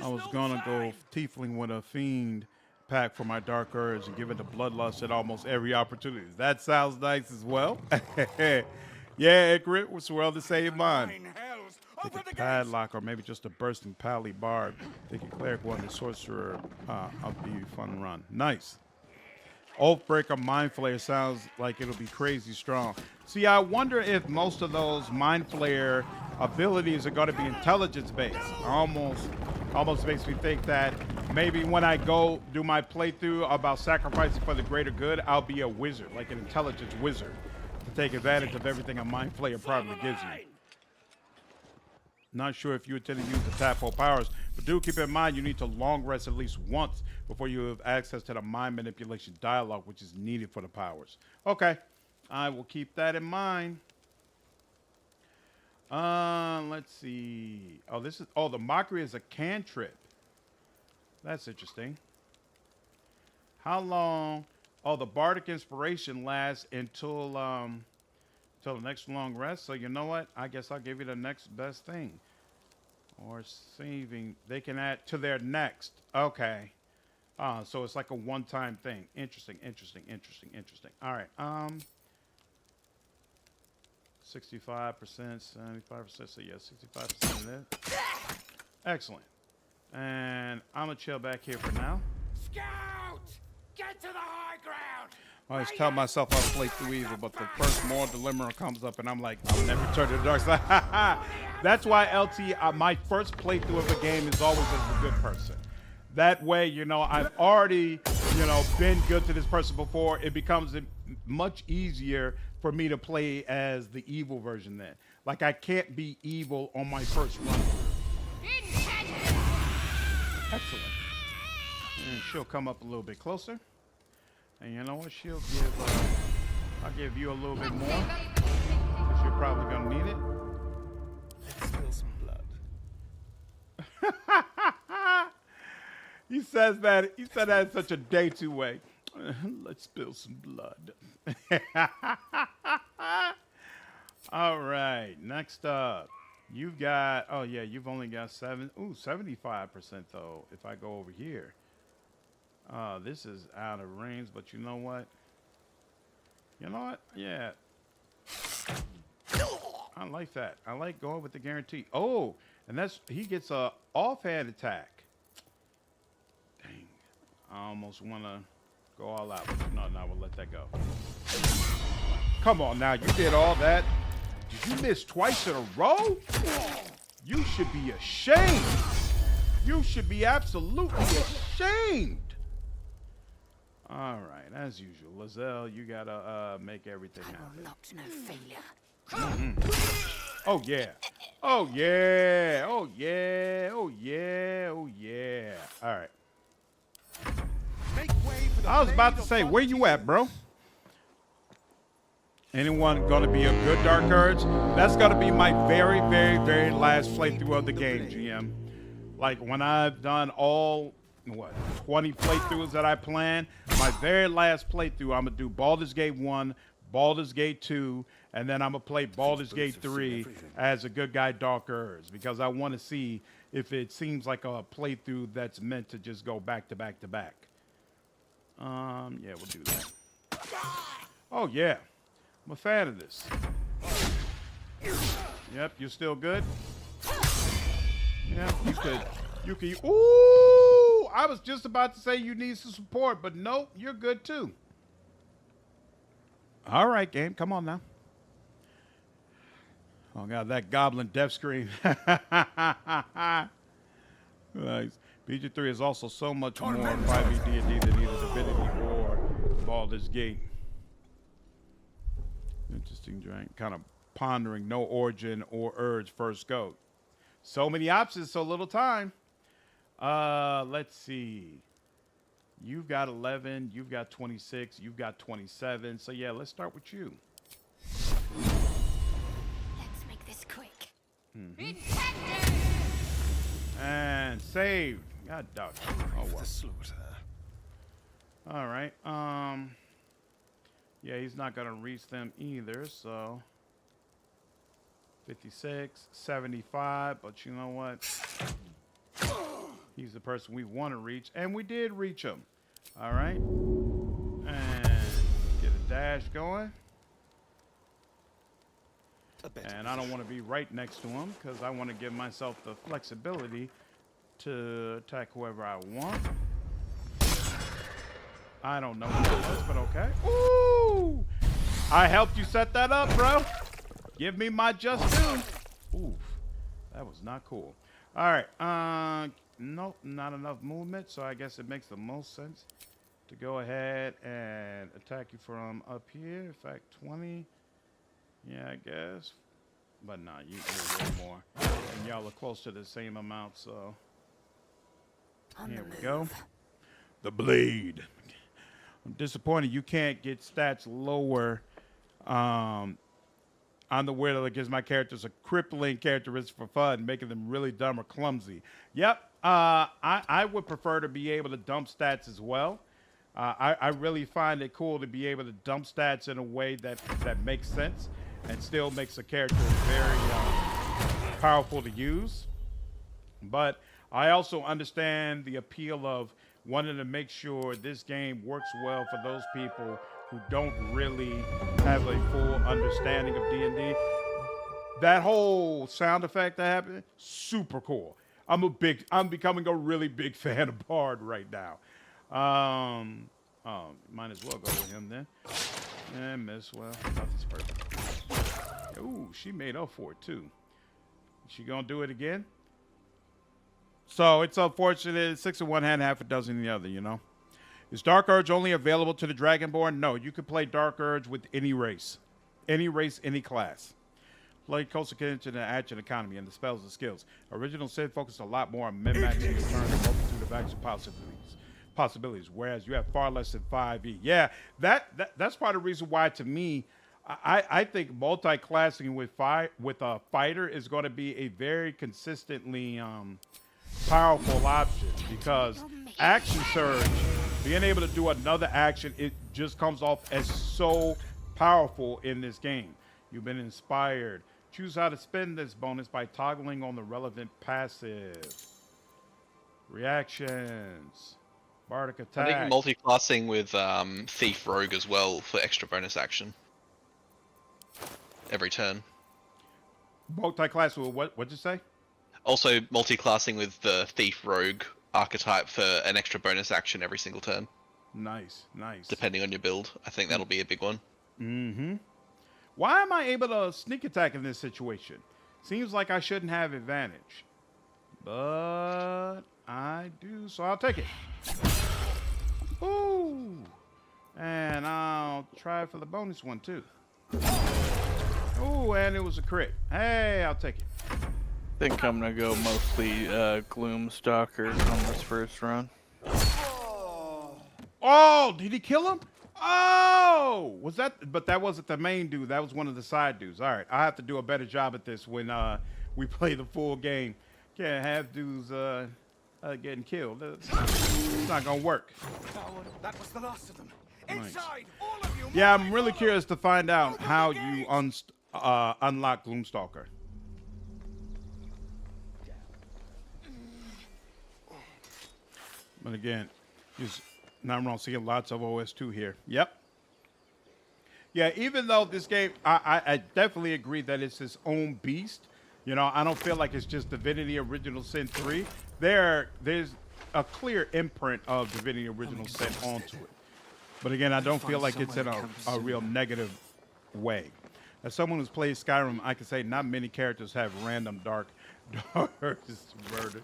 Speaker 1: I was going to go Tiefling with a Fiend pack for my Dark Urge and give it the Bloodlust at almost every opportunity. That sounds nice as well. Yeah, Icarus was well the same mind. Think a Padlock or maybe just a Bursting Pally Bard. Think a Cleric one, the Sorcerer. I'll be a fun run. Nice. Oathbreaker Mind Flayer sounds like it'll be crazy strong. See, I wonder if most of those Mind Flayer abilities are going to be intelligence based. Almost makes me think that maybe when I go do my playthrough about sacrificing for the greater good, I'll be a wizard, like an intelligence wizard, to take advantage of everything a Mind Flayer probably gives you. Not sure if you intend to use the tadpole powers, but do keep in mind you need to long rest at least once before you have access to the mind manipulation dialogue, which is needed for the powers. Okay, I will keep that in mind. Let's see. Oh, the mockery is a cantrip. That's interesting. How long? Oh, the bardic inspiration lasts until the next long rest. So you know what? I guess I'll give you the next best thing. Or saving. They can add to their next. Okay. So it's like a one-time thing. Interesting. All right. 65%, 75%. So yeah, 65% of that. Excellent. And I'm gonna chill back here for now.
Speaker 12: Scout! Get to the high ground!
Speaker 1: I always tell myself I'll play through evil, but the first moral dilemma comes up, and I'm like, I'll never turn to the dark side. That's why LT, my first playthrough of the game is always as a good person. That way, you know, I've already, you know, been good to this person before. It becomes much easier for me to play as the evil version then. Like, I can't be evil on my first run through. Excellent. And she'll come up a little bit closer. And you know what? She'll give, I'll give you a little bit more. Because you're probably going to need it.
Speaker 11: Let's spill some blood.
Speaker 1: He said that in such a day two way. Let's spill some blood. All right. Next up. You've got, oh yeah, you've only got 75% though, if I go over here. This is out of range, but you know what? Yeah. I like that. I like going with the guarantee. Oh, and he gets a offhand attack. Dang. I almost want to go all out, but no, we'll let that go. Come on now, you did all that. Did you miss twice in a row? You should be ashamed. You should be absolutely ashamed. All right, as usual, Lizelle, you gotta make everything happen.
Speaker 3: Not no failure.
Speaker 1: Oh yeah. Oh yeah. Oh yeah. Oh yeah. Oh yeah. All right. I was about to say, where you at, bro? Anyone gonna be a good Dark Urge? That's gonna be my very, very, very last playthrough of the game, GM. Like when I've done all 20 playthroughs that I plan, my very last playthrough, I'm gonna do Baldur's Gate 1, Baldur's Gate 2, and then I'm gonna play Baldur's Gate 3 as a good guy Dark Urge, because I want to see if it seems like a playthrough that's meant to just go back to back to back. Yeah, we'll do that. Oh yeah, I'm a fan of this. Yep, you're still good. Yeah, you could. Ooh, I was just about to say you need some support, but nope, you're good too. All right, game, come on now. Oh god, that goblin death scream. Nice. BG3 is also so much more 5e D&D than either Divinity or Baldur's Gate. Interesting drink. Kind of pondering no origin or urge first go. So many options, so little time. Let's see. You've got 11, you've got 26, you've got 27. So yeah, let's start with you.
Speaker 6: Let's make this quick.
Speaker 1: And save. God dog. Oh well. All right. Yeah, he's not gonna reach them either, so 56, 75, but you know what? He's the person we want to reach, and we did reach him. All right. And get a dash going. And I don't want to be right next to him because I want to give myself the flexibility to attack whoever I want. I don't know what that was, but okay. Ooh! I helped you set that up, bro. Give me my just due. Oof. That was not cool. All right. Nope, not enough movement, so I guess it makes the most sense to go ahead and attack you from up here. In fact, 20. Yeah, I guess. But nah, you're way more. And y'all are close to the same amount, so. Here we go. The blade. I'm disappointed you can't get stats lower on the Wyll that gives my characters a crippling characteristic for fun, making them really dumb or clumsy. Yep. I would prefer to be able to dump stats as well. I really find it cool to be able to dump stats in a way that makes sense and still makes a character very powerful to use. But I also understand the appeal of wanting to make sure this game works well for those people who don't really have a full understanding of D&D. That whole sound effect that happened, super cool. I'm becoming a really big fan of Bard right now. Might as well go with him then. And miss, well, nothing's perfect. Ooh, she made up for it too. She gonna do it again? So it's unfortunate. 6 in one hand, half a dozen in the other, you know? Is Dark Urge only available to the Dragonborn? No, you can play Dark Urge with any race. Any race, any class. Play close attention to the action economy and the spells and skills. Original Sin focused a lot more on min-maxing the turn and multitude of action possibilities, whereas you have far less than 5e. Yeah, that's part of the reason why, to me, I think multi-classing with a fighter is going to be a very consistently powerful option, because action surge, being able to do another action, it just comes off as so powerful in this game. You've been inspired. Choose how to spend this bonus by toggling on the relevant passive. Reactions. Bardic attack.
Speaker 7: I think multi-classing with Thief Rogue as well for extra bonus action. Every turn.
Speaker 1: Multi-class with what'd you say?
Speaker 7: Also multi-classing with the Thief Rogue archetype for an extra bonus action every single turn.
Speaker 1: Nice, nice.
Speaker 7: Depending on your build. I think that'll be a big one.
Speaker 1: Mm-hmm. Why am I able to sneak attack in this situation? Seems like I shouldn't have advantage. But I do, so I'll take it. Ooh. And I'll try for the bonus one, too. Oh, and it was a crit. Hey, I'll take it.
Speaker 10: I think I'm gonna go mostly Gloomstalker on this first run.
Speaker 1: Oh, did he kill him? Oh, was that? But that wasn't the main dude. That was one of the side dudes. All right, I have to do a better job at this when we play the full game. Can't have dudes getting killed. It's not gonna work.
Speaker 11: That was the last of them.
Speaker 1: Nice.
Speaker 11: Inside, all of you.
Speaker 1: Yeah, I'm really curious to find out how you unlock Gloomstalker. But again, just not wrong seeing lots of OS2 here. Yep. Yeah, even though this game, I definitely agree that it's its own beast. You know, I don't feel like it's just Divinity Original Sin 3. There's a clear imprint of Divinity Original Sin onto it. But again, I don't feel like it's in a real negative way. As someone who's played Skyrim, I can say not many characters have random dark murder.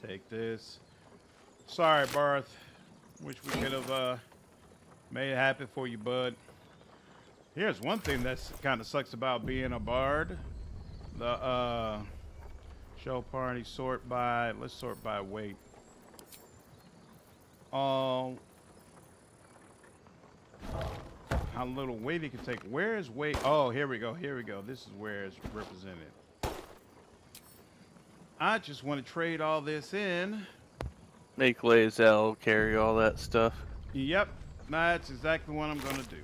Speaker 1: Take this. Sorry, Barth. Wish we could have made it happen for you, bud. Here's one thing that's kind of sucks about being a bard. The show party sort by. Let's sort by weight. How little weight he can take. Where is weight? Oh, here we go. Here we go. This is where it's represented. I just want to trade all this in.
Speaker 10: Make Lae'zel carry all that stuff.
Speaker 1: Yep, that's exactly what I'm gonna do.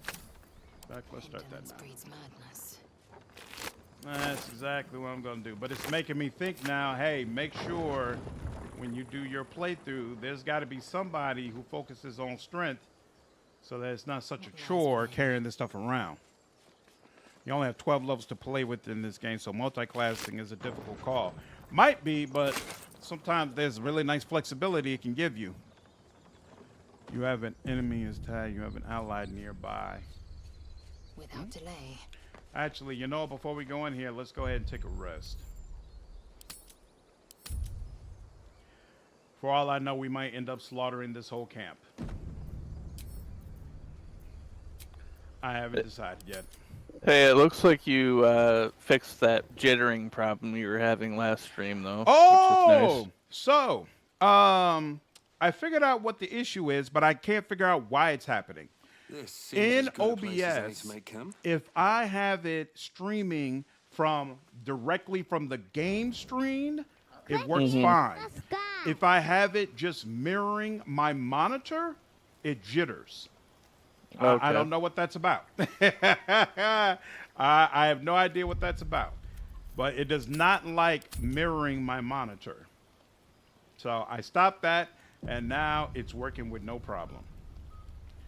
Speaker 1: In fact, let's start that now. That's exactly what I'm gonna do. But it's making me think now. Hey, make sure when you do your playthrough, there's got to be somebody who focuses on strength, so that it's not such a chore carrying this stuff around. You only have 12 levels to play with in this game, so multi-classing is a difficult call. Might be, but sometimes there's really nice flexibility it can give you. You have an enemy as tagged. You have an ally nearby.
Speaker 3: Without delay.
Speaker 1: Actually, you know, before we go in here, let's go ahead and take a rest. For all I know, we might end up slaughtering this whole camp. I haven't decided yet.
Speaker 10: Hey, it looks like you fixed that jittering problem you were having last stream, though.
Speaker 1: Oh,
Speaker 10: which is nice.
Speaker 1: So, I figured out what the issue is, but I can't figure out why it's happening. In OBS, if I have it streaming directly from the game screen, it works fine. If I have it just mirroring my monitor, it jitters.
Speaker 10: Okay.
Speaker 1: I don't know what that's about. I have no idea what that's about. But it does not like mirroring my monitor. So I stopped that, and now it's working with no problem.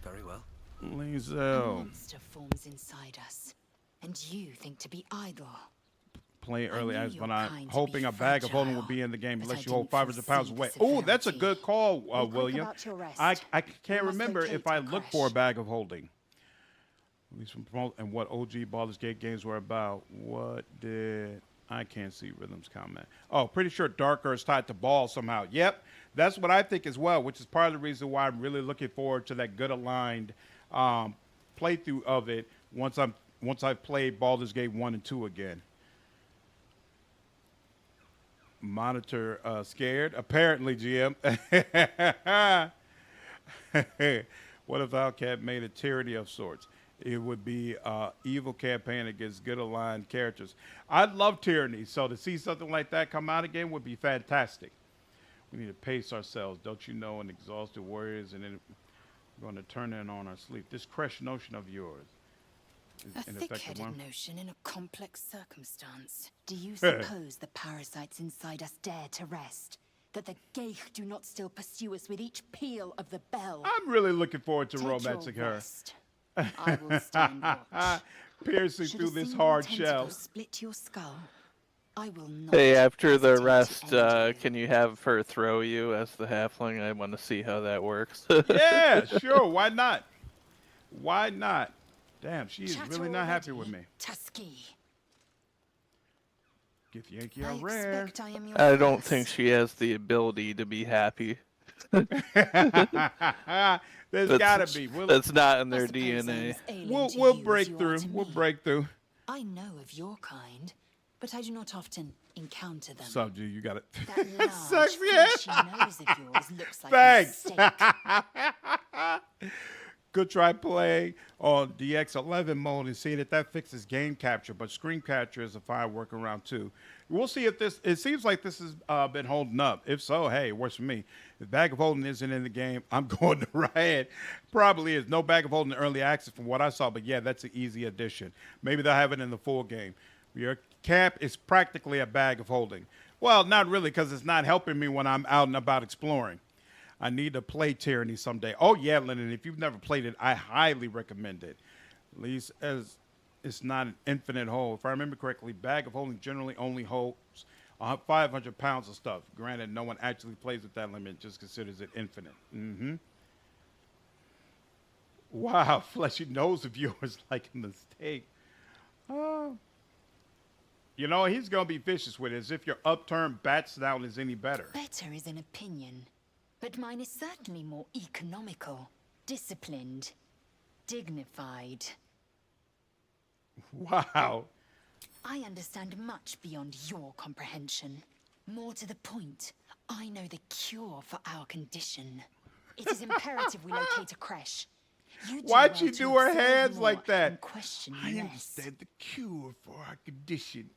Speaker 11: Very well.
Speaker 3: A
Speaker 1: Lae'zel.
Speaker 3: monster forms inside us, and you think to be idle.
Speaker 1: Play early
Speaker 3: knew
Speaker 1: as
Speaker 3: your
Speaker 1: when I'm
Speaker 3: kind to
Speaker 1: hoping
Speaker 3: be
Speaker 1: a bag of holding will
Speaker 3: fragile,
Speaker 1: be in the game
Speaker 3: but
Speaker 1: unless
Speaker 3: I
Speaker 1: you hold
Speaker 3: didn't
Speaker 1: 500 pounds
Speaker 3: foresee
Speaker 1: weight.
Speaker 3: the
Speaker 1: Oh, that's a
Speaker 3: severity.
Speaker 1: good call,
Speaker 3: Be quick
Speaker 1: William.
Speaker 3: about your rest.
Speaker 1: I can't
Speaker 3: You must
Speaker 1: remember
Speaker 3: locate
Speaker 1: if I
Speaker 3: the
Speaker 1: looked for a
Speaker 3: crash.
Speaker 1: bag of holding. At least from and what OG Baldur's Gate games were about. What did I can't see Rhythm's comment? Oh, pretty sure Darker is tied to Ball somehow. Yep, that's what I think as well, which is part of the reason why I'm really looking forward to that good aligned playthrough of it once I've played Baldur's Gate 1 and 2 again. Monitor scared? Apparently, GM. What if Outcat made a tyranny of sorts? It would be evil campaign against good aligned characters. I'd love tyranny, so to see something like that come out again would be fantastic. We need to pace ourselves, don't you know, an exhausted warriors, and then we're going to turn in on our sleep. This crushed notion of yours is
Speaker 3: A
Speaker 1: an effective
Speaker 3: thick-headed
Speaker 1: one.
Speaker 3: notion in a complex circumstance. Do you suppose the parasites inside us dare to rest? That the Geich do not still pursue us with each peal of the bell?
Speaker 1: I'm really looking forward to
Speaker 3: Take
Speaker 1: romancing
Speaker 3: your
Speaker 1: her.
Speaker 3: rest. I will stand watch.
Speaker 1: Piercing
Speaker 3: Should
Speaker 1: through
Speaker 3: a
Speaker 1: this
Speaker 3: single
Speaker 1: hard
Speaker 3: tentacle
Speaker 1: shell.
Speaker 3: split your skull, I will not.
Speaker 10: Hey, after the
Speaker 3: hesitate to
Speaker 10: rest,
Speaker 3: end you.
Speaker 10: can you have her throw you as the halfling? I want to see how that works.
Speaker 1: Yeah, sure. Why not? Why not? Damn, she is
Speaker 3: Chatter
Speaker 1: really not happy with
Speaker 3: already,
Speaker 1: me.
Speaker 3: Tusky.
Speaker 1: Gith Yankee
Speaker 3: I
Speaker 1: are rare.
Speaker 3: expect I am your
Speaker 10: I don't
Speaker 3: first.
Speaker 10: think she has the ability to be happy.
Speaker 1: There's gotta be.
Speaker 10: That's not in their
Speaker 3: I suppose I'm
Speaker 10: DNA.
Speaker 3: as alien to
Speaker 1: We'll
Speaker 3: you as
Speaker 1: break
Speaker 3: you are
Speaker 1: through.
Speaker 3: to
Speaker 1: We'll
Speaker 3: me.
Speaker 1: break through.
Speaker 3: I know of your kind, but I do not often encounter them.
Speaker 1: So, dude, you got it.
Speaker 3: That large,
Speaker 1: Sucks, yeah.
Speaker 3: fleshy nose of yours looks like
Speaker 1: Thanks.
Speaker 3: a mistake.
Speaker 1: Good try playing on DX11 mode and seeing if that fixes game capture, but screen capture is a fine workaround too. We'll see if this, it seems like this has been holding up. If so, hey, it works for me. If Bag of Holding isn't in the game, I'm going to Riot. Probably is. No Bag of Holding early access from what I saw, but yeah, that's an easy addition. Maybe they'll have it in the full game. Your camp is practically a Bag of Holding. Well, not really, because it's not helping me when I'm out and about exploring. I need to play Tyranny someday. Oh, yeah, Lennon, if you've never played it, I highly recommend it. At least as it's not an infinite hold. If I remember correctly, Bag of Holding generally only holds 500 pounds of stuff. Granted, no one actually plays with that limit, just considers it infinite. Wow, fleshy nose of yours like a mistake. You know, he's going to be vicious with it, as if your upturned bat snout is any better.
Speaker 3: Better is an opinion, but mine is certainly more economical, disciplined, dignified.
Speaker 1: Wow.
Speaker 3: I understand much beyond your comprehension. More to the point, I know the cure for our condition. It is imperative we locate a creche. You do
Speaker 1: Why'd
Speaker 3: well
Speaker 1: she
Speaker 3: to
Speaker 1: do her
Speaker 3: observe
Speaker 1: hands
Speaker 3: more
Speaker 1: like
Speaker 3: and
Speaker 1: that?
Speaker 3: question
Speaker 1: I
Speaker 3: less.
Speaker 1: understand the cure for our condition.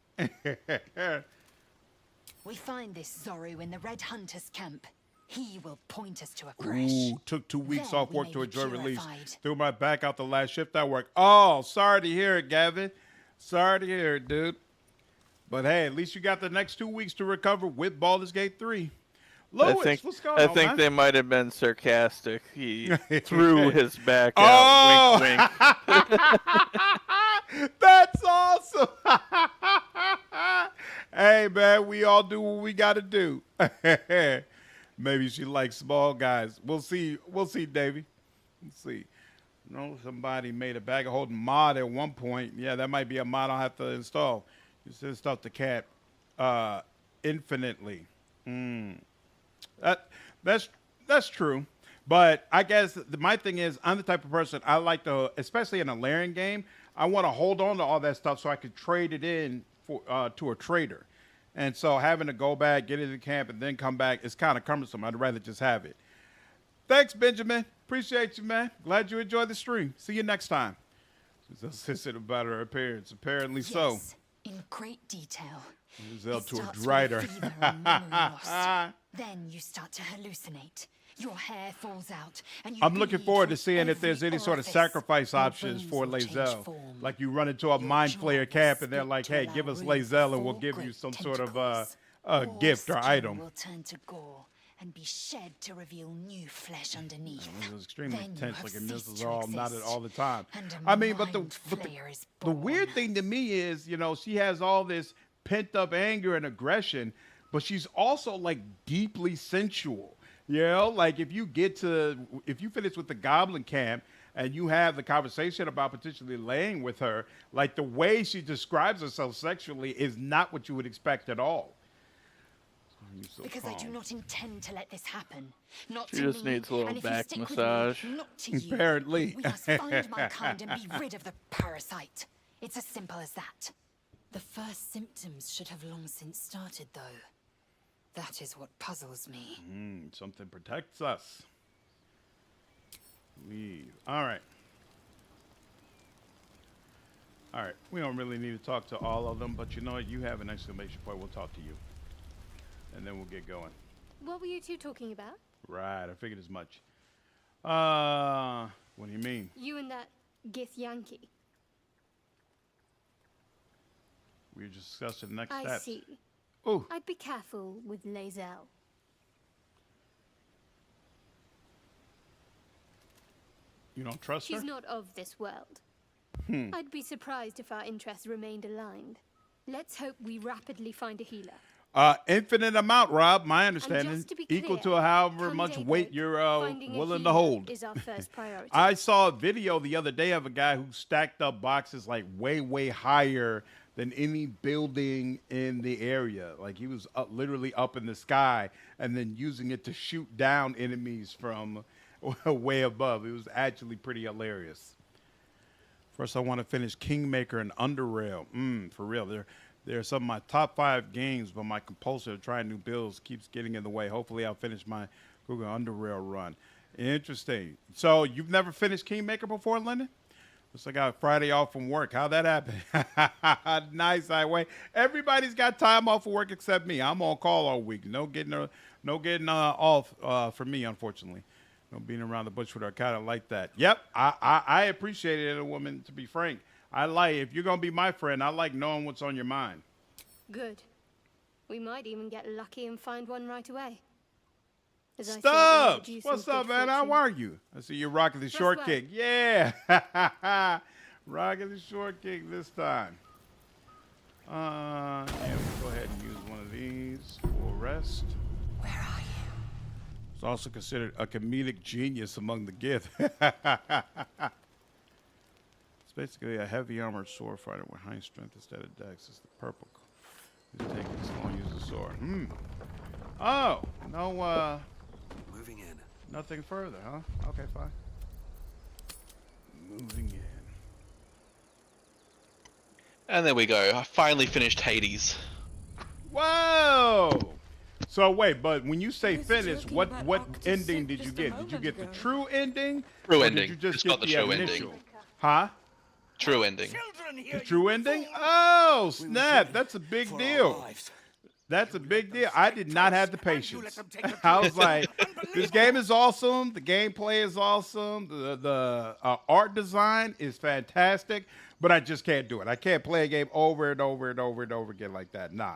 Speaker 3: We find this Zorro in the Red Hunter's camp. He will point us to a creche.
Speaker 1: Ooh, took 2 weeks
Speaker 3: There
Speaker 1: off
Speaker 3: we
Speaker 1: work
Speaker 3: may
Speaker 1: to
Speaker 3: be
Speaker 1: enjoy release.
Speaker 3: purified.
Speaker 1: Threw my back out the last shift I worked. Oh, sorry to hear it, Gavin. Sorry to hear it, dude. But hey, at least you got the next 2 weeks to recover with Baldur's Gate 3. Lewis, what's going on,
Speaker 10: I think
Speaker 1: man?
Speaker 10: they might have been sarcastic. He threw his back out. Wink, wink.
Speaker 1: That's awesome. Hey, man, we all do what we got to do. Maybe she likes small guys. We'll see. We'll see, Davey. We'll see. You know, somebody made a Bag of Holding mod at one point. Yeah, that might be a mod I'll have to install. Just install the cat infinitely. That's true. But I guess my thing is, I'm the type of person I like to, especially in a Larian game, I want to hold on to all that stuff so I could trade it in for to a trader. And so having to go back, get into camp, and then come back is kind of cumbersome. I'd rather just have it. Thanks, Benjamin. Appreciate you, man. Glad you enjoyed the stream. See you next time. She's insistent about her appearance. Apparently so.
Speaker 3: Yes, in great detail.
Speaker 1: Giselle
Speaker 3: It
Speaker 1: to a
Speaker 3: starts with
Speaker 1: drider.
Speaker 3: fever and memory loss. Then you start to hallucinate. Your hair falls out, and you
Speaker 1: I'm looking
Speaker 3: bleed
Speaker 1: forward to
Speaker 3: from
Speaker 1: seeing if there's
Speaker 3: every
Speaker 1: any sort of
Speaker 3: orifice.
Speaker 1: sacrifice
Speaker 3: Your
Speaker 1: options
Speaker 3: bones
Speaker 1: for
Speaker 3: will change
Speaker 1: Lazelle.
Speaker 3: form.
Speaker 1: Like you run into a
Speaker 3: Your
Speaker 1: mind
Speaker 3: jaw
Speaker 1: flayer
Speaker 3: will
Speaker 1: camp and they're
Speaker 3: split
Speaker 1: like,
Speaker 3: to
Speaker 1: hey,
Speaker 3: allow
Speaker 1: give us
Speaker 3: room
Speaker 1: Lazelle and
Speaker 3: for
Speaker 1: we'll give you
Speaker 3: great
Speaker 1: some sort of
Speaker 3: tentacles.
Speaker 1: gift or
Speaker 3: Skin
Speaker 1: item.
Speaker 3: will turn to gore and be shed to reveal new flesh underneath.
Speaker 1: It was extremely
Speaker 3: Then you
Speaker 1: tense,
Speaker 3: have
Speaker 1: like and this
Speaker 3: ceased
Speaker 1: is
Speaker 3: to
Speaker 1: all not
Speaker 3: exist,
Speaker 1: all the time.
Speaker 3: and a
Speaker 1: I mean, but
Speaker 3: mind flayer is
Speaker 1: the weird
Speaker 3: born.
Speaker 1: thing to me is, you know, she has all this pent up anger and aggression, but she's also like deeply sensual. You know, like if you finish with the goblin camp and you have the conversation about potentially laying with her, like the way she describes herself sexually is not what you would expect at all. So
Speaker 3: Because I do not intend to let this happen. Not
Speaker 10: She
Speaker 3: to
Speaker 10: just
Speaker 3: me.
Speaker 10: needs a little
Speaker 3: And if you
Speaker 10: back
Speaker 3: stick with
Speaker 10: massage.
Speaker 3: Me, not to you.
Speaker 1: Apparently.
Speaker 3: We must find my kind and be rid of the parasite. It's as simple as that. The first symptoms should have long since started, though. That is what puzzles me.
Speaker 1: Something protects us. Leave. All right. All right. We don't really need to talk to all of them, but you know what? You have an exclamation point. We'll talk to you. And then we'll get going.
Speaker 6: What were you two talking about?
Speaker 1: Right. I figured as much. What do you mean?
Speaker 6: You and that Gith Yankee.
Speaker 1: We were just discussing the next
Speaker 6: I
Speaker 1: steps.
Speaker 6: see.
Speaker 1: Ooh.
Speaker 6: I'd be careful with Lazelle.
Speaker 1: You don't trust her?
Speaker 6: She's not of this world. I'd be surprised if our interests remained aligned. Let's hope we rapidly find a healer.
Speaker 1: Infinite amount, Rob. My understanding,
Speaker 6: just to be
Speaker 1: equal
Speaker 6: clear,
Speaker 1: to however
Speaker 6: come
Speaker 1: much
Speaker 6: daybreak,
Speaker 1: weight you're
Speaker 6: finding a
Speaker 1: willing to
Speaker 6: healer
Speaker 1: hold.
Speaker 6: is our first priority.
Speaker 1: I saw a video the other day of a guy who stacked up boxes like way higher than any building in the area. Like he was literally up in the sky and then using it to shoot down enemies from way above. It was actually pretty hilarious. First, I want to finish Kingmaker and Underrail. For real, they're some of my top 5 games, but my compulsion of trying new builds keeps getting in the way. Hopefully, I'll finish my Google Underrail run. Interesting. So you've never finished Kingmaker before, Lyndon? Looks like I got Friday off from work. How'd that happen? Nice, Highway. Everybody's got time off of work except me. I'm on call all week. No getting off for me, unfortunately. No being around the bush with her. Kind of like that. Yep, I appreciate it, a woman, to be frank. If you're going to be my friend, I like knowing what's on your mind.
Speaker 6: Good. We might even get lucky and find one right away.
Speaker 1: Stubbs! What's up, man? How are you? I see you're rocking the short kick. Yeah! Rocking the short kick this time. Yeah, we'll go ahead and use one of these for rest.
Speaker 3: Where are you?
Speaker 1: It's also considered a comedic genius among the gift. It's basically a heavy armored sword fighter with high strength instead of dex. It's the purple. He's taking it slow and use the sword. Oh, no,
Speaker 11: Moving in.
Speaker 1: nothing further, huh? Okay, fine. Moving in.
Speaker 7: And there we go. I finally finished Hades.
Speaker 1: Whoa! So wait, but when you say finish, what ending did you get? Did you get the true ending?
Speaker 7: True
Speaker 1: or
Speaker 7: ending.
Speaker 1: Did you just
Speaker 7: Got
Speaker 1: get
Speaker 7: the true
Speaker 1: initial?
Speaker 7: ending.
Speaker 1: Huh?
Speaker 7: True ending.
Speaker 1: The true ending? Oh, snap. That's a big deal. That's a big deal. I did not have the patience. I was like, this game is awesome. The gameplay is awesome. The art design is fantastic, but I just can't do it. I can't play a game over and over and over and over again like that. Nah.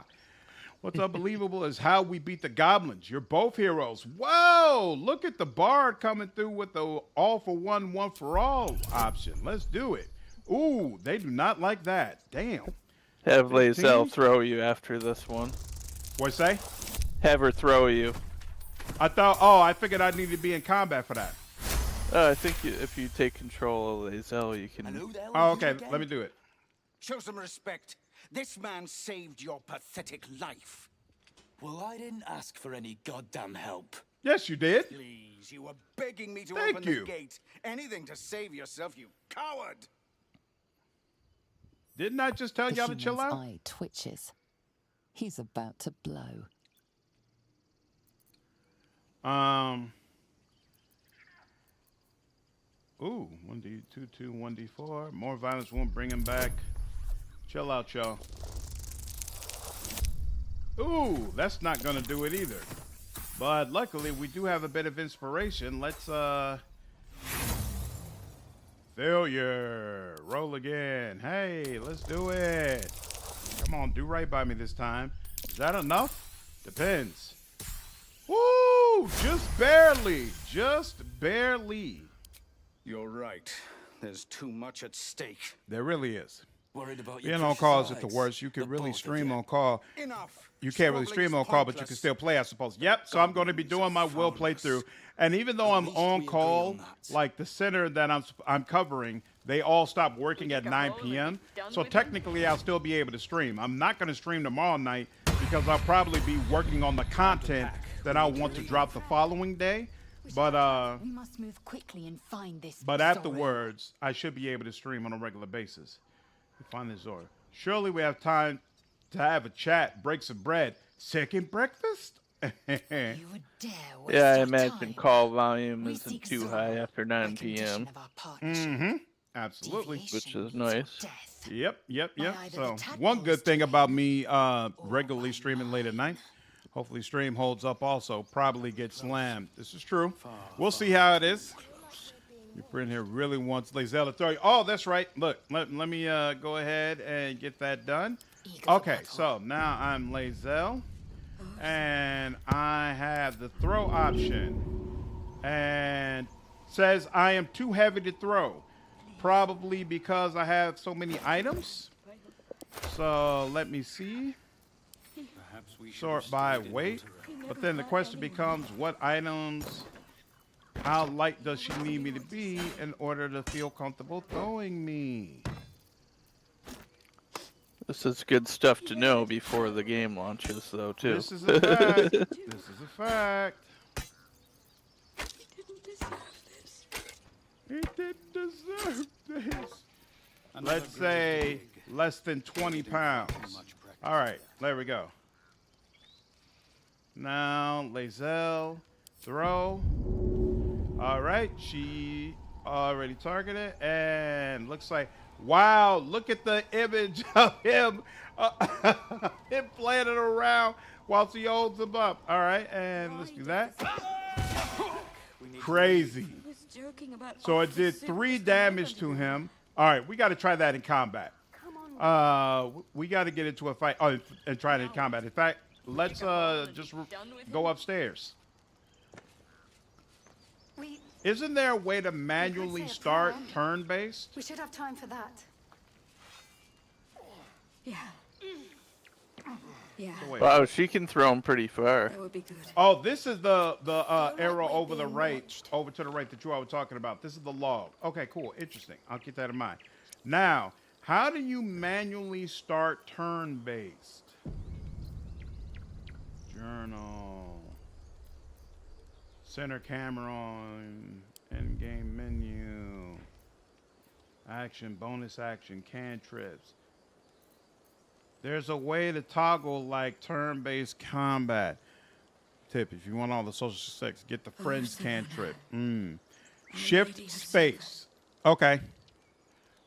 Speaker 1: What's unbelievable is how we beat the goblins. You're both heroes. Whoa, look at the bard coming through with the all for one, one for all option. Let's do it. Ooh, they do not like that. Damn.
Speaker 10: Have Lae'zel throw you after this one.
Speaker 1: What'd you say?
Speaker 10: Have her throw you.
Speaker 1: I figured I needed to be in combat for that.
Speaker 10: I think if you take control of Lae'zel, you can...
Speaker 1: Oh, okay, let me do it.
Speaker 12: Show some respect. This man saved your pathetic life.
Speaker 11: Well, I didn't ask for any goddamn help.
Speaker 1: Yes, you did.
Speaker 12: Please, you were begging me to
Speaker 1: Thank
Speaker 12: open
Speaker 1: you.
Speaker 12: the gate. Anything to save yourself, you coward.
Speaker 1: Didn't I just tell y'all to chill out?
Speaker 5: Eye twitches. He's about to blow.
Speaker 1: Ooh, 1d2, 1d4. More violence won't bring him back. Chill out, y'all. Ooh, that's not gonna do it either. But luckily, we do have a bit of inspiration. Let's, failure. Roll again. Hey, let's do it. Come on, do right by me this time. Is that enough? Depends. Woo! Just barely. Just barely.
Speaker 12: You're right. There's too much at stake.
Speaker 1: There really is.
Speaker 11: Worried about
Speaker 1: Being on call is at the worst. You can really stream on call.
Speaker 12: Enough.
Speaker 1: You can't really stream on call, but you can still play, I suppose. Yep, so I'm going to be doing my Wyll playthrough. And even though I'm on call, like the center that I'm covering, they all stop working at 9 p.m. So technically, I'll still be able to stream. I'm not going to stream tomorrow night because I'll probably be working on the content that I want to drop the following day. But
Speaker 3: We must move quickly and find this.
Speaker 1: but afterwards, I should be able to stream on a regular basis. Find this Zora. Surely we have time to have a chat, break some bread. Second breakfast?
Speaker 3: You would dare waste
Speaker 10: Yeah, I
Speaker 3: our
Speaker 10: imagine
Speaker 3: time.
Speaker 10: call volume
Speaker 3: We
Speaker 10: isn't
Speaker 3: seek
Speaker 10: too
Speaker 3: Zora
Speaker 10: high after 9
Speaker 3: by condition
Speaker 10: p.m.
Speaker 3: of our partnership.
Speaker 1: Mm-hmm. Absolutely.
Speaker 10: Which is
Speaker 3: Deviation means
Speaker 10: nice.
Speaker 3: death.
Speaker 1: Yep.
Speaker 3: By either
Speaker 1: So
Speaker 3: the tadpoles
Speaker 1: one good thing
Speaker 3: today
Speaker 1: about me regularly streaming late at night. Hopefully stream holds up also. Probably get slammed. This is true. We'll see how it is. Your friend here really wants Lae'zel to throw you. Oh, that's right. Look, let me go ahead and get that done. Okay, so now I'm Lae'zel. And I have the throw option. And says I am too heavy to throw. Probably because I have so many items. So let me see. Sort by weight. But then the question becomes, what items, how light does she need me to be in order to feel comfortable throwing me?
Speaker 10: This is good stuff to know before the game launches, though, too.
Speaker 1: This is a fact. This is a fact. He didn't deserve this. Let's say less than 20 pounds. All right, there we go. Now, Lazelle, throw. All right, she already targeted, and looks like, wow, look at the image of him, him playing it around whilst he holds him up. All right, and let's do that. Crazy. So it did 3 damage to him. All right, we got to try that in combat. We got to get into a fight and try it in combat. In fact, let's just go upstairs. Isn't there a way to manually start turn-based?
Speaker 3: We should have time for that. Yeah. Yeah.
Speaker 1: So wait,
Speaker 10: Wow, she can throw him pretty far.
Speaker 3: That would be good.
Speaker 1: oh, this is the arrow over the right, over to the right that you all were talking about. This is the log. Okay, cool, interesting. I'll keep that in mind. Now, how do you manually start turn-based? Journal. Center camera on in-game menu. Action, bonus action, cantrips. There's a way to toggle like turn-based combat. Tip, if you want all the social sex, get the friends cantrip. Shift space. Okay.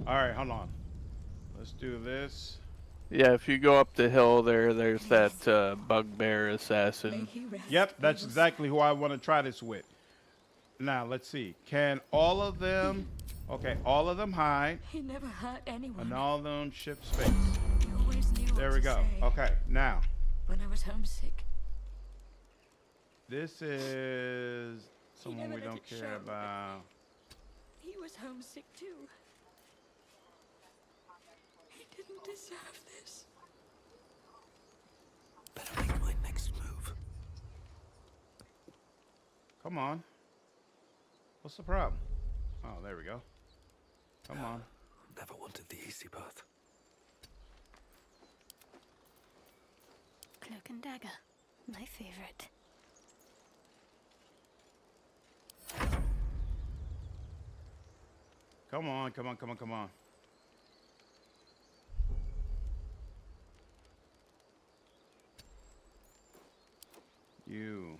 Speaker 1: All right, hold on. Let's do this.
Speaker 10: Yeah, if you go up the hill there's that bugbear assassin.
Speaker 1: Yep, that's exactly who I want to try this with. Now, let's see. Can all of them... Okay, all of them hide.
Speaker 3: He never hurt anyone.
Speaker 1: And all of them shift space.
Speaker 3: He always knew
Speaker 1: There
Speaker 3: what
Speaker 1: we
Speaker 3: to
Speaker 1: go.
Speaker 3: say.
Speaker 1: Okay, now.
Speaker 3: When I was homesick.
Speaker 1: This is someone we don't care about.
Speaker 3: He was homesick too. He didn't deserve this.
Speaker 12: Better make my next move.
Speaker 1: Come on. What's the problem? Oh, there we go. Come on.
Speaker 12: Never wanted the easy path.
Speaker 6: Cloak and dagger, my favorite.
Speaker 1: Come on, come on, come on, come on. You.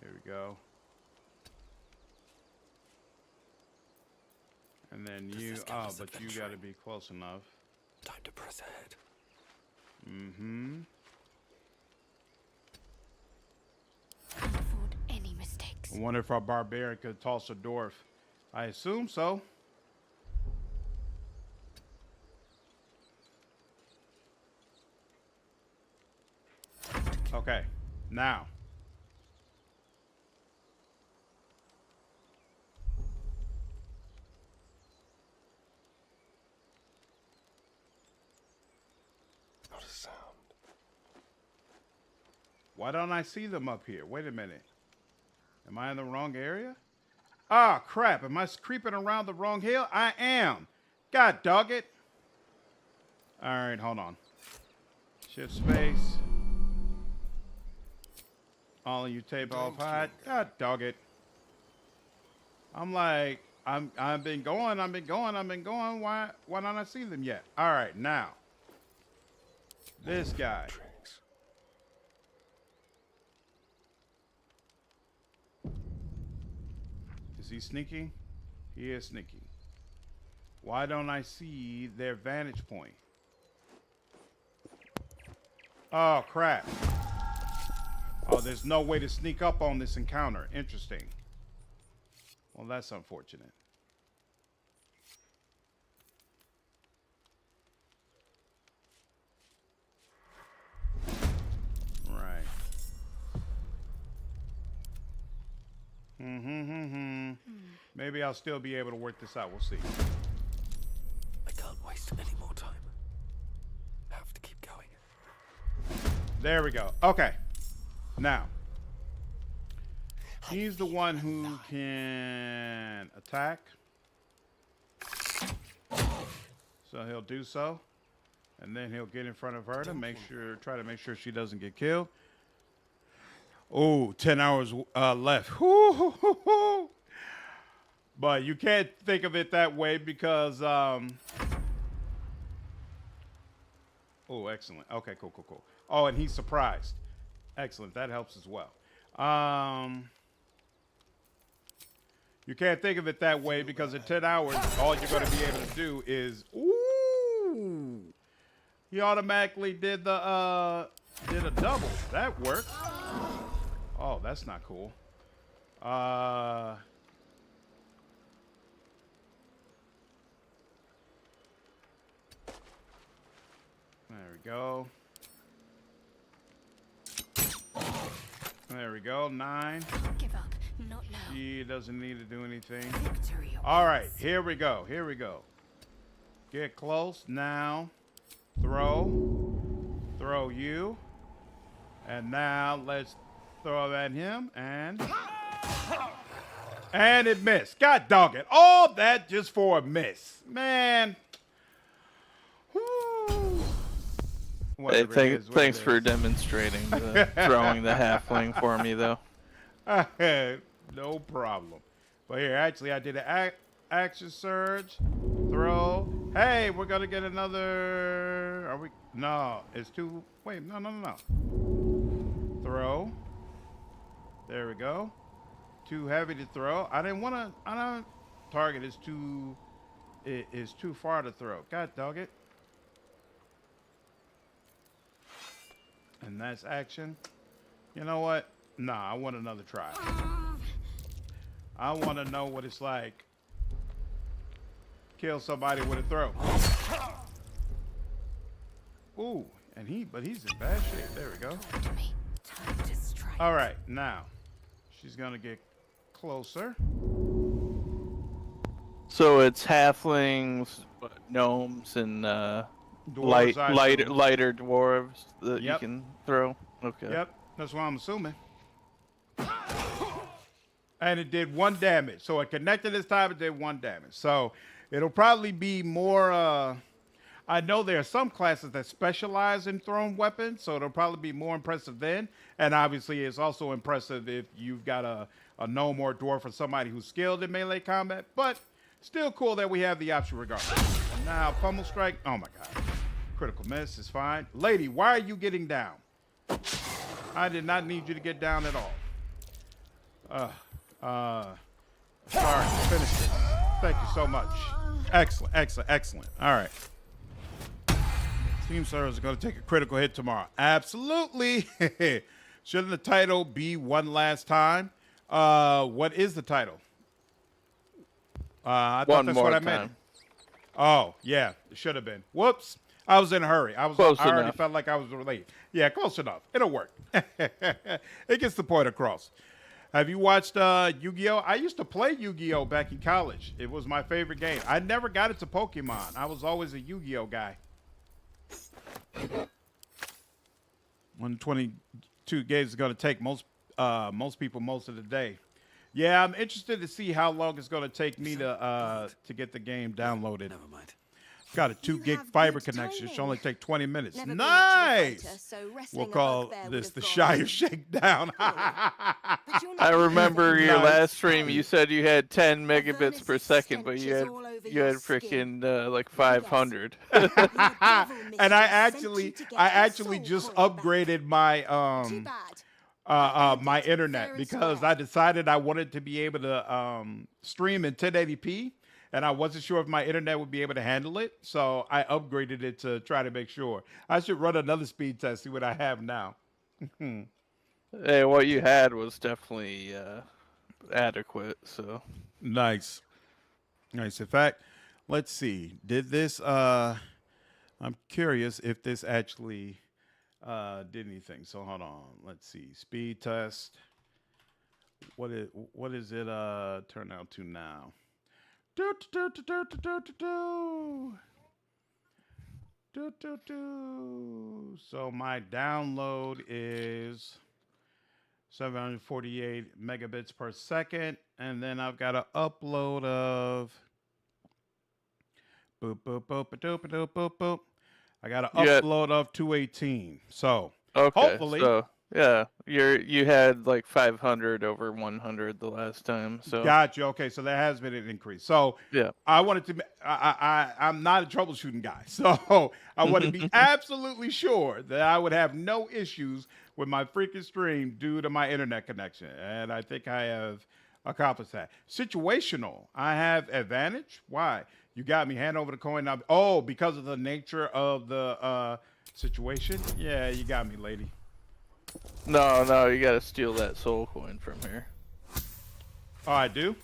Speaker 1: Here we go. And then you. Oh, but you got to be close enough.
Speaker 12: Time to press ahead.
Speaker 1: Mm-hmm.
Speaker 6: Can't afford any mistakes.
Speaker 1: I wonder if our barbarian could toss a dwarf. I assume so. Okay, now.
Speaker 12: Not a sound.
Speaker 1: Why don't I see them up here? Wait a minute. Am I in the wrong area? Ah, crap. Am I creeping around the wrong hill? I am. God dog it. All right, hold on. Shift space. All of you tape off hide. God dog it. I'm like, I've been going. Why don't I see them yet? All right, now. This guy. Is he sneaking? He is sneaking. Why don't I see their vantage point? Oh, crap. Oh, there's no way to sneak up on this encounter. Interesting. Well, that's unfortunate. Right. Maybe I'll still be able to work this out. We'll see.
Speaker 12: I can't waste any more time. I have to keep going.
Speaker 1: There we go. Okay. Now, he's the one who can attack. So he'll do so. And then he'll get in front of her to try to make sure she doesn't get killed. Oh, 10 hours left. But you can't think of it that way because, oh, excellent. Okay, cool. Oh, and he's surprised. Excellent. That helps as well. You can't think of it that way because in 10 hours, all you're going to be able to do is, ooh, he automatically did a double. That worked. Oh, that's not cool. There we go. There we go. 9.
Speaker 3: Give up. Not now.
Speaker 1: She doesn't need to do anything.
Speaker 3: Victory
Speaker 1: All right, here we go. Get close now. Throw you. And now let's throw at him and it missed. God dog it. All that just for a miss. Man.
Speaker 10: Hey, thanks for demonstrating the throwing the halfling for me, though.
Speaker 1: No problem. But here, actually, I did an action surge, throw. Hey, we're gonna get another. Are we? No, it's too. Wait, no. Throw. There we go. Too heavy to throw. I don't. Target is too. It is too far to throw. God dog it. And that's action. You know what? Nah, I want another try. I want to know what it's like. Kill somebody with a throw. Ooh, but he's in bad shape. There we go. All right, now she's gonna get closer.
Speaker 10: So it's halflings, gnomes, and lighter dwarves that you can throw. Okay.
Speaker 1: Yep, that's what I'm assuming. And it did 1 damage. So it connected this time, it did 1 damage. So it'll probably be more, I know there are some classes that specialize in thrown weapons, so it'll probably be more impressive then. And obviously it's also impressive if you've got a gnome or dwarf or somebody who's skilled in melee combat, but still cool that we have the option regardless. Now, pummel strike, oh my God. Critical miss is fine. Lady, why are you getting down? I did not need you to get down at all. Sorry, finish it. Thank you so much. Excellent. All right. Team Service is going to take a critical hit tomorrow. Absolutely. Shouldn't the title be One Last Time? What is the title? I thought that's what I meant. Oh, yeah, it should have been. Whoops. I was in a hurry. I already felt like I was late. Yeah, close enough. It'll work. It gets the point across. Have you watched Yu-Gi-Oh? I used to play Yu-Gi-Oh back in college. It was my favorite game. I never got into Pokemon. I was always a Yu-Gi-Oh guy. 122 games is going to take most people most of the day. Yeah, I'm interested to see how long it's going to take me to get the game downloaded. Never mind. Got a 2 gig fiber connection. It should only take 20 minutes. Nice! Fighter, so we'll call this the Shire Shakedown.
Speaker 10: I remember your last stream. You said you had 10 megabits per second, but you had freaking like 500.
Speaker 1: And I actually just upgraded my my internet because I decided I wanted to be able to stream in 1080p. And I wasn't sure if my internet would be able to handle it, so I upgraded it to try to make sure. I should run another speed test, see what I have now.
Speaker 10: Hey, what you had was definitely adequate, so.
Speaker 1: Nice. In fact, let's see. Did this, I'm curious if this actually did anything. So hold on, let's see. Speed test. What is it turn out to now? So my download is 748 megabits per second, and then I've got an upload of I got an
Speaker 10: Yeah.
Speaker 1: upload of 218. So
Speaker 10: Okay.
Speaker 1: hopefully,
Speaker 10: So yeah, you had like 500 over 100 the last time. So
Speaker 1: got you. Okay, so there has been an increase. So
Speaker 10: yeah.
Speaker 1: I wanted to. I'm not a troubleshooting guy, so I want to be absolutely sure that I would have no issues with my freaking stream due to my internet connection, and I think I have accomplished that. Situational, I have advantage. Why? You got me. Hand over the coin. Now, oh, because of the nature of the situation. Yeah, you got me, lady.
Speaker 10: No, you gotta steal that soul coin from here.
Speaker 1: Oh, I do.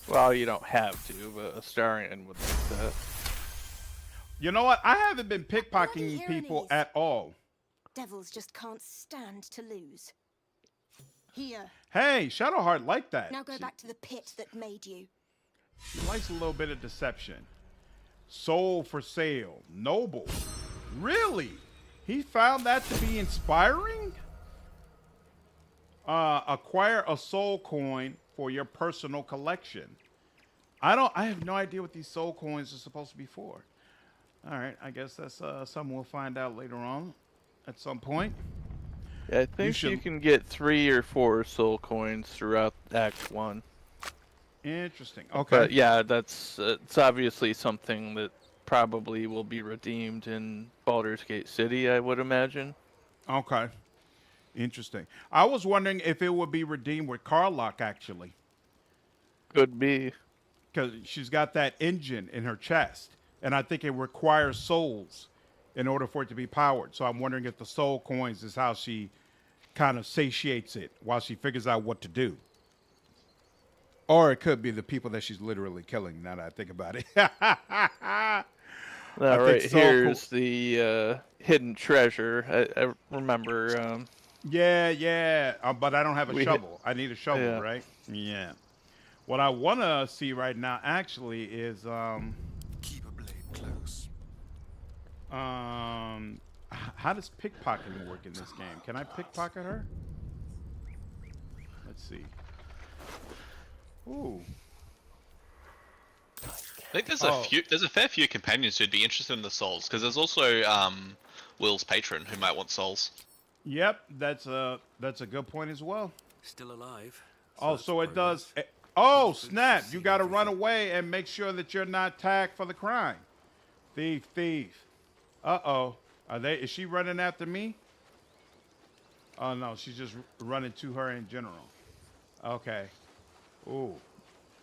Speaker 10: Well, you don't have to, but Astarion would like that.
Speaker 1: You know what? I haven't been pickpocketing people at all.
Speaker 13: Devils just can't stand to lose. Here.
Speaker 1: Hey, Shadowheart like that.
Speaker 13: Now go back to the pit that made you.
Speaker 1: She likes a little bit of deception. Soul for sale. Noble. Really? He found that to be inspiring? Acquire a soul coin for your personal collection. I have no idea what these soul coins are supposed to be for. All right, I guess that's something we'll find out later on at some point.
Speaker 10: Yeah, I think you can get 3 or 4 soul coins throughout Act 1.
Speaker 1: Interesting. Okay.
Speaker 10: But yeah, it's obviously something that probably will be redeemed in Baldur's Gate City, I would imagine.
Speaker 1: Okay. Interesting. I was wondering if it would be redeemed with Karlach, actually.
Speaker 10: Could be.
Speaker 1: Because she's got that engine in her chest, and I think it requires souls in order for it to be powered. So I'm wondering if the soul coins is how she kind of satiates it while she figures out what to do. Or it could be the people that she's literally killing, now that I think about it.
Speaker 10: Right here's the hidden treasure. I remember...
Speaker 1: Yeah. But I don't have a shovel. I need a shovel, right? Yeah. What I want to see right now, actually, is
Speaker 12: keep a blade close.
Speaker 1: How does pickpocketing work in this game? Can I pickpocket her? Let's see. Ooh.
Speaker 7: I think there's a fair few companions who'd be interested in the souls, because there's also Wyll's patron who might want souls.
Speaker 1: Yep, that's a good point as well.
Speaker 12: Still alive.
Speaker 1: Oh, so it does. Oh, snap! You got to run away and make sure that you're not tagged for the crime. Thief. Uh-oh. Is she running after me? Oh no, she's just running to her in general. Okay. Ooh.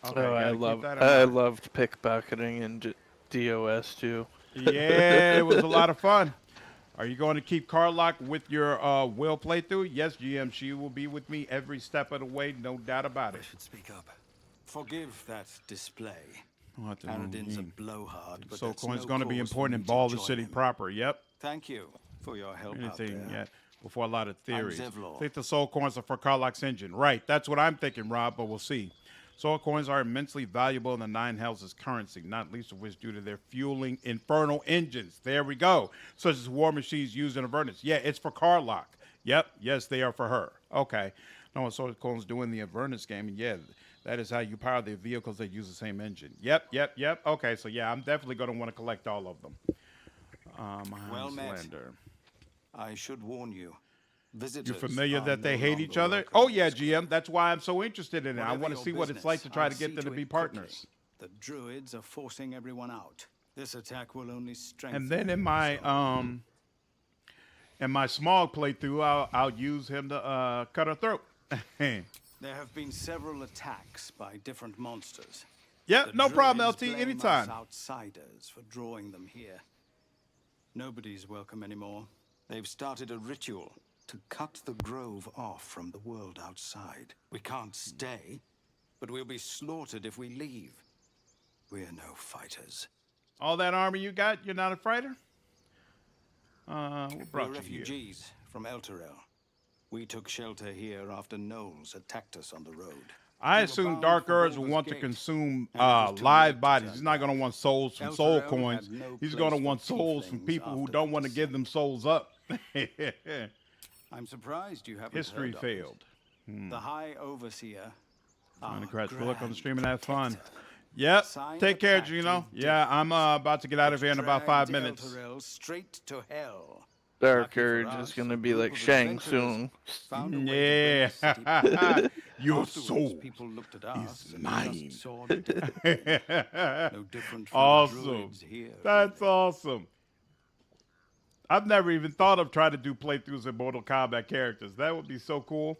Speaker 1: Okay,
Speaker 10: oh, I loved pickpocketing in DOS too.
Speaker 1: Yeah, it was a lot of fun. Are you going to keep Karlach with your Wyll playthrough? Yes, GM. She will be with me every step of the way, no doubt about it.
Speaker 12: I should speak up. Forgive that display.
Speaker 1: Paladin's
Speaker 12: a blowhard, but
Speaker 1: soul
Speaker 12: that's
Speaker 1: coin's
Speaker 12: no
Speaker 1: going to be
Speaker 12: cause
Speaker 1: important in
Speaker 12: for me to
Speaker 1: Baldur
Speaker 12: join
Speaker 1: City
Speaker 12: him.
Speaker 1: proper. Yep.
Speaker 12: Thank you for your help out
Speaker 1: Anything
Speaker 12: there.
Speaker 1: yet? Before a lot of theories.
Speaker 12: Zevlor.
Speaker 1: I think the soul coins are for Karlach's engine. Right. That's what I'm thinking, Rob, but we'll see. Soul coins are immensely valuable in the Nine Hells' currency, not least of which due to their fueling infernal engines. There we go. Such as war machines used in Avernus. Yeah, it's for Karlach. Yep. Yes, they are for her. Okay. Know what soul coins do in the Avernus game, and yeah, that is how you power the vehicles that use the same engine. Yep. Okay, so yeah, I'm definitely going to want to collect all of them.
Speaker 12: Well met. I should warn you. Visitors
Speaker 1: You're familiar
Speaker 12: are
Speaker 1: that they
Speaker 12: no
Speaker 1: hate
Speaker 12: longer
Speaker 1: each other?
Speaker 12: welcome
Speaker 1: Oh
Speaker 12: in
Speaker 1: yeah,
Speaker 12: this
Speaker 1: GM. That's why I'm so interested in it. I
Speaker 12: Whatever
Speaker 1: want to
Speaker 12: your
Speaker 1: see what it's
Speaker 12: business,
Speaker 1: like to try
Speaker 12: I'll
Speaker 1: to get
Speaker 12: see
Speaker 1: them to
Speaker 12: it
Speaker 1: be
Speaker 12: quickly.
Speaker 1: partners.
Speaker 12: The druids are forcing everyone out. This attack will only strengthen.
Speaker 1: And then in my small playthrough, I'll use him to cut her throat.
Speaker 12: There have been several attacks by different monsters.
Speaker 1: Yeah,
Speaker 12: The
Speaker 1: no problem,
Speaker 12: druids
Speaker 1: LT.
Speaker 12: blame
Speaker 1: Anytime.
Speaker 12: us outsiders for drawing them here. Nobody's welcome anymore. They've started a ritual to cut the grove off from the world outside. We can't stay, but we'll be slaughtered if we leave. We're no fighters.
Speaker 1: All that armor you got, you're not a fighter? What
Speaker 12: We're
Speaker 1: brought you here?
Speaker 12: refugees from Elturel. We took shelter here after gnolls attacked us on the road.
Speaker 1: I
Speaker 12: We were
Speaker 1: assume
Speaker 12: bound
Speaker 1: Dark
Speaker 12: for
Speaker 1: Urge will
Speaker 12: Baldur's
Speaker 1: want to
Speaker 12: Gate,
Speaker 1: consume
Speaker 12: and it was too late
Speaker 1: live
Speaker 12: to
Speaker 1: bodies.
Speaker 12: turn
Speaker 1: He's not going to
Speaker 12: back.
Speaker 1: want souls from soul
Speaker 12: Elturel
Speaker 1: coins.
Speaker 12: had no
Speaker 1: He's
Speaker 12: place
Speaker 1: going to
Speaker 12: for
Speaker 1: want souls from
Speaker 12: tieflings
Speaker 1: people who
Speaker 12: after
Speaker 1: don't
Speaker 12: the
Speaker 1: want to give them souls up.
Speaker 12: I'm surprised you haven't
Speaker 1: History
Speaker 12: heard of
Speaker 1: failed.
Speaker 12: it. The High Overseer.
Speaker 1: Trying to crash. Look on the stream and have fun. Yep.
Speaker 12: Sign
Speaker 1: Take
Speaker 12: the
Speaker 1: care,
Speaker 12: pact
Speaker 1: Gino.
Speaker 12: is
Speaker 1: Yeah, I'm about to get out of here in about 5
Speaker 12: Dragged
Speaker 1: minutes.
Speaker 12: Elturel straight to hell.
Speaker 10: Dark
Speaker 12: Lucky for
Speaker 10: Urge is
Speaker 12: us,
Speaker 10: gonna
Speaker 12: a
Speaker 10: be
Speaker 12: group
Speaker 10: like
Speaker 12: of
Speaker 10: Shang
Speaker 12: adventurers
Speaker 10: Tsung.
Speaker 12: found a way to bring the city back.
Speaker 1: Yeah. Your
Speaker 12: Afterwards,
Speaker 1: soul
Speaker 12: people looked at
Speaker 1: is
Speaker 12: us and
Speaker 1: mine.
Speaker 12: just saw discipline. No different from the
Speaker 1: Awesome.
Speaker 12: druids here.
Speaker 1: That's
Speaker 12: really.
Speaker 1: awesome. I've never even thought of trying to do playthroughs of Mortal Kombat characters. That would be so cool.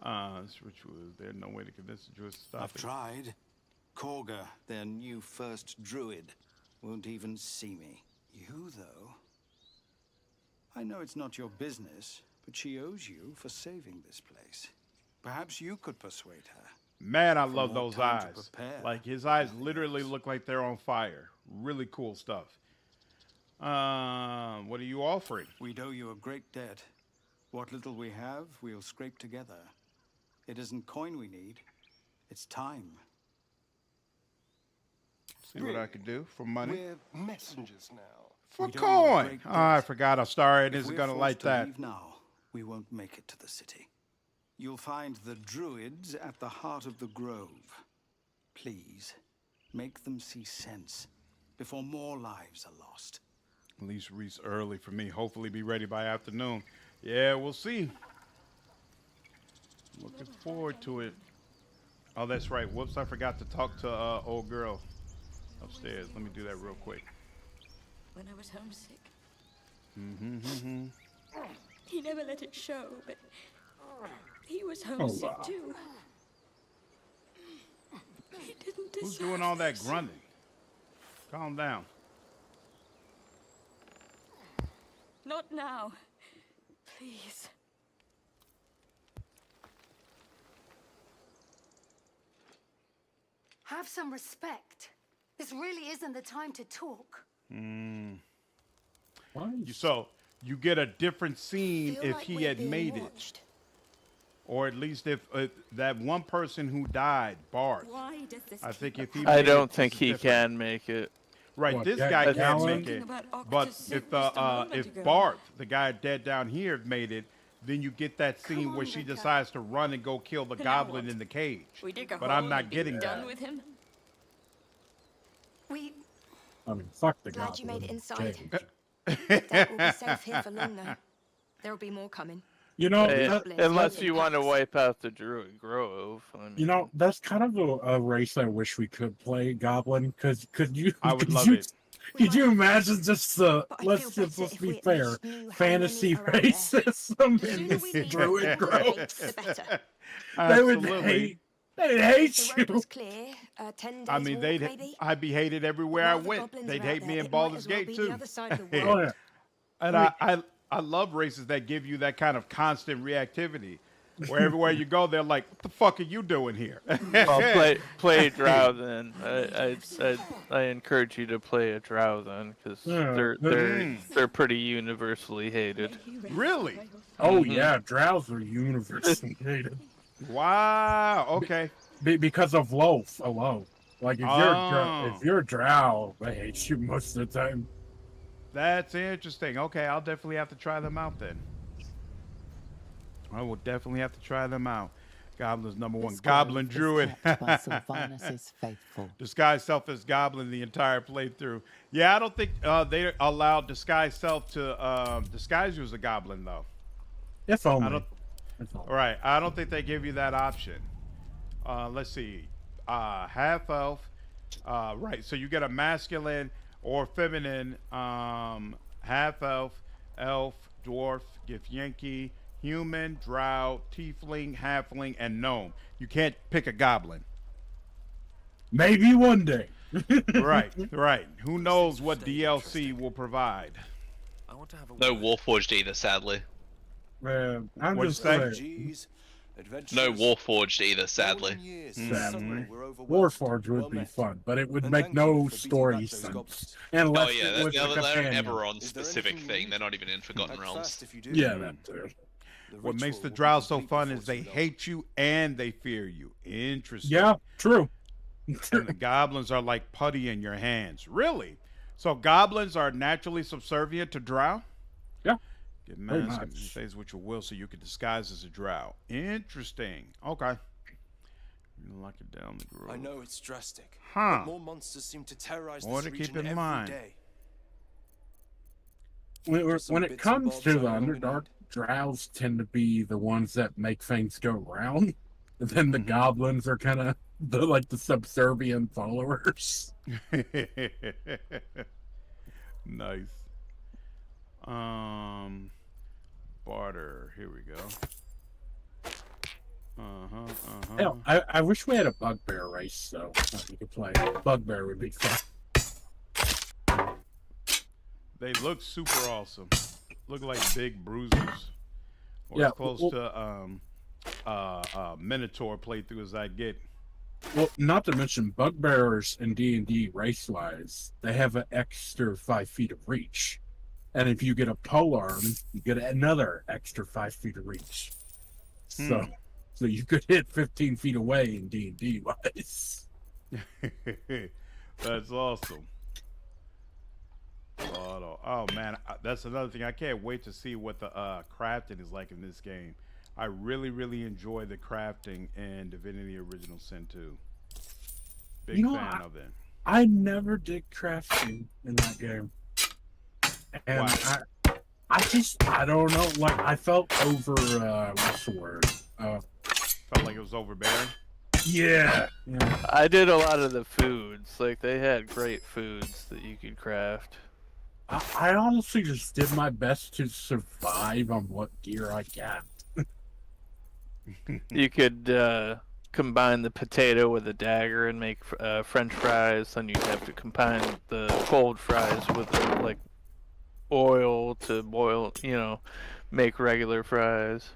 Speaker 1: This ritual, is there no way to convince the druids to stop
Speaker 12: I've
Speaker 1: it?
Speaker 12: tried. Korga, their new first druid, won't even see me. You, though. I know it's not your business, but she owes you for saving this place. Perhaps you could persuade her.
Speaker 1: Man, I
Speaker 12: For
Speaker 1: love
Speaker 12: more
Speaker 1: those
Speaker 12: time to
Speaker 1: eyes.
Speaker 12: prepare,
Speaker 1: Like, his eyes
Speaker 12: nothing
Speaker 1: literally
Speaker 12: else.
Speaker 1: look like they're on fire. Really cool stuff. What are you offering?
Speaker 12: We'd owe you a great debt. What little we have, we'll scrape together. It isn't coin we need, it's time.
Speaker 1: See what I could do for money.
Speaker 14: We're messengers now.
Speaker 1: For
Speaker 12: We don't know a
Speaker 1: coin.
Speaker 12: great
Speaker 1: Oh, I
Speaker 12: debt.
Speaker 1: forgot. Our star
Speaker 12: If
Speaker 1: isn't
Speaker 12: we're
Speaker 1: going to
Speaker 12: forced
Speaker 1: like
Speaker 12: to
Speaker 1: that.
Speaker 12: leave now, we won't make it to the city. You'll find the druids at the heart of the grove. Please, make them see sense before more lives are lost.
Speaker 1: At least reach early for me. Hopefully be ready by afternoon. Yeah, we'll see. Looking forward to it. Oh, that's right. Whoops, I forgot to talk to old girl upstairs. Let me do that real quick.
Speaker 13: When I was homesick,
Speaker 1: Mm-hmm.
Speaker 13: he never let it show, but he was homesick too. He didn't deserve
Speaker 1: Who's doing all that
Speaker 13: this.
Speaker 1: grunting? Calm down.
Speaker 13: Not now. Please.
Speaker 15: Have some respect. This really isn't the time to talk.
Speaker 1: So you get a different scene
Speaker 13: Feel
Speaker 1: if
Speaker 13: like
Speaker 1: he
Speaker 13: we're
Speaker 1: had
Speaker 13: being
Speaker 1: made it.
Speaker 13: watched.
Speaker 1: Or at least if that one person who died, Bart.
Speaker 13: Why does this
Speaker 1: I think if he
Speaker 10: I
Speaker 1: made
Speaker 10: don't
Speaker 1: it,
Speaker 10: think
Speaker 1: this is
Speaker 10: he
Speaker 1: different.
Speaker 10: can make it.
Speaker 1: Right,
Speaker 4: What,
Speaker 1: this
Speaker 4: Jack
Speaker 1: guy can't
Speaker 4: Allen?
Speaker 1: make it. But if Bart, the guy dead down here, made it, then you get that scene where she decides to run and go kill the
Speaker 13: Now
Speaker 1: goblin
Speaker 13: what?
Speaker 1: in the cage.
Speaker 13: We dig a
Speaker 1: But
Speaker 13: hole
Speaker 1: I'm
Speaker 13: and
Speaker 1: not
Speaker 13: be
Speaker 1: getting
Speaker 13: done
Speaker 1: that.
Speaker 13: with him.
Speaker 15: We
Speaker 4: I mean, fuck the
Speaker 13: Glad you made it
Speaker 4: goblin
Speaker 13: inside.
Speaker 4: cage.
Speaker 13: Dad will be safe here for long now. There'll be more coming.
Speaker 4: You know,
Speaker 10: Unless you want to wipe out the Druid Grove. I mean,
Speaker 4: you know, that's kind of a race I wish we could play, Goblin. Because could you?
Speaker 1: I would
Speaker 4: could
Speaker 1: love
Speaker 4: you,
Speaker 1: it.
Speaker 4: Could you imagine just
Speaker 13: But I
Speaker 4: let's
Speaker 13: feel
Speaker 4: just
Speaker 13: better
Speaker 4: let's
Speaker 13: if
Speaker 4: be
Speaker 13: we at
Speaker 4: fair,
Speaker 13: least knew how
Speaker 4: fantasy
Speaker 13: many are out there.
Speaker 4: racism
Speaker 13: The
Speaker 4: in
Speaker 13: sooner
Speaker 4: this
Speaker 13: we leave
Speaker 4: Druid
Speaker 13: the
Speaker 4: Grove?
Speaker 13: the better.
Speaker 4: They would
Speaker 1: Absolutely.
Speaker 4: hate. They'd hate
Speaker 13: The road
Speaker 4: you.
Speaker 13: was clear. 10 days
Speaker 1: I mean,
Speaker 13: walk, maybe.
Speaker 1: I'd be hated everywhere
Speaker 13: Now
Speaker 1: I
Speaker 13: the
Speaker 1: went.
Speaker 13: goblins
Speaker 1: They'd
Speaker 13: are out
Speaker 1: hate me
Speaker 13: there,
Speaker 1: in
Speaker 13: it might
Speaker 1: Baldur's
Speaker 13: as well
Speaker 1: Gate
Speaker 13: be
Speaker 1: too.
Speaker 13: the other side of the
Speaker 4: Oh
Speaker 13: world.
Speaker 4: yeah.
Speaker 1: And I love races that give you that kind of constant reactivity, where everywhere you go, they're like, "What the fuck are you doing here?"
Speaker 10: well, play Drow then. I encourage you to play a Drow then, because
Speaker 4: Yeah,
Speaker 10: they're pretty universally hated.
Speaker 1: Really?
Speaker 4: Oh yeah, Drows are universally hated
Speaker 1: Wow. Okay.
Speaker 4: because of loaf alone. Like if you're a Drow, they hate you most of the time.
Speaker 1: That's interesting. Okay, I'll definitely have to try them out then. I will definitely have to try them out. Goblin's number one.
Speaker 5: This
Speaker 1: Goblin
Speaker 5: grove is
Speaker 1: Druid.
Speaker 5: kept by Sylvanus' faithful.
Speaker 1: Disguise self as Goblin the entire playthrough. Yeah, I don't think they allowed disguise self to disguise you as a Goblin though.
Speaker 4: If only.
Speaker 1: I don't. All right, I don't think they give you that option. Let's see. Half elf. Right, so you get a masculine or feminine half elf, elf, dwarf, Githyanki, human, drow, tiefling, halfling, and gnome. You can't pick a goblin.
Speaker 4: Maybe one day.
Speaker 1: Right, right. Who knows what DLC will provide?
Speaker 2: I want to have a
Speaker 7: No Warforged either, sadly.
Speaker 4: Man, I'm
Speaker 1: What'd
Speaker 4: just
Speaker 1: you say?
Speaker 4: saying.
Speaker 7: No Warforged either, sadly.
Speaker 4: Sadly. Warforged would be fun, but it would make no story sense. Unless
Speaker 7: Oh yeah,
Speaker 4: it was
Speaker 7: they're
Speaker 4: a
Speaker 7: an
Speaker 4: companion.
Speaker 7: Eberron specific thing. They're not even in Forgotten Realms.
Speaker 4: Yeah, that too.
Speaker 1: What makes the drow so fun is they hate you and they fear you. Interesting.
Speaker 4: Yeah, true.
Speaker 1: And the goblins are like putty in your hands. Really? So goblins are naturally subservient to drow?
Speaker 4: Yeah.
Speaker 1: Get
Speaker 4: Very
Speaker 1: mask
Speaker 4: much.
Speaker 1: phase with your will so you can disguise as a drow. Interesting. Okay. You lock it down the grove.
Speaker 11: I know it's drastic,
Speaker 1: Huh.
Speaker 11: but more monsters seem to terrorize
Speaker 1: More
Speaker 11: this
Speaker 1: to keep
Speaker 11: region
Speaker 1: in
Speaker 11: every
Speaker 1: mind.
Speaker 11: day.
Speaker 4: When it comes to the Underdark, drows tend to be the ones that make things go round. And then the goblins are kind of the subservient followers.
Speaker 1: Nice. Barter. Here we go.
Speaker 4: Hell, I wish we had a bugbear race though. We could play. Bugbear would be fun.
Speaker 1: They look super awesome. Look like big bruisers. Or
Speaker 4: Yeah,
Speaker 1: as close to Minotaur playthrough as I get.
Speaker 4: Well, not to mention bugbears in D&D race-wise, they have an extra 5 feet of reach. And if you get a polearm, you get another extra 5 feet of reach. So you could hit 15 feet away in D&D wise.
Speaker 1: That's awesome. Oh man, that's another thing. I can't wait to see what the crafting is like in this game. I really enjoy the crafting in Divinity Original Sin 2. Big fan of it.
Speaker 4: I never did crafting in that game. And I don't know, like I felt over what's the word?
Speaker 1: Felt like it was overbearing.
Speaker 4: Yeah.
Speaker 10: I did a lot of the foods. Like they had great foods that you could craft.
Speaker 4: I honestly just did my best to survive on what gear I got.
Speaker 10: You could combine the potato with a dagger and make French fries. Then you'd have to combine the cold fries with like oil to boil, make regular fries.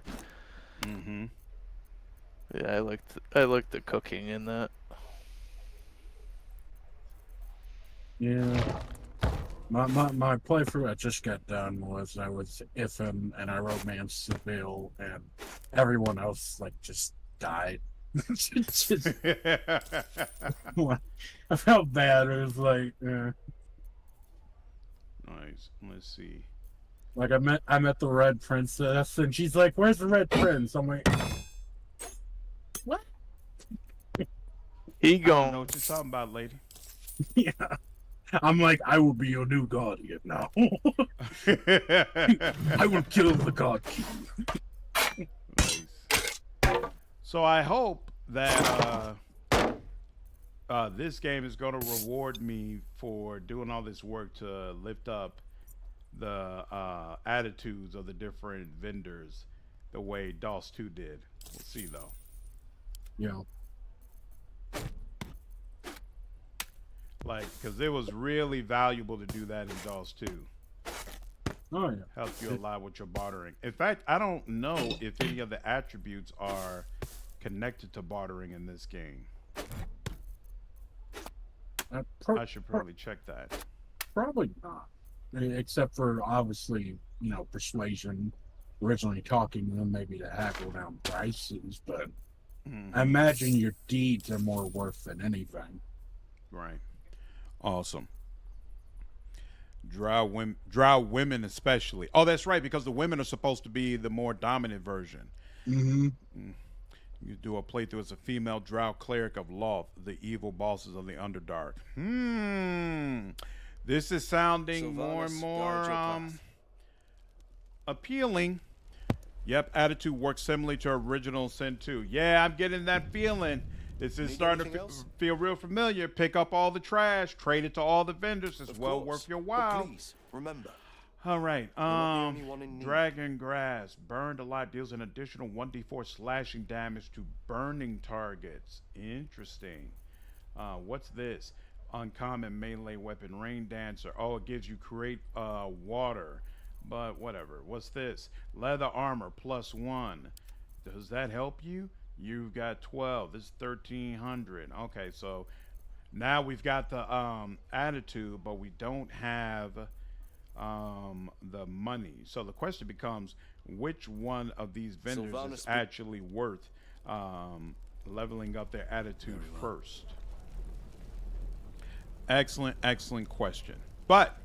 Speaker 10: Yeah, I liked the cooking in that.
Speaker 4: Yeah. My playthrough I just got done was I was Ifin and I romanced Wyll and everyone else just died. I felt bad. It was like
Speaker 1: Nice. Let's see.
Speaker 4: Like I met the Red Princess and she's like, "Where's the Red Prince?" I'm like, "What?"
Speaker 10: He
Speaker 1: I don't know what you're talking about, lady.
Speaker 4: Yeah. I'm like, "I will be your new guardian now." I will kill the God King.
Speaker 1: Nice. So I hope that this game is going to reward me for doing all this work to lift up the attitudes of the different vendors the way DOS 2 did. We'll see though.
Speaker 4: Yeah.
Speaker 1: Because it was really valuable to do that in DOS 2.
Speaker 4: Oh yeah.
Speaker 1: Helps you a lot with your bartering. In fact, I don't know if any of the attributes are connected to bartering in this game. I should probably check that.
Speaker 4: Probably not. Except for obviously, persuasion, originally talking to them, maybe to haggle down prices, but I imagine your deeds are more worth than anything.
Speaker 1: Right. Awesome. Drow women especially. Oh, that's right, because the women are supposed to be the more dominant version. You do a playthrough as a female Drow cleric of Loth, the evil bosses of the Underdark. This is sounding more and more appealing. Yep, attitude works similarly to original Sin 2. Yeah, I'm getting that feeling. This is starting to feel real familiar. Pick up all the trash, trade it to all the vendors. It's well worth your while.
Speaker 11: Please, remember.
Speaker 1: All right. Dragon Grass. Burned alive deals an additional 1d4 slashing damage to burning targets. Interesting. What's this? Uncommon melee weapon, Rain Dancer. Oh, it gives you create water. But whatever. What's this? Leather armor +1. Does that help you? You've got 12. This is 1300. Okay, so now we've got the attitude, but we don't have the money. So the question becomes, which one of these vendors is actually worth leveling up their attitude first? Excellent question. But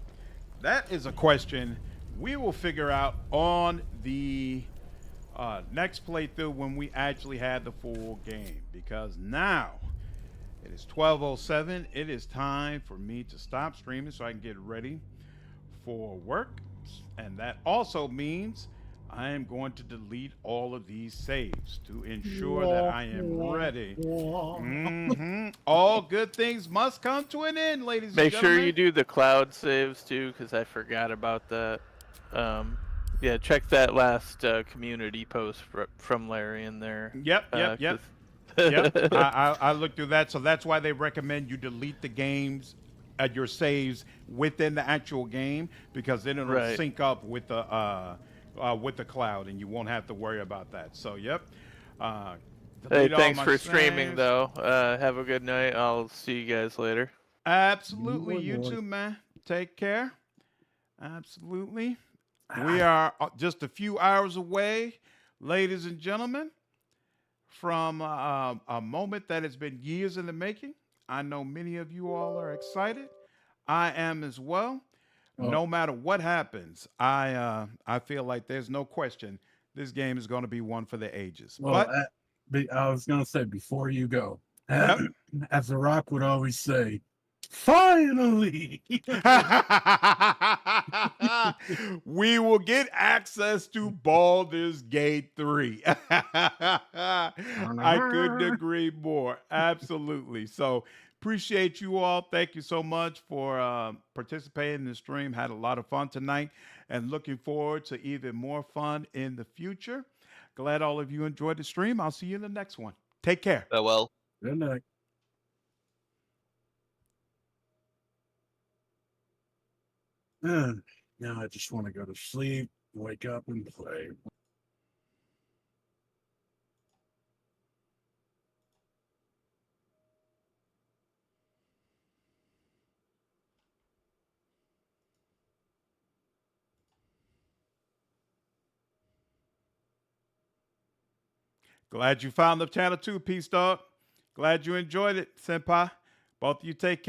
Speaker 1: that is a question we will figure out on the next playthrough when we actually had the full game, because now it is 12:07. It is time for me to stop streaming so I can get ready for work, and that also means I am going to delete all of these saves to ensure that I am ready. All good things must come to an end, ladies and
Speaker 10: Make
Speaker 1: gentlemen.
Speaker 10: sure you do the cloud saves too, because I forgot about that. Yeah, check that last community post from Larry in there.
Speaker 1: Yep. Yep. I looked through that, so that's why they recommend you delete the games at your saves within the actual game, because then it'll sync up with the cloud, and you won't have to worry about that. So, yep.
Speaker 10: Hey, thanks for streaming, though. Have a good night. I'll see you guys later.
Speaker 1: Absolutely. You too, man. Take care. Absolutely. We are just a few hours away, ladies and gentlemen, from a moment that has been years in the making. I know many of you all are excited. I am as well. No matter what happens, I feel like there's no question this game is going to be one for the ages.
Speaker 4: Well, I was going to say before you go, as The Rock would always say, finally,
Speaker 1: we will get access to Baldur's Gate 3. I couldn't agree more. Absolutely. So appreciate you all. Thank you so much for participating in the stream. Had a lot of fun tonight, and looking forward to even more fun in the future. Glad all of you enjoyed the stream. I'll see you in the next one. Take care.
Speaker 7: Farewell.
Speaker 4: Good night. Now I just want to go to sleep, wake up, and play.
Speaker 1: Glad you found the channel too, Peace Dog. Glad you enjoyed it, Senpai. Both of you take care.